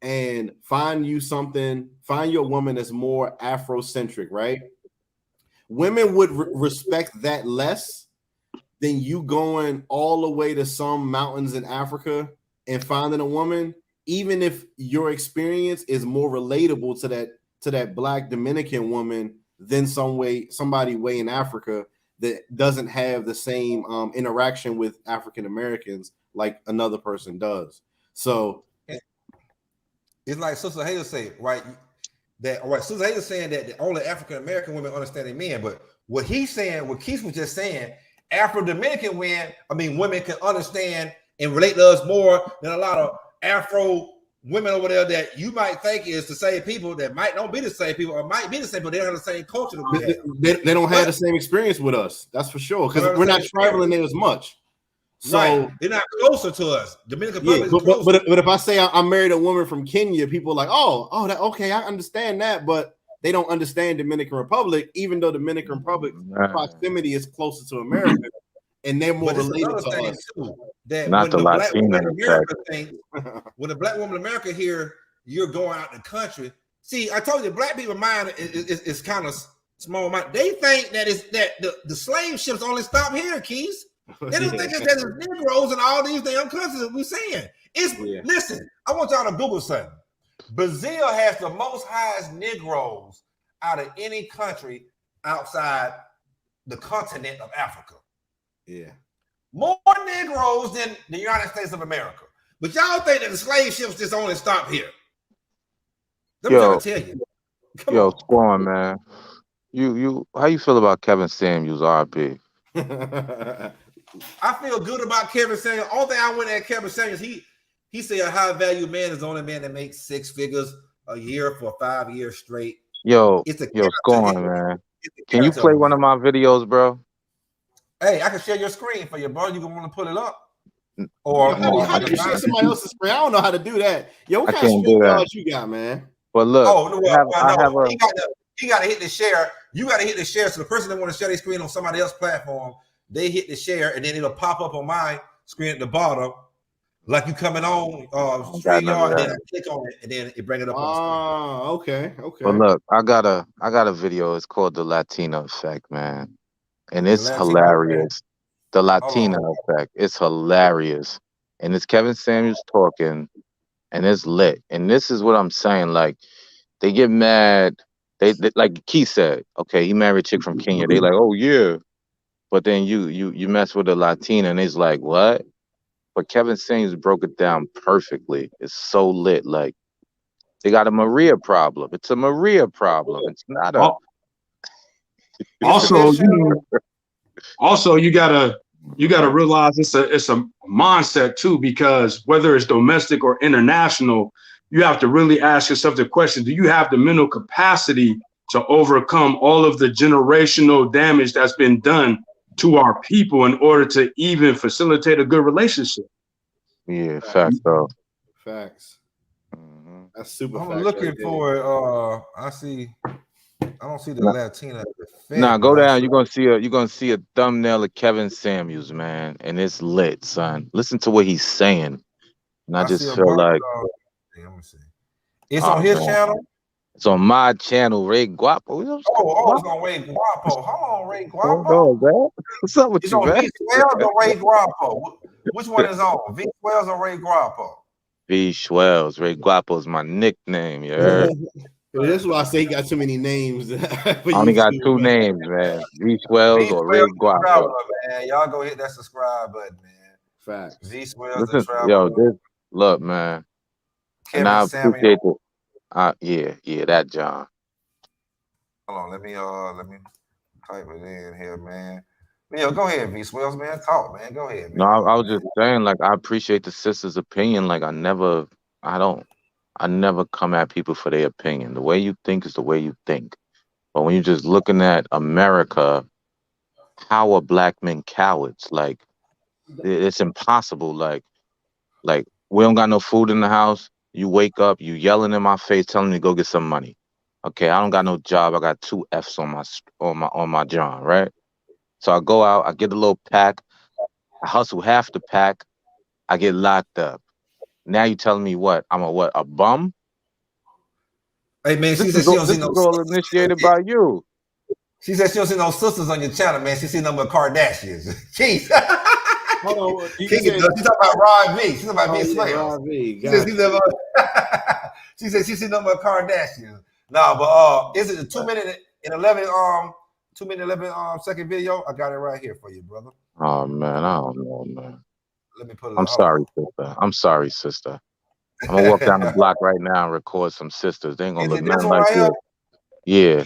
and find your woman that's more Afrocentric, right? Women would respect that less than you going all the way to some mountains in Africa and finding a woman, even if your experience is more relatable to that black Dominican woman than somebody way in Africa that doesn't have the same interaction with African Americans like another person does. So it's like Sister Hayes say, right? Sister Hayes saying that only African American women understand their men, but what he's saying, what Keith was just saying, Afro-Dominican women can understand and relate to us more than a lot of Afro women over there that you might think is the same people that might not be the same people or might be the same, but they don't have the same culture that we have. They don't have the same experience with us. That's for sure. Because we're not traveling there as much. So right. They're not closer to us. Dominican Republic is closer. But if I say I married a woman from Kenya, people are like, okay, I understand that, but they don't understand Dominican Republic, even though Dominican Republic proximity is closer to America, and they're more related to us. Too, that not the Latino when the black woman in America here, you're going out the country. See, I told you, black people mind is kind of small mind. They think that the slave ships only stop here, Keys. They don't think that there's Negroes in all these damn countries that we're saying. Listen, I want y'all to Google something. Brazil has the most highest Negroes out of any country outside the continent of Africa. Yeah. More Negroes than the United States of America. But y'all think that the slave ships just only stop here. Let me try to tell you. Yo, Spawn, man. You how you feel about Kevin Samuels, RP? I feel good about Kevin Samuels. All thing I went at Kevin Samuels, he said a high value man is the only man that makes 6 figures a year for 5 years straight. Yo, Spawn, man. Can you play one of my videos, bro? Hey, I can share your screen for you, bro. You gonna want to put it up? Or how do you share somebody else's screen? I don't know how to do that. Yo, what kind of screen cards you got, man? But look, he got to hit the share. You got to hit the share. So the person that want to share their screen on somebody else's platform, they hit the share, and then it'll pop up on my screen at the bottom, like you coming on StreamYard, and then I click on it, and then it bring it up on the screen. Okay. But look, I got a video. It's called The Latino Effect, man, and it's hilarious. The Latino Effect. It's hilarious, and it's Kevin Samuels talking, and it's lit. And this is what I'm saying. Like, they get mad. They like Keith said, okay, he married a chick from Kenya. They like, oh yeah. But then you mess with a Latina and it's like, what? But Kevin Samuels broke it down perfectly. It's so lit. Like, they got a Maria problem. It's a Maria problem. It's not a also you gotta realize it's a mindset too, because whether it's domestic or international, you have to really ask yourself the question, do you have the mental capacity to overcome all of the generational damage that's been done to our people in order to even facilitate a good relationship? Yeah, facts though. Facts. That's super. I'm looking for it. I don't see the Latina effect. Nah, go down. You're gonna see a thumbnail of Kevin Samuels, man, and it's lit, son. Listen to what he's saying, and I just feel like. Let me see. It's on his channel. It's on my channel, Ray Guapo. It's on Ray Guapo. Hold on, Ray Guapo. Hold on, man. What's up with it's you, on man? V12 or Ray Guapo? Which one is on? V12 or Ray Guapo? V Schwells. Ray Guapo is my nickname, you heard? That's why I say he got too many names. I only got 2 names, man. V Schwells or Ray Guapo. Man. Y'all go hit that subscribe button, man. Facts. V Schwells. Look, man. And I appreciate it. Yeah, that John. Hold on, let me type it in here, man. Yo, go ahead, V Swells, man. Talk, man. Go ahead, man. No, I was just saying, like, I appreciate the sister's opinion. Like, I never come at people for their opinion. The way you think is the way you think. But when you're just looking at America, how are black men cowards? Like, it's impossible. Like we don't got no food in the house. You wake up, you yelling in my face, telling me to go get some money. Okay, I don't got no job. I got 2 F's on my John, right? So I go out, I get a little pack, I hustle half the pack, I get locked up. Now you telling me what? I'm a bum? Hey man, she This said is she don't see no all initiated by you. She said she don't see no sisters on your channel, man. She see nothing but Kardashians. Jeez. Hold on. She's talking about Rod V. She's talking about V Swells. She said she see nothing but Kardashians. No, but is it a 2 minute and 11 second video? I got it right here for you, brother. Oh man, I don't know, man. Let me put it. I'm sorry, sister. I'm gonna walk down the block right now and record some sisters. They ain't gonna look nothing like this. Yeah.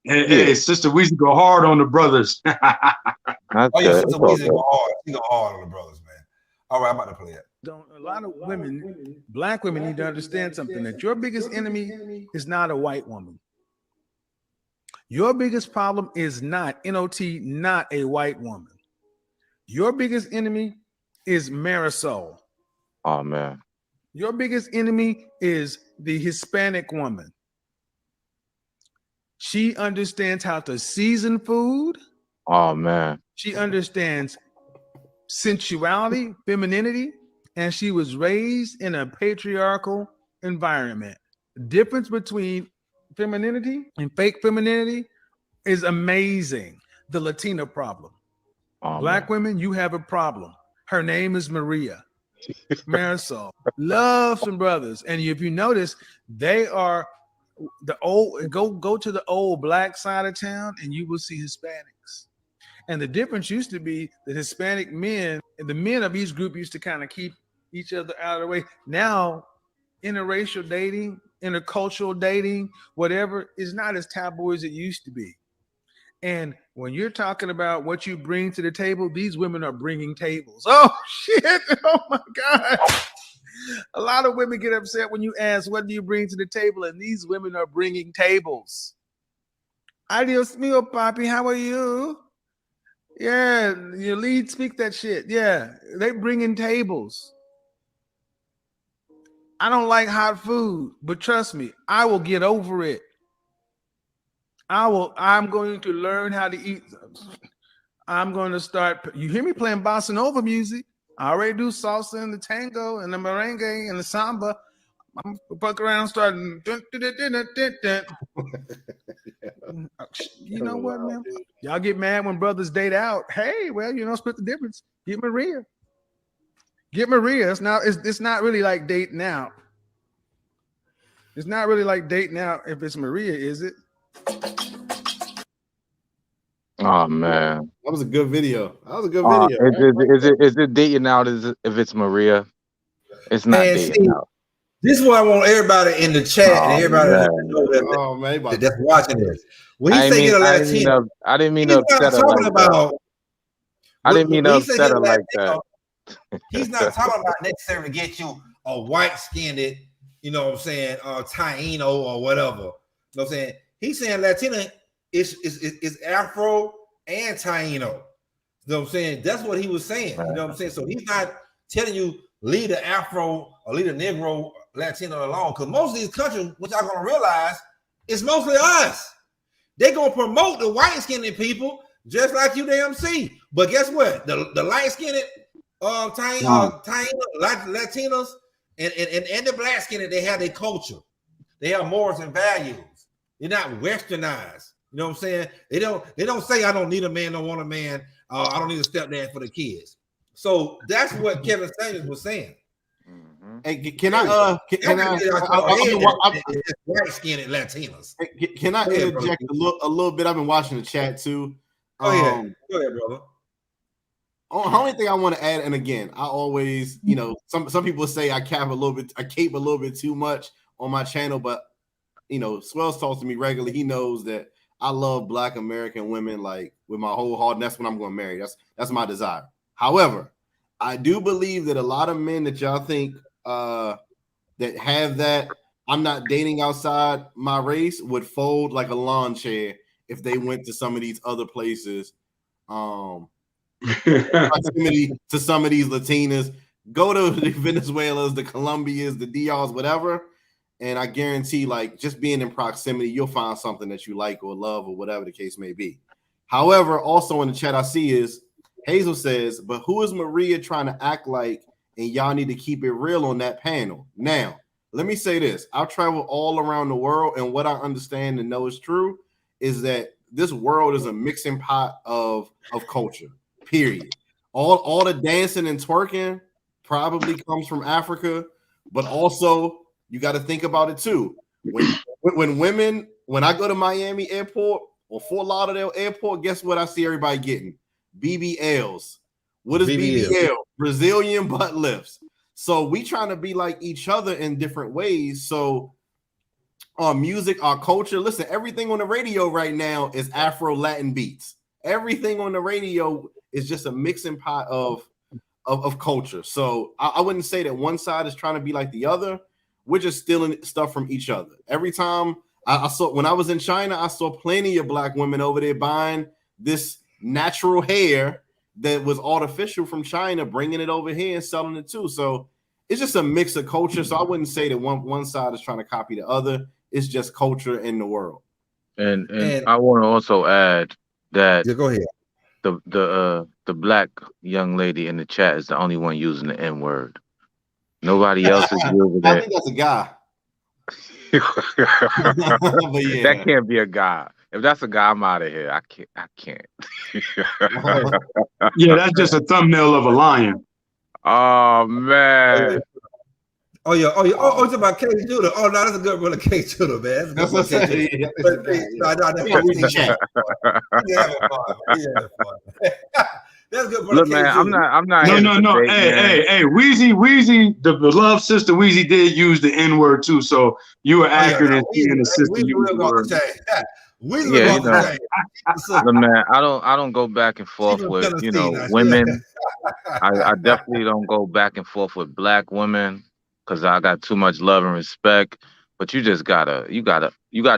Hey, Sister Weezy go hard on the brothers. Sister Weezy go hard. She go hard on the brothers, man. All right, I'm about to play it. A lot of women, black women, need to understand something, that your biggest enemy is not a white woman. Your biggest problem is not not a white woman. Your biggest enemy is Marisol. Oh man. Your biggest enemy is the Hispanic woman. She understands how to season food. Oh man. She understands sensuality, femininity, and she was raised in a patriarchal environment. The difference between femininity and fake femininity is amazing. The Latina problem. Black women, you have a problem. Her name is Maria. Marisol. Love some brothers. And if you notice, they are the old, go to the old black side of town and you will see Hispanics. And the difference used to be that Hispanic men and the men of each group used to kind of keep each other out of the way. Now, interracial dating, intercultural dating, whatever, is not as taboo as it used to be. And when you're talking about what you bring to the table, these women are bringing tables. Oh, shit. Oh, my God. A lot of women get upset when you ask, what do you bring to the table? And these women are bringing tables. Adios mio, papi. How are you? Yeah, your lead speak that shit. Yeah, they bringing tables. I don't like hot food, but trust me, I will get over it. I'm going to learn how to eat. I'm going to start. You hear me playing bossa nova music? I already do salsa and the tango and the merengue and the samba. I'm fuck around starting. You know what, man? Y'all get mad when brothers date out. Hey, well, you know, split the difference. Get Maria. Get Maria. It's not really like dating out. It's not really like dating out if it's Maria, is it? Oh man, that was a good video. That was a good video. Is it dating out? If it's Maria, it's not dating out. This is what I want everybody in the chat and everybody to know that's watching this. When he say get a Latino, I didn't mean to upset her like that. I didn't mean to upset her like that. He's not talking about necessarily get you a white-skinned, you know what I'm saying, Taino or whatever. You know what I'm saying? He's saying Latina is Afro and Taino. You know what I'm saying? That's what he was saying. You know what I'm saying? So he's not telling you leave the Afro or leave the Negro Latino alone, because most of these countries, which I'm gonna realize, it's mostly us. They're gonna promote the white-skinned people just like you damn see. But guess what? The light-skinned Latinos and the black-skinned, they have their culture. They have morals and values. They're not westernized. You know what I'm saying? They don't say I don't need a man, don't want a man. I don't need a stepdad for the kids. So that's what Kevin Samuels was saying. Hey, can I white-skinned Latinos? Can I interject a little bit? I've been watching the chat too. Go ahead, brother. only thing I want to add, and again, I always, you know, some people say I cape a little bit too much on my channel, but you know, Swells talks to me regularly. He knows that I love Black American women like with my whole heart, and that's what I'm going to marry. That's my desire. However, I do believe that a lot of men that y'all think that have that I'm not dating outside my race would fold like a lawn chair if they went to some of these other places. Proximity to some of these Latinas, go to the Venezuelas, the Colombias, the DRs, whatever. And I guarantee, like, just being in proximity, you'll find something that you like or love or whatever the case may be. However, also in the chat I see is Hazel says, but who is Maria trying to act like? And y'all need to keep it real on that panel. Now, let me say this. I've traveled all around the world, and what I understand and know is true is that this world is a mixing pot of culture, period. All the dancing and twerking probably comes from Africa, but also you got to think about it too. When I go to Miami Airport or Fort Lauderdale Airport, guess what I see everybody getting? BBLs. What is BBL? Brazilian butt lifts. So we trying to be like each other in different ways. So our music, our culture, listen, everything on the radio right now is Afro Latin beats. Everything on the radio is just a mixing pot of culture. So I wouldn't say that one side is trying to be like the other. We're just stealing stuff from each other. Every time I saw, when I was in China, I saw plenty of Black women over there buying this natural hair that was artificial from China, bringing it over here and selling it too. So it's just a mix of culture. So I wouldn't say that one side is trying to copy the other. It's just culture in the world. And I want to also add that go ahead. The Black young lady in the chat is the only one using the N-word. Can't else is using it. I think that's a guy. Yeah. That can't be a guy. If that's a guy, I'm out of here. I can't. Yeah, that's just a thumbnail of a lion. Oh man. Oh yeah. It's about K Judah. Oh no, that's a good one of K Judah, man. That's what I'm saying. That's good. Look, man, I'm not. No. Hey, Weezy, the beloved sister Weezy did use the N-word too. So you were accurate in seeing the sister use the word. Yeah, look, man, I don't go back and forth with women. I definitely don't go back and forth with Black women because I got too much love and respect. But you just gotta.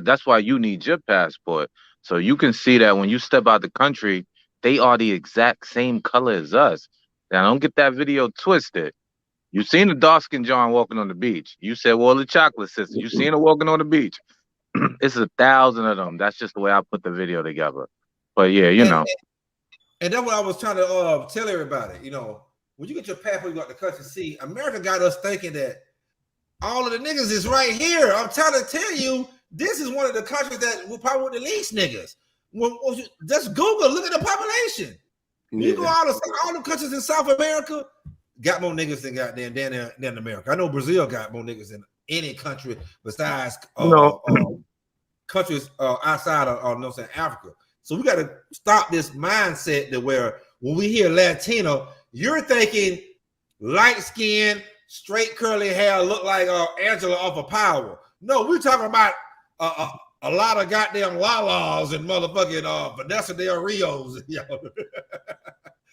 That's why you need your passport, so you can see that when you step out the country, they are the exact same color as us. Now, don't get that video twisted. You seen the dark-skinned John walking on the beach. You said, well, the chocolate sister. You seen her walking on the beach. It's 1,000 of them. That's just the way I put the video together. But yeah, And that's what I was trying to tell everybody. You know, when you get your passport, you got the country. See, America got us thinking that all of the niggas is right here. I'm trying to tell you, this is one of the countries that will probably the least niggas. Well, just Google, look at the population. You go all the countries in South America got more niggas than goddamn than America. I know Brazil got more niggas than any country besides countries outside of Africa. So we got to stop this mindset that where when we hear Latino, you're thinking light skin, straight curly hair, look like Angela off of Power. No, we're talking about a lot of goddamn Lalas and motherfucking Vanessa Del Rios.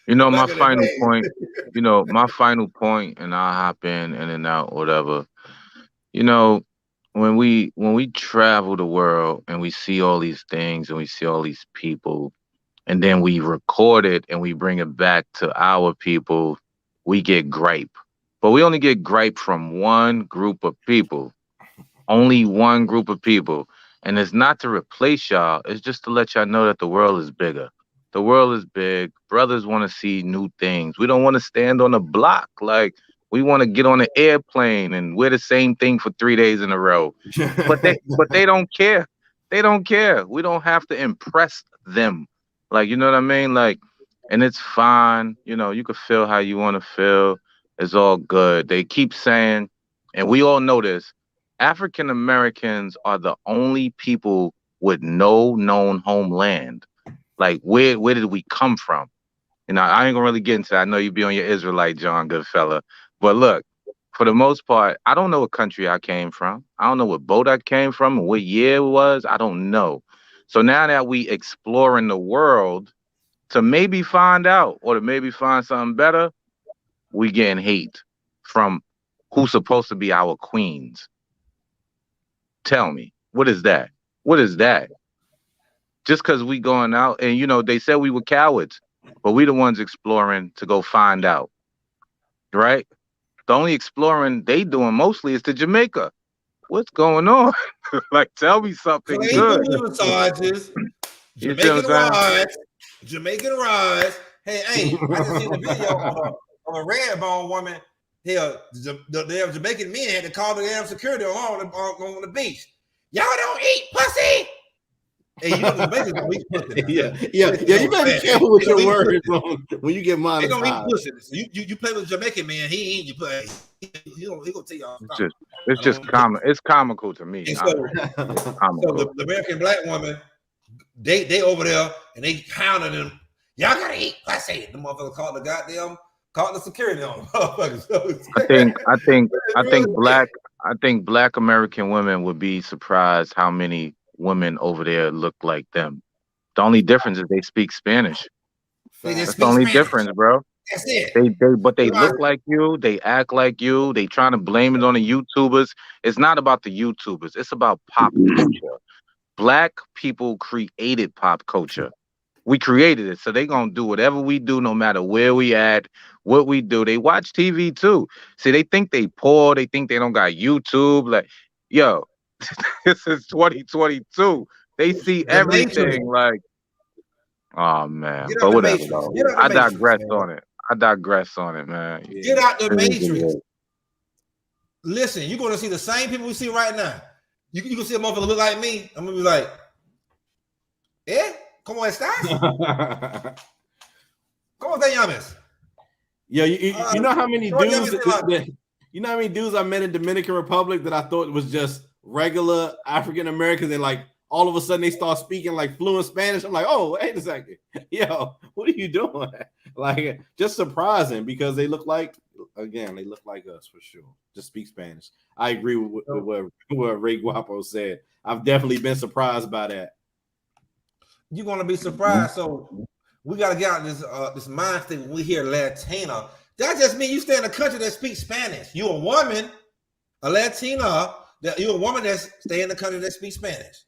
my final point. My final point, and I'll hop in and out, whatever. When we travel the world and we see all these things and we see all these people, and then we record it and we bring it back to our people, we get gripe. But we only get gripe from one group of people. Only one group of people. And it's not to replace y'all. It's just to let y'all know that the world is bigger. The world is big. Brothers want to see new things. We don't want to stand on a block. Like, we want to get on an airplane and wear the same thing for 3 days in a row. But they don't care. They don't care. We don't have to impress them. Like, you know what I mean? Like, and it's fine. You can feel how you want to feel. It's all good. They keep saying, and we all know this, African Americans are the only people with no known homeland. Like, where did we come from? And I ain't gonna really get into that. I know you be on your Israelite, John, good fella. But look, for the most part, I don't know what country I came from. I don't know what boat I came from and what year it was. I don't know. So now that we exploring the world to maybe find out or to maybe find something better, we getting hate from who's supposed to be our queens. Tell me, what is that? What is that? Just because we going out and, you know, they said we were cowards, but we the ones exploring to go find out, right? The only exploring they doing mostly is to Jamaica. What's going on? Like, tell me something So they good. do massages, You see what I'm saying? Jamaican rides. Hey, I just seen a video of a red bone woman. Hell, the damn Jamaican men had to call the damn security on the beach. Y'all don't eat pussy. Hey, you know the Jamaicans don't eat pussy. Yeah. You better be careful with your words when you get monetized. They don't eat pussy. So you play with a Jamaican man, he ain't you play. He gonna tell y'all. It's just comic. It's comical to me. So the American black woman, they over there and they hounding them. Y'all gotta eat pussy. The motherfucker called the security on them. I think black American women would be surprised how many women over there look like them. The only difference is they speak Spanish. That's the only difference, bro. That's it. They look like you. They act like you. They trying to blame it on the YouTubers. It's not about the YouTubers. It's about pop culture. Black people created pop culture. We created it, so they gonna do whatever we do, no matter where we at, what we do. They watch TV too. See, they think they poor. They think they don't got YouTube. Like, yo, this is 2022. They see everything. Like, oh man, but whatever. Though. I digress on it, man. Get out the matrix. Listen, you're gonna see the same people we see right now. You can see a motherfucker look like me. I'm gonna be like, ¿Cómo estás? ¿Cómo te llamas? Yeah, you know how many dudes you know how many dudes I met in Dominican Republic that I thought was just regular African Americans, and like all of a sudden they start speaking like fluent Spanish. I'm like, oh, wait a second. Yo, what are you doing? Like, just surprising because they look like us for sure. Just speak Spanish. I agree with what Ray Guapo said. I've definitely been surprised by that. You're gonna be surprised. So we gotta get out this mind state when we hear Latina. That just means you stay in a country that speaks Spanish. You a woman, a Latina. You a woman that stay in the country that speaks Spanish.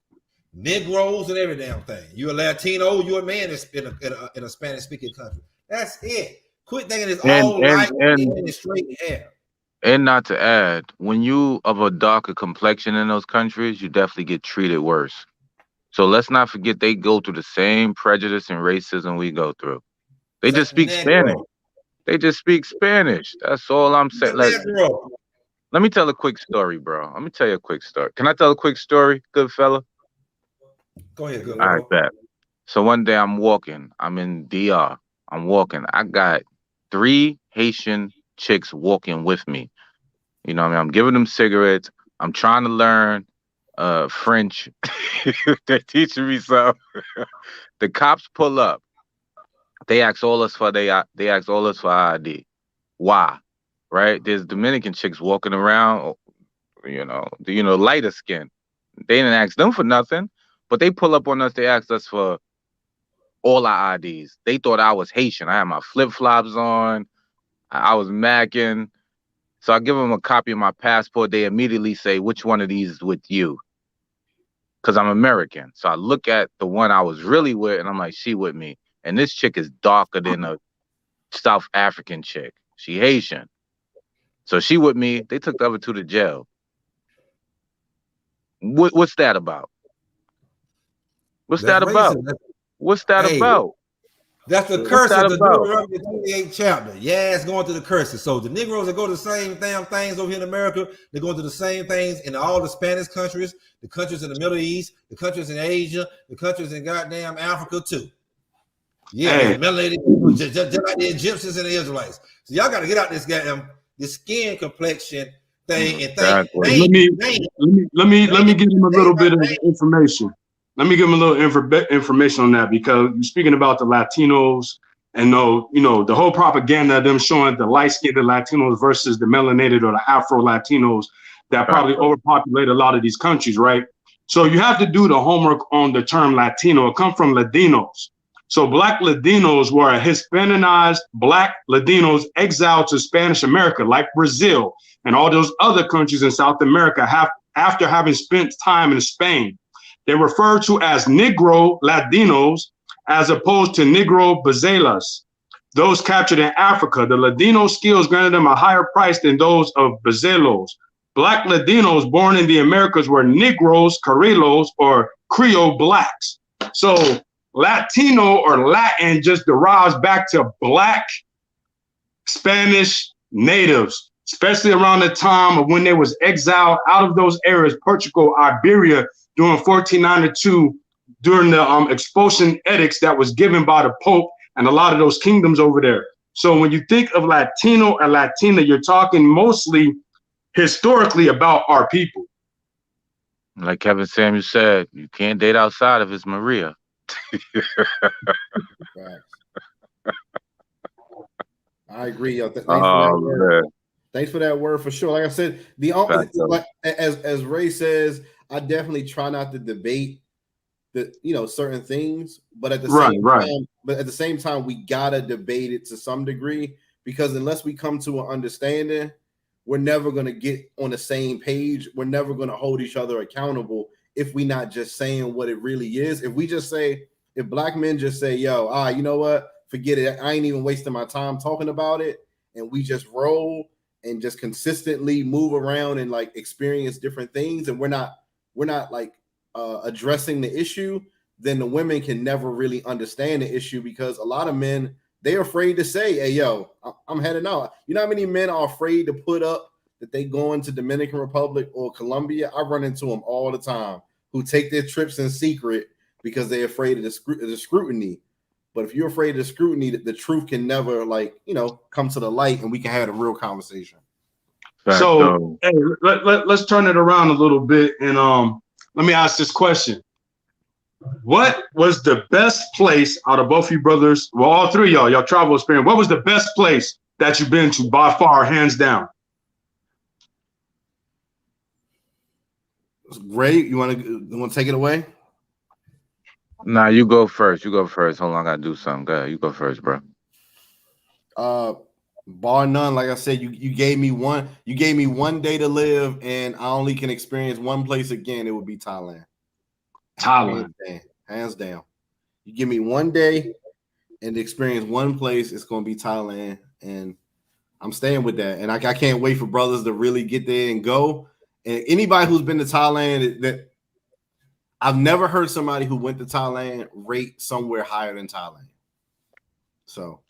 Negroes and every damn thing. You a Latino. You a man that's in a Spanish speaking country. That's it. Quit thinking it's all light and straight hair. And not to add, when you of a darker complexion in those countries, you definitely get treated worse. So let's not forget they go through the same prejudice and racism we go through. They just speak Spanish. They just speak Spanish. That's all I'm saying. Like, let me tell a quick story, bro. Let me tell you a quick story. Can I tell a quick story, good fella? Go ahead, good. All right, bet. So one day I'm walking. I'm in DR. I'm walking. I got 3 Haitian chicks walking with me. You know what I mean? I'm giving them cigarettes. I'm trying to learn French. They're teaching me something. The cops pull up. They ask all us for ID. Why? Right? There's Dominican chicks walking around, you know, lighter skin. They didn't ask them for nothing, but they pull up on us. They asked us for all our IDs. They thought I was Haitian. I had my flip-flops on. I was macking. So I give them a copy of my passport. They immediately say, which one of these is with you? Because I'm American. So I look at the one I was really with, and I'm like, she with me. And this chick is darker than a South African chick. She Haitian. So she with me. They took the other 2 to jail. What's that about? What's that about? What's that about? That's the curse of the Deuteronomy 28th chapter. Yeah, it's going through the curses. So the Negroes that go to the same damn things over here in America, they're going to the same things in all the Spanish countries, the countries in the Middle East, the countries in Asia, the countries in goddamn Africa too. Yeah, melanated, just like the Egyptians and the Israelites. So y'all got to get out this goddamn this skin complexion thing and think. Let me give him a little bit of information. Let me give him a little information on that, because you're speaking about the Latinos And the whole propaganda of them showing the light-skinned Latinos versus the melanated or the Afro Latinos that probably overpopulate a lot of these countries, right? So you have to do the homework on the term Latino. It comes from Latinos. So Black Latinos were Hispanized Black Latinos exiled to Spanish America, like Brazil and all those other countries in South America after having spent time in Spain. They're referred to as Negro Latinos as opposed to Negro Bazelas, those captured in Africa. The Ladino skills granted them a higher price than those of Bazelos. Black Latinos born in the Americas were Negroes, Carrilos, or Creole Blacks. So Latino or Latin just derives back to Black Spanish natives, especially around the time of when they was exiled out of those areas, Portugal, Iberia, during 1492, during the expulsion edicts that was given by the Pope and a lot of those kingdoms over there. So when you think of Latino or Latina, you're talking mostly historically about our people. Like Kevin Samuel said, you can't date outside of it's Maria. I agree. Yo. Thanks for that word. Thanks for that word for sure. Like I said, as Ray says, I definitely try not to debate certain things, but at the same time, we gotta debate it to some degree, because unless we come to an understanding, we're never gonna get on the same page. We're never gonna hold each other accountable if we not just saying what it really is. If we just say, if Black men just say, yo, you know what, forget it, I ain't even wasting my time talking about it, and we just roll and just consistently move around and like experience different things, and we're not like addressing the issue, then the women can never really understand the issue, because a lot of men, they're afraid to say, hey, yo, I'm heading out. You know how many men are afraid to put up that they going to Dominican Republic or Colombia? I run into them all the time who take their trips in secret because they're afraid of the scrutiny. But if you're afraid of the scrutiny, the truth can never come to the light, and we can have a real conversation. So hey, let's turn it around a little bit, and let me ask this question. What was the best place out of both of you brothers, well, all three of y'all travel experience, what was the best place that you've been to by far, hands down? Ray, you want to take it away? Nah, you go first. Hold on, I gotta do something. Go ahead. You go first, bro. Bar none. Like I said, you gave me one day to live, and I only can experience one place again. It would be Thailand. Hands down. You give me one day and experience one place, it's going to be Thailand, and I'm staying with that. And I can't wait for brothers to really get there and go. And anybody who's been to Thailand, that I've never heard somebody who went to Thailand rate somewhere higher than Thailand. So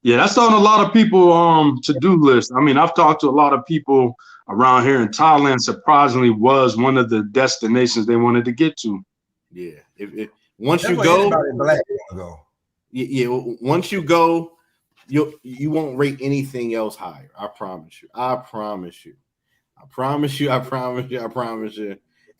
yeah, that's on a lot of people to-do list. I mean, I've talked to a lot of people around here, and Thailand surprisingly was one of the destinations they wanted to get to. Yeah, if once you go, once you go, you won't rate anything else higher. I promise you.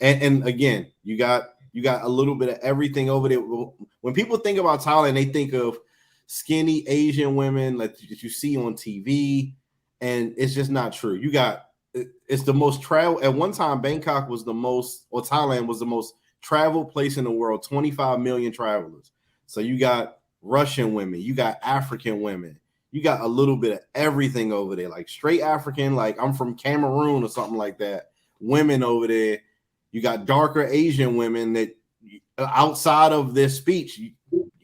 And again, you got a little bit of everything over there. When people think about Thailand, they think of skinny Asian women like that you see on TV, and it's just not true. It's the most travel. At one time, Bangkok was Thailand was the most traveled place in the world. 25 million travelers. So you got Russian women, you got African women, you got a little bit of everything over there, like straight African, like I'm from Cameroon or something like that. Women over there, you got darker Asian women that outside of their speech, you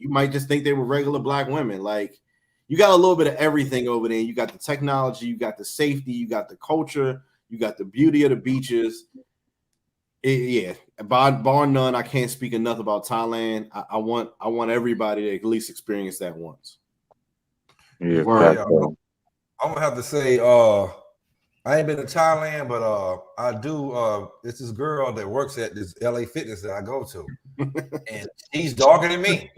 might just think they were regular Black women. Like, you got a little bit of everything over there. You got the technology, you got the safety, you got the culture, you got the beauty of the beaches. Bar none, I can't speak enough about Thailand. I want everybody to at least experience that once. Yeah, I'm gonna have to say, I ain't been to Thailand, but I do. It's this girl that works at this LA Fitness that I go to, and she's darker than me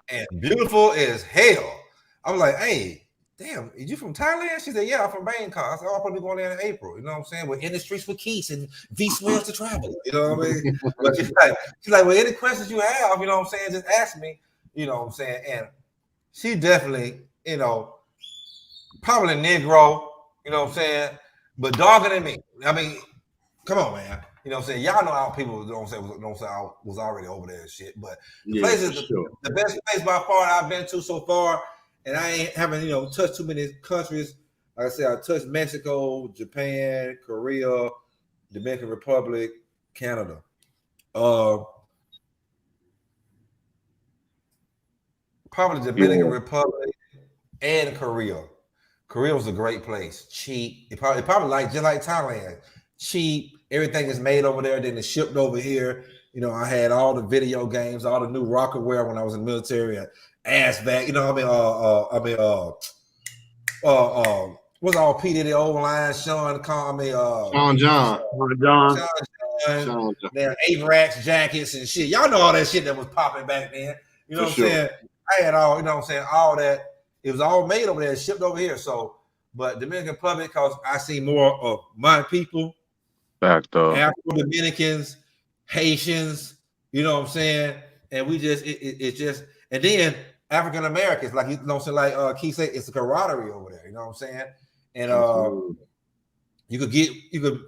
and beautiful as hell. I'm like, hey, damn, is you from Thailand? She said, yeah, I'm from Bangkok. I said, I'll probably go there in April. You know what I'm saying? We're in the streets with Keats and V swears to travel. You know what I mean? But she's like, well, any questions you have, you know what I'm saying, just ask me. You know what I'm saying? And she definitely, you know, probably Negro, you know what I'm saying, but darker than me. I mean, come on, man. You know what I'm saying? Y'all know how people don't say I was already over there and shit. But the place is the best place by far I've been to so far, and I ain't haven't, you know, touched too many countries. Like I said, I touched Mexico, Japan, Korea, Dominican Republic, Canada. Probably Dominican Republic and Korea. Korea was a great place. Cheap. It probably like just like Thailand. Cheap. Everything is made over there, then it's shipped over here. You know, I had all the video games, all the new Rockerware when I was in the military, ass back. You know, what's all P Diddy old line? Sean John. There, Avrax jackets and shit. Y'all know all that shit that was popping back then. You know what I'm saying? I had all, you know what I'm saying, all that. It was all made over there, shipped over here. So, but Dominican Republic, because I see more of my people, Afro-Dominicans, Haitians, you know what I'm saying? And we just, it's just, and then African Americans, like, you know what I'm saying, like Keith said, it's a camaraderie over there, you know what I'm saying? And you could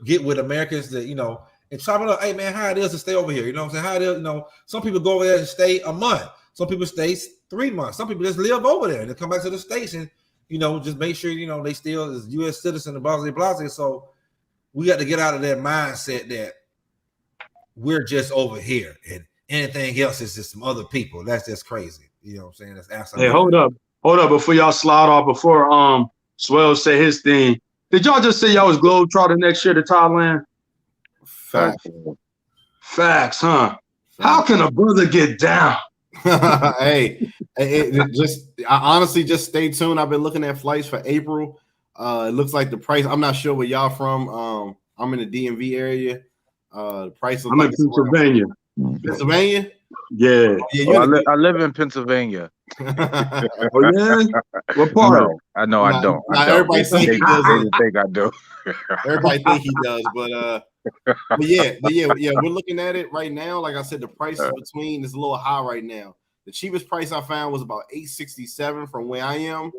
get with Americans that, you know, and chop it up, hey man, how it is to stay over here, you know what I'm saying? How it is, you know, some people go over there and stay a month. Some people stay 3 months. Some people just live over there and they come back to the station, you know, just make sure, you know, they still is U.S. citizen and blah, blah, blah. So we got to get out of that mindset that we're just over here and anything else is just some other people. That's just crazy. You know what I'm saying? That's absolutely. Hey, hold up before y'all slide off, before Swell say his thing. Did y'all just say y'all was globetrotting next year to Thailand? Facts, huh? How can a brother get down? Hey, I honestly just stay tuned. I've been looking at flights for April. It looks like the price. I'm not sure where y'all from. I'm in the DMV area. The price. I'm in Pennsylvania. Pennsylvania? Yeah. I live in Pennsylvania. Oh yeah. What part? I know. I don't. Everybody think he does. They think I do. Everybody think he does, but yeah, we're looking at it right now. Like I said, the price is between is a little high right now. The cheapest price I found was about $867 from where I am,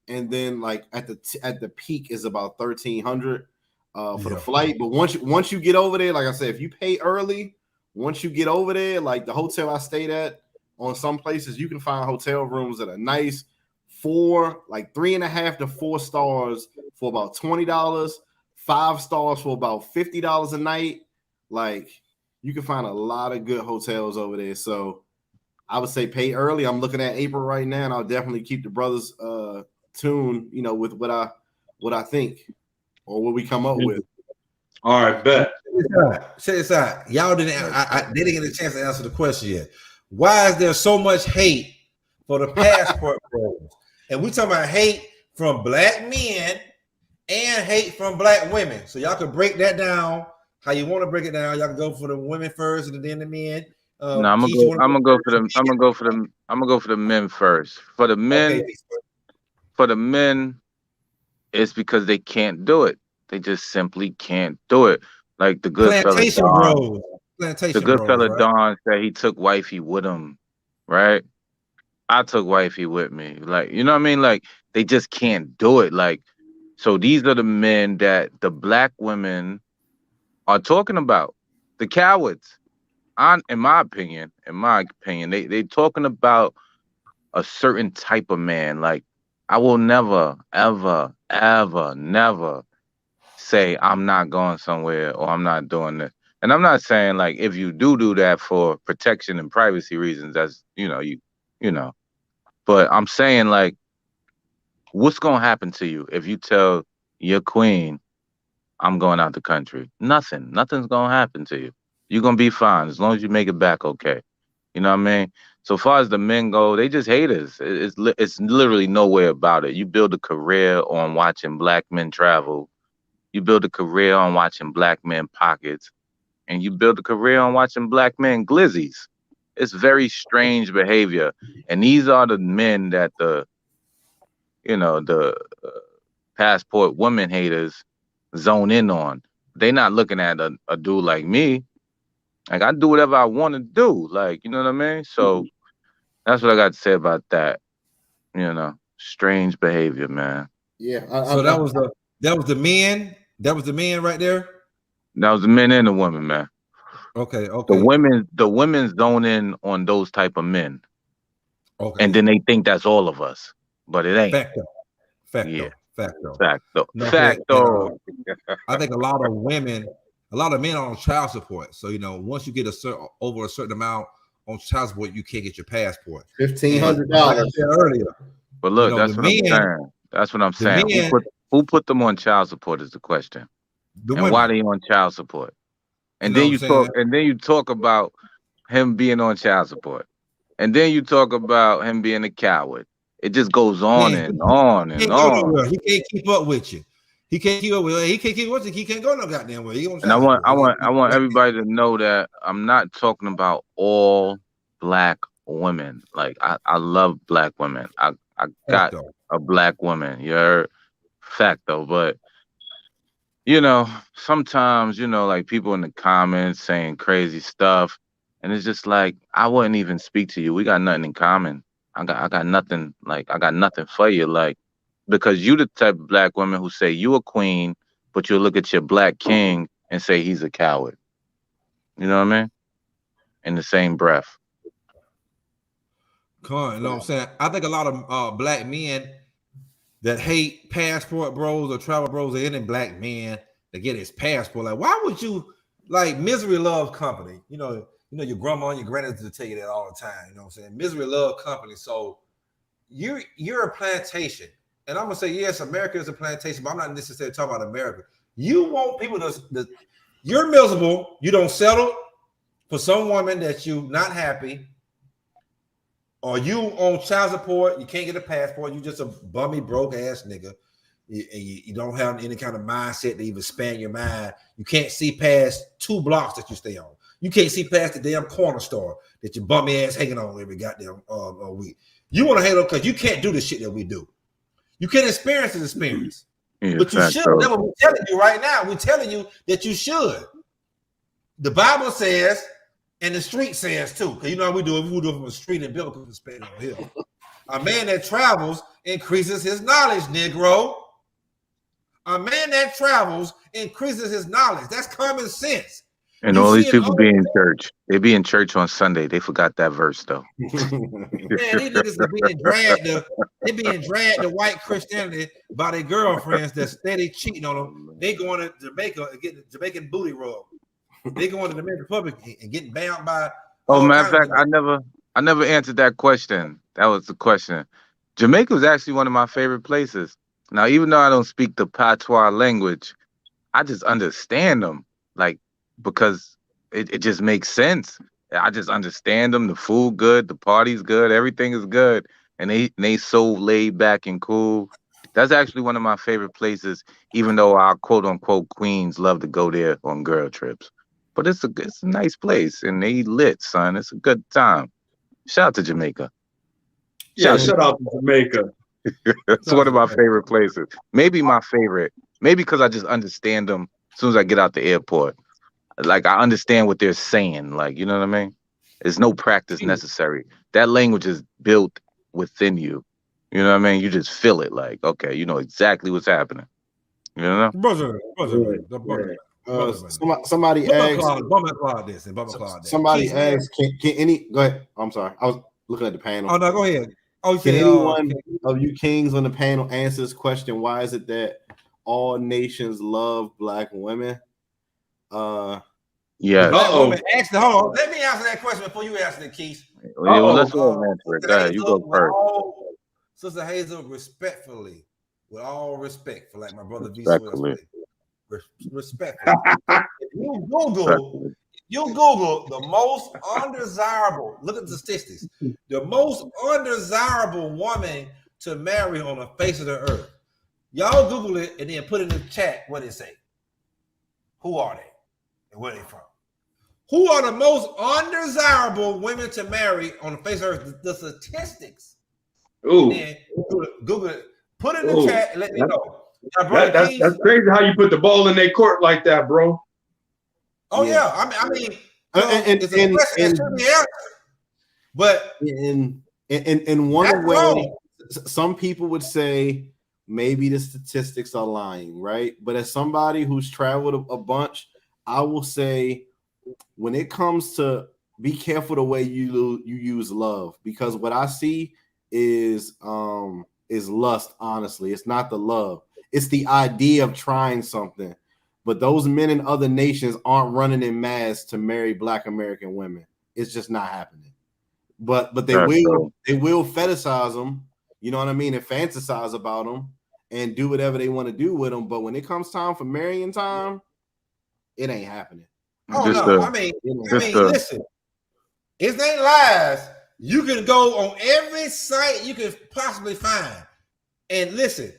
and then like at the peak is about $1,300 for the flight. But once you get over there, like I said, if you pay early, once you get over there, like the hotel I stayed at, on some places you can find hotel rooms that are nice, 3.5 to 4 stars for about $20. 5 stars for about $50 a night. Like, you can find a lot of good hotels over there. So I would say pay early. I'm looking at April right now, and I'll definitely keep the brothers tuned, you know, with what I think or what we come up with. All right, bet. Check this out. Y'all didn't get a chance to answer the question yet. Why is there so much hate for the passport programs? And we talking about hate from black men and hate from black women. So y'all can break that down how you want to break it down. Y'all can go for the women first and then the men. No, I'm gonna go for the men first. For the men, it's because they can't do it. They just simply can't do it. Like the good fella Don. The good fella Don said he took wifey with him, right? I took wifey with me. Like, you know what I mean? Like, they just can't do it. Like, so these are the men that the black women are talking about. The cowards. In my opinion, they talking about a certain type of man. Like, I will never, ever, ever, never say I'm not going somewhere or I'm not doing this. And I'm not saying like if you do that for protection and privacy reasons, that's you know. But I'm saying like, what's gonna happen to you if you tell your queen, I'm going out the country? Nothing's gonna happen to you. You're gonna be fine as long as you make it back okay. You know what I mean? So far as the men go, they just hate us. It's literally no way about it. You build a career on watching black men travel. You build a career on watching black men pockets. And you build a career on watching black men glizzies. It's very strange behavior. And these are the men that the passport women haters zone in on. They're not looking at a dude like me. Like, I do whatever I want to do. Like, you know what I mean? So that's what I got to say about that. You know, strange behavior, man. Yeah. So that was the men. That was the men right there. That was the men and the women, man. Okay. The women zone in on those type of men. Okay. And then they think that's all of us, but it ain't. Facto. I think a lot of men are on child support. So once you get over a certain amount on child support, you can't get your passport. $1,500. Like I said earlier. But look, that's what I'm saying. That's what I'm saying. Who put them on child support is the question. And why they on child support? And then you talk about him being on child support. And then you talk about him being a coward. It just goes on and on and on. He can't keep up with you. He can't keep up with you. He can't keep with you. He can't go no goddamn way. And I want everybody to know that I'm not talking about all black women. Like I love black women. I got a black woman. You heard? Fact though, but sometimes like people in the comments saying crazy stuff, and it's just like I wouldn't even speak to you. We got nothing in common. I got nothing. Like I got nothing for you. Like because you the type of black woman who say you a queen, but you'll look at your black king and say he's a coward. You know what I mean? In the same breath. You know what I'm saying? I think a lot of black men that hate passport bros or travel bros, or any black man that get his passport. Like, why would you misery loves company? Your grandma and your granddad to tell you that all the time. You know what I'm saying? Misery love company. So you're a plantation. And I'm gonna say, yes, America is a plantation, but I'm not necessarily talking about America. You want people you're miserable, you don't settle for some woman that you not happy, or you on child support, you can't get a passport, you just a bummy, broke ass nigga. You don't have any kind of mindset to even span your mind. You can't see past 2 blocks that you stay on. You can't see past the damn corner store that your bummy ass hanging on every goddamn week. You want to hang on because you can't do the shit that we do. You can't experience this experience. Yeah, but you should. That's what we're telling you right now. We're telling you that you should. The Bible says, and the street says too, because how we do it. We do it from a street and biblical perspective here. A man that travels increases his knowledge, Negro. A man that travels increases his knowledge. That's common sense. And all these people be in church. They be in church on Sunday. They forgot that verse though. Man, these niggas are being dragged to white Christianity by their girlfriends that steady cheating on them. They going to Jamaica and getting Jamaican booty rub. They going to the Dominican Republic and getting bound by. Oh, matter of fact, I never answered that question. That was the question. Jamaica was actually one of my favorite places. Now, even though I don't speak the patois language, I just understand them. Because it just makes sense. I just understand them. The food good, the party's good, everything is good, and they so laid back and cool. That's actually one of my favorite places. Even though our quote unquote queens love to go there on girl trips, but it's a nice place, and they lit, son. It's a good time. Shout out to Jamaica. Shout out to Jamaica. It's one of my favorite places. Maybe my favorite. Maybe because I just understand them as soon as I get out the airport. Like I understand what they're saying, you know what I mean? There's no practice necessary. That language is built within you. You know what I mean? You just feel it okay, you know exactly what's happening. You know? Somebody asked. Somebody asked, can any go ahead. I'm sorry. I was looking at the panel. Oh no, go ahead. Can anyone of you kings on the panel answer this question? Why is it that all nations love black women? Yeah. Actually, hold on. Let me answer that question before you answer it, Keith. Let's go answer it. Go ahead, you go first. Sister Hazel, respectfully, with all respect for my brother V. Respectfully. You Google the most undesirable. Look at the statistics. The most undesirable woman to marry on the face of the earth. Y'all Google it and then put it in the chat what it say. Who are they? And where are they from? Who are the most undesirable women to marry on the face of earth? The statistics. Ooh. And then Google it. Put it in the chat and let me know. That's crazy how you put the ball in their court like that, bro. Oh yeah. I mean it's a question that should be answered. But in one way, some people would say maybe the statistics are lying, right? But as somebody who's traveled a bunch, I will say when it comes to be careful the way you use love, because what I see is lust. Honestly, it's not the love. It's the idea of trying something. But those men in other nations aren't running in mass to marry Black American women. It's just not happening. But they will fetishize them. You know what I mean? And fantasize about them and do whatever they want to do with them. But when it comes time for marrying time, it ain't happening. Oh no! I mean, listen, it ain't lies. You can go on every site you can possibly find, and listen.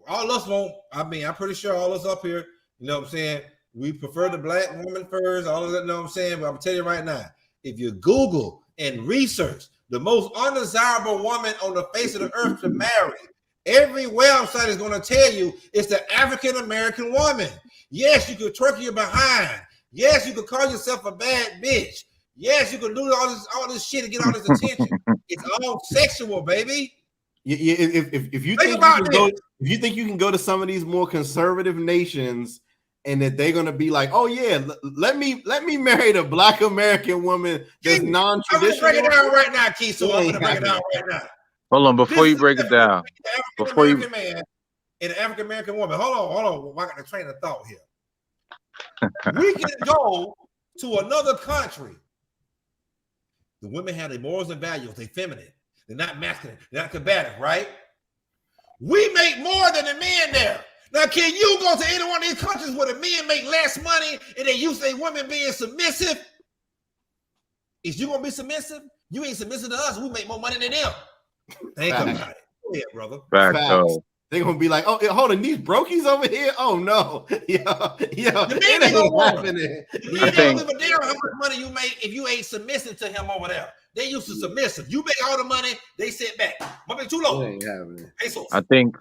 All us won't. I mean, I'm pretty sure all us up here. You know what I'm saying? We prefer the Black woman first. All of that. You know what I'm saying? But I'm telling you right now, if you Google and research the most undesirable woman on the face of the earth to marry, every website is going to tell you it's the African American woman. Yes, you could twerk your behind. Yes, you could call yourself a bad bitch. Yes, you could do all this shit to get all this attention. It's all sexual, baby. If you think you can go to some of these more conservative nations and that they're gonna be like, oh yeah, let me marry the Black American woman that's non-traditional. I'm gonna break it down right now, Keith. So I'm gonna break it down right now. Hold on, before you break it down, before you man and an African American woman. Hold on. I got a train of thought here. We can go to another country. The women have their morals and values. They're feminine. They're not masculine. They're not combative, right? We make more than the men there. Now, can you go to any one of these countries where the men make less money and they use their women being submissive? Is you gonna be submissive? You ain't submissive to us. We make more money than them. Think about it. Go ahead, brother. Facts. They're gonna be like, oh, hold on, these brokies over here. Oh no, the man ain't gonna want it. The man don't give a damn how much money you make if you ain't submissive to him over there. They used to submissive. You make all the money, they sit back. Money too low. I think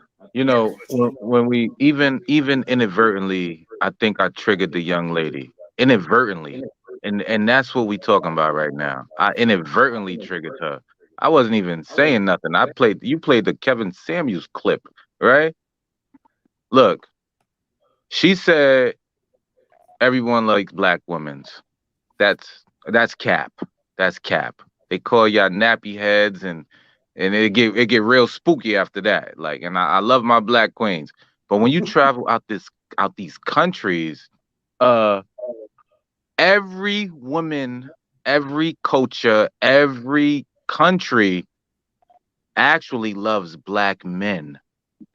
when we even inadvertently, I think I triggered the young lady inadvertently, and that's what we talking about right now. I inadvertently triggered her. I wasn't even saying nothing. You played the Kevin Samuels clip, right? Look, she said everyone likes Black women. That's cap. That's cap. They call y'all nappy heads, and it get real spooky after that. Like, and I love my Black queens, but when you travel out these countries, every woman, every culture, every country actually loves Black men,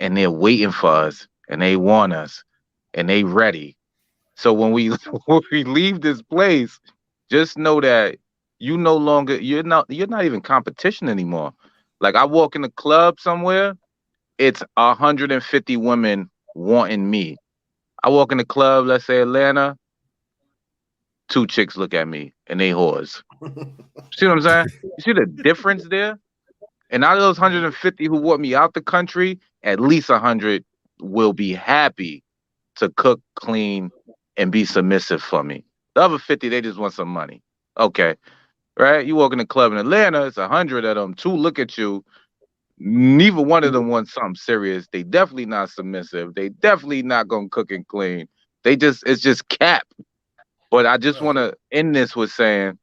and they're waiting for us, and they want us, and they ready. So when we leave this place, just know that you're not even competition anymore. Like, I walk in a club somewhere, it's 150 women wanting me. I walk in the club, let's say Atlanta, 2 chicks look at me and they whores. See what I'm saying? You see the difference there? And out of those 150 who want me out the country, at least 100 will be happy to cook, clean, and be submissive for me. The other 50, they just want some money. Okay. Right? You walk in the club in Atlanta, it's 100 of them. 2 look at you. Neither one of them wants something serious. They definitely not submissive. They definitely not gonna cook and clean. It's just cap. But I just want to end this with saying,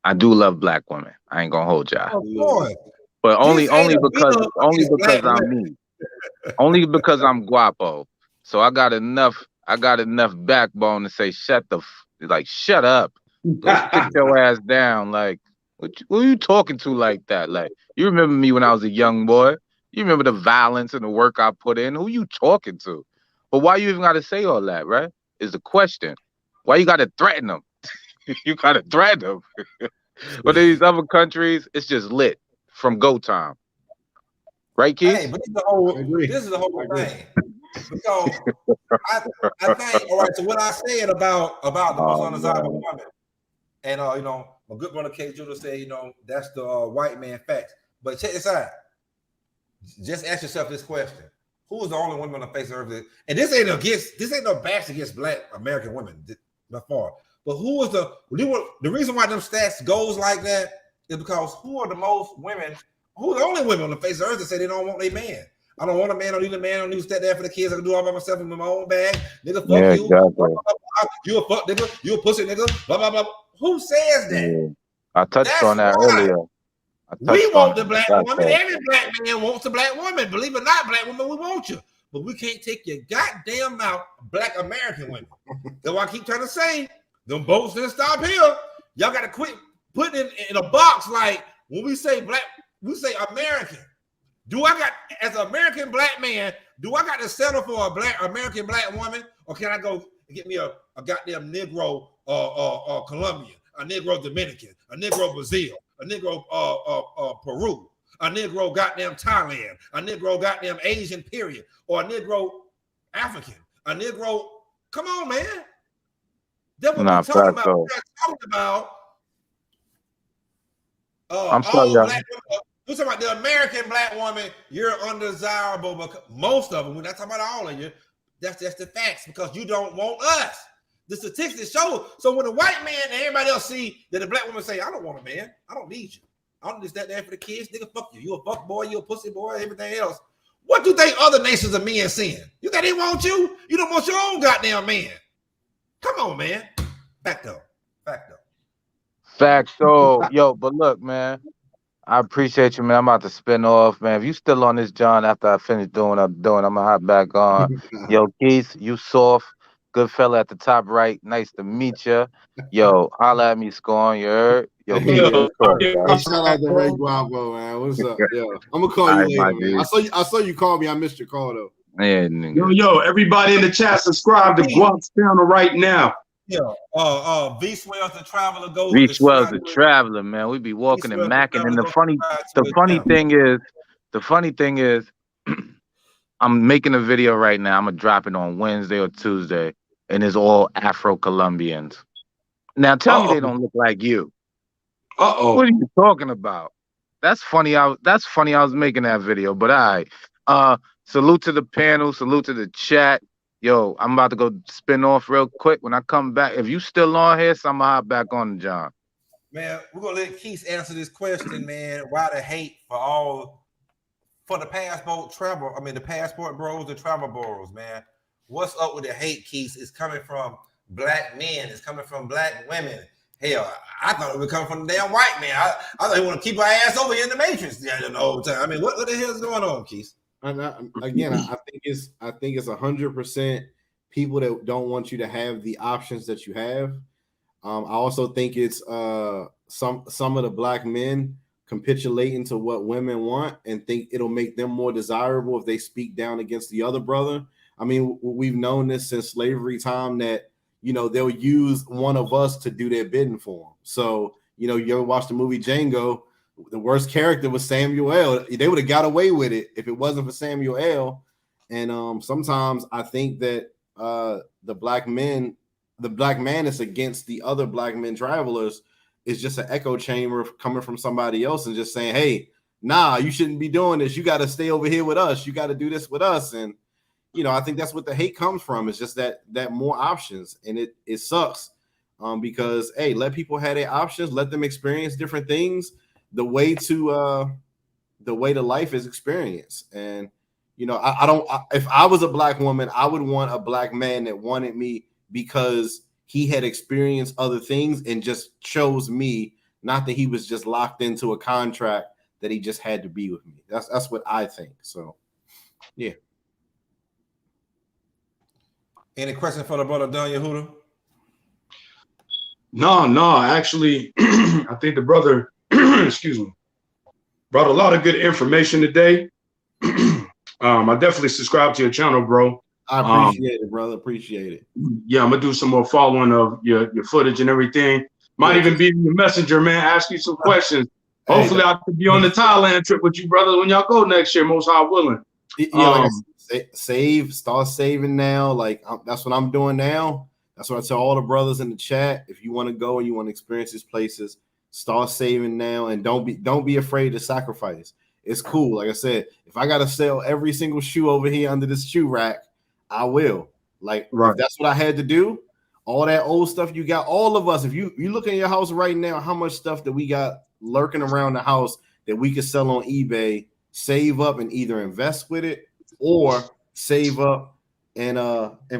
I do love Black women. I ain't gonna hold y'all. But only because I'm me. Only because I'm guapo. So I got enough backbone to say shut up. Go sit your ass down. Like, who are you talking to like that? Like, you remember me when I was a young boy. You remember the violence and the work I put in. Who you talking to? But why you even gotta say all that, right? Is the question. Why you gotta threaten them? You gotta threaten them. But in these other countries, it's just lit from go time. Right, Keith? Hey, but this is the whole thing. Because I think, all right, so what I said about the most undesirable woman, and my good brother K. Judah said, that's the white man facts. But check this out. Just ask yourself this question. Who is the only woman on the face of earth? And this ain't no bash against Black American women by far. But who is the reason why them stats goes like that is because who are the most women Who the only women on the face of the earth that say they don't want their man? I don't want a man, I don't need a man, I don't need to step there for the kids. I can do all by myself in my own bag. Nigga, fuck Yeah, you. exactly. Blah, blah, blah. You a fuck nigga, you a pussy nigga, blah, blah, blah. Who says that? Yeah. I touched That's on that why earlier. we want the it. black That's woman. right. Every black man wants a black woman. Believe it or not, black women, we want you. But we can't take your goddamn mouth, black American women. That's why I keep trying to say, them boats didn't stop here. Y'all got to quit putting it in a box like when we say black, we say American. Do I got, as an American black man, do I got to settle for a black American black woman? Or can I go get me a goddamn Negro Colombian, a Negro Dominican, a Negro Brazil, a Negro Peru, a Negro goddamn Thailand, a Negro goddamn Asian period, or a Negro African, a Negro, come on, man. That's what we're talking about. We're not talking about I'm sorry, all black women. We're talking about the American black woman. You're undesirable, because most of them, we're not talking about all of you. That's just the facts, because you don't want us. The statistics show. So when a white man and everybody else see that a black woman say, I don't want a man, I don't need you. I don't need that there for the kids. Nigga, fuck you. You a fuck boy, you a pussy boy, everything else. What do you think other nations of men seeing? You think they want you? You don't want your own goddamn man. Come on, man. Facto. Yo, but look, man, I appreciate you, man. I'm about to spin off, man. If you still on this, John, after I finish doing what I'm doing, I'm gonna hop back on. Yo, Keith, you soft, good fella at the top right. Nice to meet you. Yo, holla at me, Scorn. You heard? Yo, Keith, Shout out to Ray Guapo, man. What's up? Yo, I'm gonna call you later, man. I saw you call me. I missed your call though. Yeah, yo, everybody in the chat, subscribe to Guap's channel right now. Yeah, V Swells the Traveler goes. V Swells the Traveler, man. We be walking and macking, and the funny thing is, I'm making a video right now. I'm gonna drop it on Wednesday or Tuesday, and it's all Afro-Colombians. Now tell me they don't look like you. What are you talking about? That's funny. I was making that video, but all right. Salute to the panel. Salute to the chat. Yo, I'm about to go spin off real quick. When I come back, if you still on here, so I'm gonna hop back on, John. Man, we're gonna let Keith answer this question, man. Why the hate for the passport travel? I mean, the passport bros, the travel bros, man. What's up with the hate, Keith? It's coming from black men. It's coming from black women. Hell, I thought it would come from the damn white man. I thought he want to keep our ass over here in the Matrix the whole time. I mean, what the hell is going on, Keith? Again, I think it's 100% people that don't want you to have the options that you have. I also think it's some of the black men capitulating to what women want and think it'll make them more desirable if they speak down against the other brother. I mean, we've known this since slavery time that, you know, they'll use one of us to do their bidding for them. So, you know, you ever watch the movie Django? The worst character was Samuel L. They would have got away with it if it wasn't for Samuel L. And sometimes I think that the black man is against the other black men travelers is just an echo chamber coming from somebody else and just saying, hey, nah, you shouldn't be doing this. You got to stay over here with us. You got to do this with us. And, you know, I think that's what the hate comes from. It's just that more options. And it sucks because, hey, let people have their options. Let them experience different things. The way to life is experience. And, you know, if I was a black woman, I would want a black man that wanted me because he had experienced other things and just chose me, not that he was just locked into a contract that he just had to be with me. That's what I think. So, yeah. Any question for the brother Don Yehuda? No, actually, I think the brother, excuse me, brought a lot of good information today. I definitely subscribe to your channel, bro. I appreciate it, brother. Appreciate it. Yeah, I'm gonna do some more following of your footage and everything. Might even be in the messenger, man. Ask you some questions. Hopefully, I could be on the Thailand trip with you, brother, when y'all go next year. Most high willing. Yeah, like start saving now. Like that's what I'm doing now. That's what I tell all the brothers in the chat. If you want to go and you want to experience these places, start saving now, and don't be afraid to sacrifice. It's cool. Like I said, if I gotta sell every single shoe over here under this shoe rack, I will. Like if that's what I had to do. All that old stuff you got, all of us. If you look in your house right now, how much stuff that we got lurking around the house that we could sell on eBay, save up and either invest with it or save up and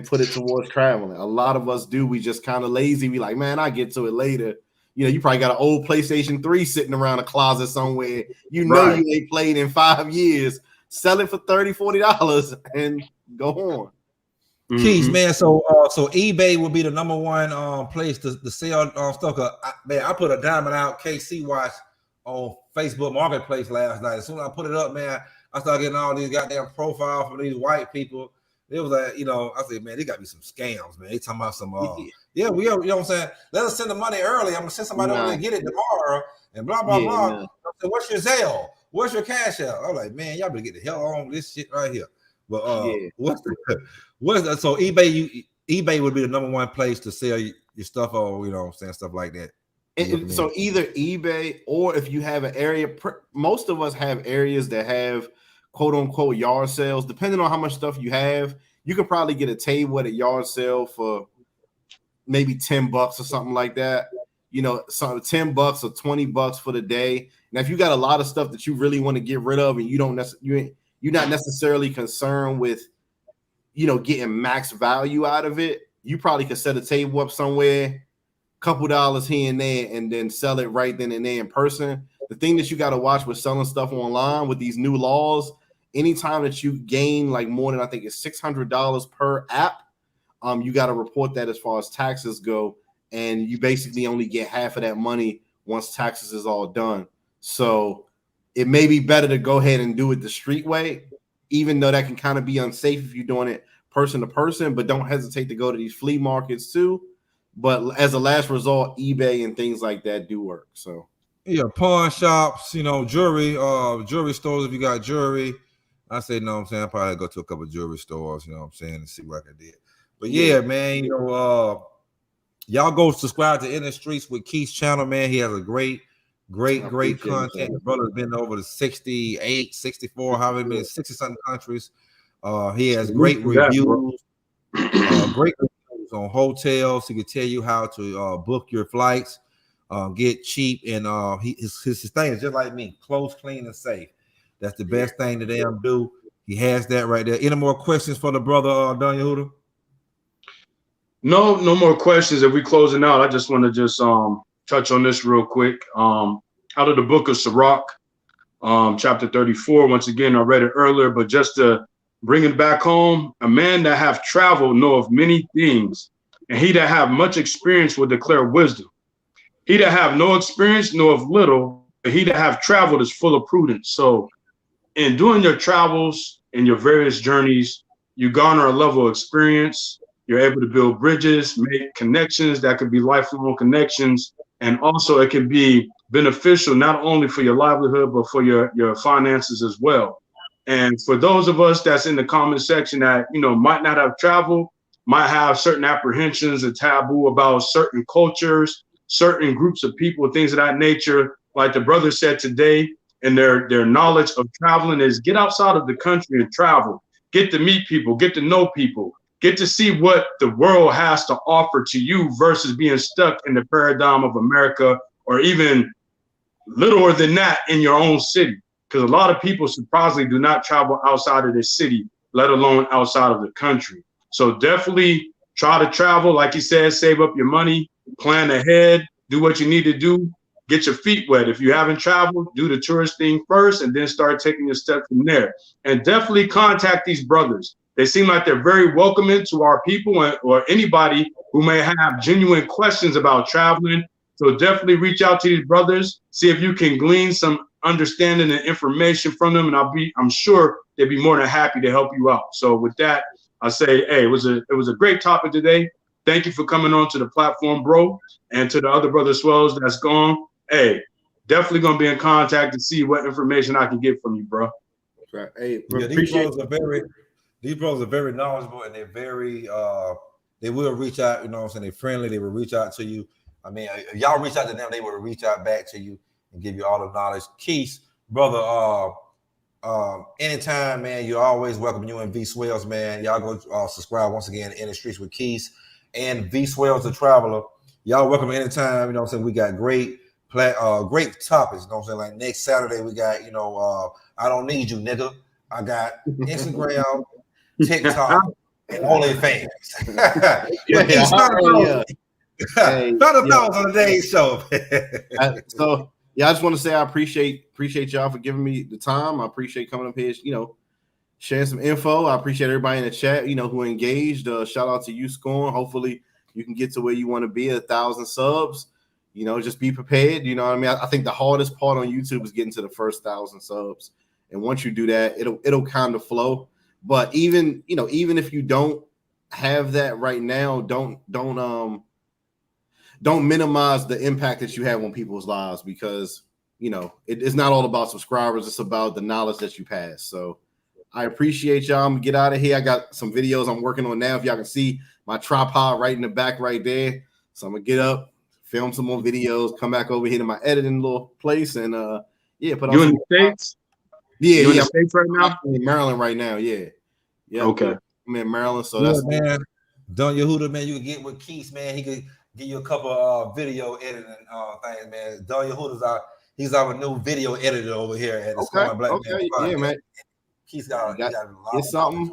put it towards traveling. A lot of us do. We just kind of lazy. We like, man, I get to it later. You know, you probably got an old PlayStation 3 sitting around a closet somewhere. You know, you ain't played in 5 years. Sell it for $30, $40 and go on. Keys, man. So eBay would be the number one place to sell stuff. Man, I put a diamond out KC watch on Facebook Marketplace last night. As soon as I put it up, man, I started getting all these goddamn profiles from these white people. It was like, you know, I said, man, they got to be some scams, man. They talking about some, yeah, we are, you know what I'm saying? Let us send the money early. I'm gonna send somebody over there and get it tomorrow, and blah blah blah. I said, what's your Zelle? What's your cash out? I'm like, man, y'all better get the hell on this shit right here. But so eBay would be the number one place to sell your stuff, or you know what I'm saying, stuff like that. And so either eBay, or if you have an area, most of us have areas that have quote unquote yard sales. Depending on how much stuff you have, you can probably get a table at a yard sale for maybe $10 or something like that. You know, so $10 or $20 for the day. Now, if you got a lot of stuff that you really want to get rid of, and you're not necessarily concerned with, you know, getting max value out of it, you probably could set a table up somewhere, couple dollars here and there, and then sell it right then and there in person. The thing that you got to watch with selling stuff online with these new laws, anytime that you gain like more than, I think it's $600 per app, you got to report that as far as taxes go, and you basically only get half of that money once taxes is all done. So it may be better to go ahead and do it the street way, even though that can kind of be unsafe if you're doing it person to person, but don't hesitate to go to these flea markets too. But as a last resort, eBay and things like that do work. So yeah, pawn shops, you know, jewelry stores. If you got jewelry, I say, no, I'm saying I probably go to a couple of jewelry stores, you know what I'm saying, and see what I can do. But yeah, man, you know, y'all go subscribe to In the Streets with Keith's channel, man. He has a great content. The brother's been over to 68, 64, however many, 60-something countries. He has great reviews, great reviews on hotels. He can tell you how to book your flights, get cheap, and his thing is just like me, close, clean, and safe. That's the best thing that they do. He has that right there. Any more questions for the brother, Don Yehuda? No more questions. If we closing out, I just want to touch on this real quick. Out of the book of Sirach, chapter 34. Once again, I read it earlier, but just to bring it back home, a man that have traveled know of many things, and he that have much experience will declare wisdom. He that have no experience know of little, but he that have traveled is full of prudence. So in doing your travels and your various journeys, you garner a level of experience. You're able to build bridges, make connections that could be lifelong connections. And also it can be beneficial, not only for your livelihood, but for your finances as well. And for those of us that's in the comment section that, you know, might not have traveled, might have certain apprehensions and taboo about certain cultures, certain groups of people, things of that nature, like the brother said today, and their knowledge of traveling is get outside of the country and travel, get to meet people, get to know people, get to see what the world has to offer to you versus being stuck in the paradigm of America, or even littler than that in your own city. Because a lot of people surprisingly do not travel outside of their city, let alone outside of the country. So definitely try to travel. Like he said, save up your money, plan ahead, do what you need to do, get your feet wet. If you haven't traveled, do the tourist thing first and then start taking your steps from there. And definitely contact these brothers. They seem like they're very welcoming to our people or anybody who may have genuine questions about traveling. So definitely reach out to these brothers, see if you can glean some understanding and information from them, and I'm sure they'd be more than happy to help you out. So with that, I say, hey, it was a great topic today. Thank you for coming on to the platform, bro, and to the other brother swells that's gone. Hey, definitely gonna be in contact to see what information I can get from you, bro. Right. Hey, yeah, these brothers are very knowledgeable, and they're very they will reach out, you know what I'm saying? They're friendly, they will reach out to you. I mean, if y'all reach out to them, they will reach out back to you and give you all the knowledge. Keith, brother, anytime, man, you're always welcome. You and V Swells, man. Y'all go subscribe once again In the Streets with Keith and V Swells the Traveler. Y'all welcome anytime. You know what I'm saying? We got great great topics. You know what I'm saying? Like next Saturday, we got, I don't need you, nigga. I got Instagram, TikTok, and OnlyFans. Final thoughts on today's show. So yeah, I just want to say I appreciate y'all for giving me the time. I appreciate coming up here, sharing some info. I appreciate everybody in the chat, who engaged. Shout out to you, Scorn. Hopefully you can get to where you want to be, 1,000 subs. Just be prepared. You know what I mean? I think the hardest part on YouTube is getting to the first 1,000 subs. And once you do that, it'll kind of flow. But even if you don't have that right now, don't minimize the impact that you have on people's lives, because it's not all about subscribers, it's about the knowledge that you pass. So I appreciate y'all. I'm gonna get out of here. I got some videos I'm working on now. If y'all can see my tripod right in the back right there. So I'm gonna get up, film some more videos, come back over here to my editing little place, and put on. You in the States? Yeah, you in the States right now? I'm in Maryland right now. Yeah. Okay. I'm in Maryland, so that's man. Don Yehuda, man, you can get with Keith, man. He could give you a couple video editing things, man. Don Yehuda's he's our new video editor over here at the Scorn Black Man. Yeah, man. He's got a lot of something.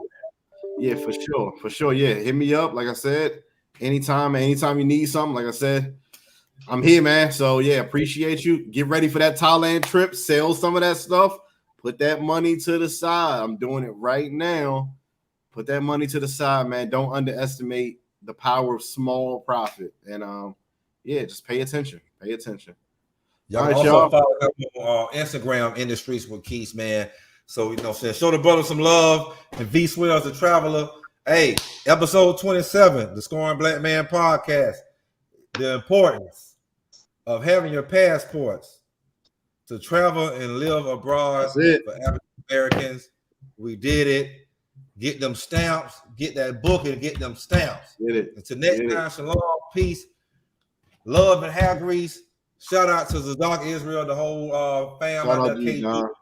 Yeah, for sure. Yeah, hit me up. Like I said, anytime you need something, like I said, I'm here, man. So yeah, appreciate you. Get ready for that Thailand trip. Sell some of that stuff. Put that money to the side. I'm doing it right now. Put that money to the side, man. Don't underestimate the power of small profit. And just pay attention. Y'all can also follow him on Instagram, In the Streets with Keith, man. So show the brother some love. And V Swells the Traveler. Hey, episode 27, the Scorn Black Man podcast. The importance of having your passports to travel and live abroad for African Americans. We did it. Get them stamps. Get that book and get them stamps. Until next time, shalom, peace, love, and hair grease. Shout out to Zadok Israel, the whole fam out there, KD. You know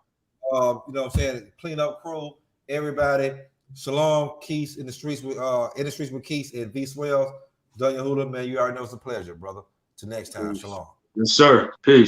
what I'm saying? Clean up crew, everybody. Shalom, Keith in the streets with Keith and V Swells. Don Yehuda, man, you already know it's a pleasure, brother. Till next time, shalom. Yes, sir. Peace.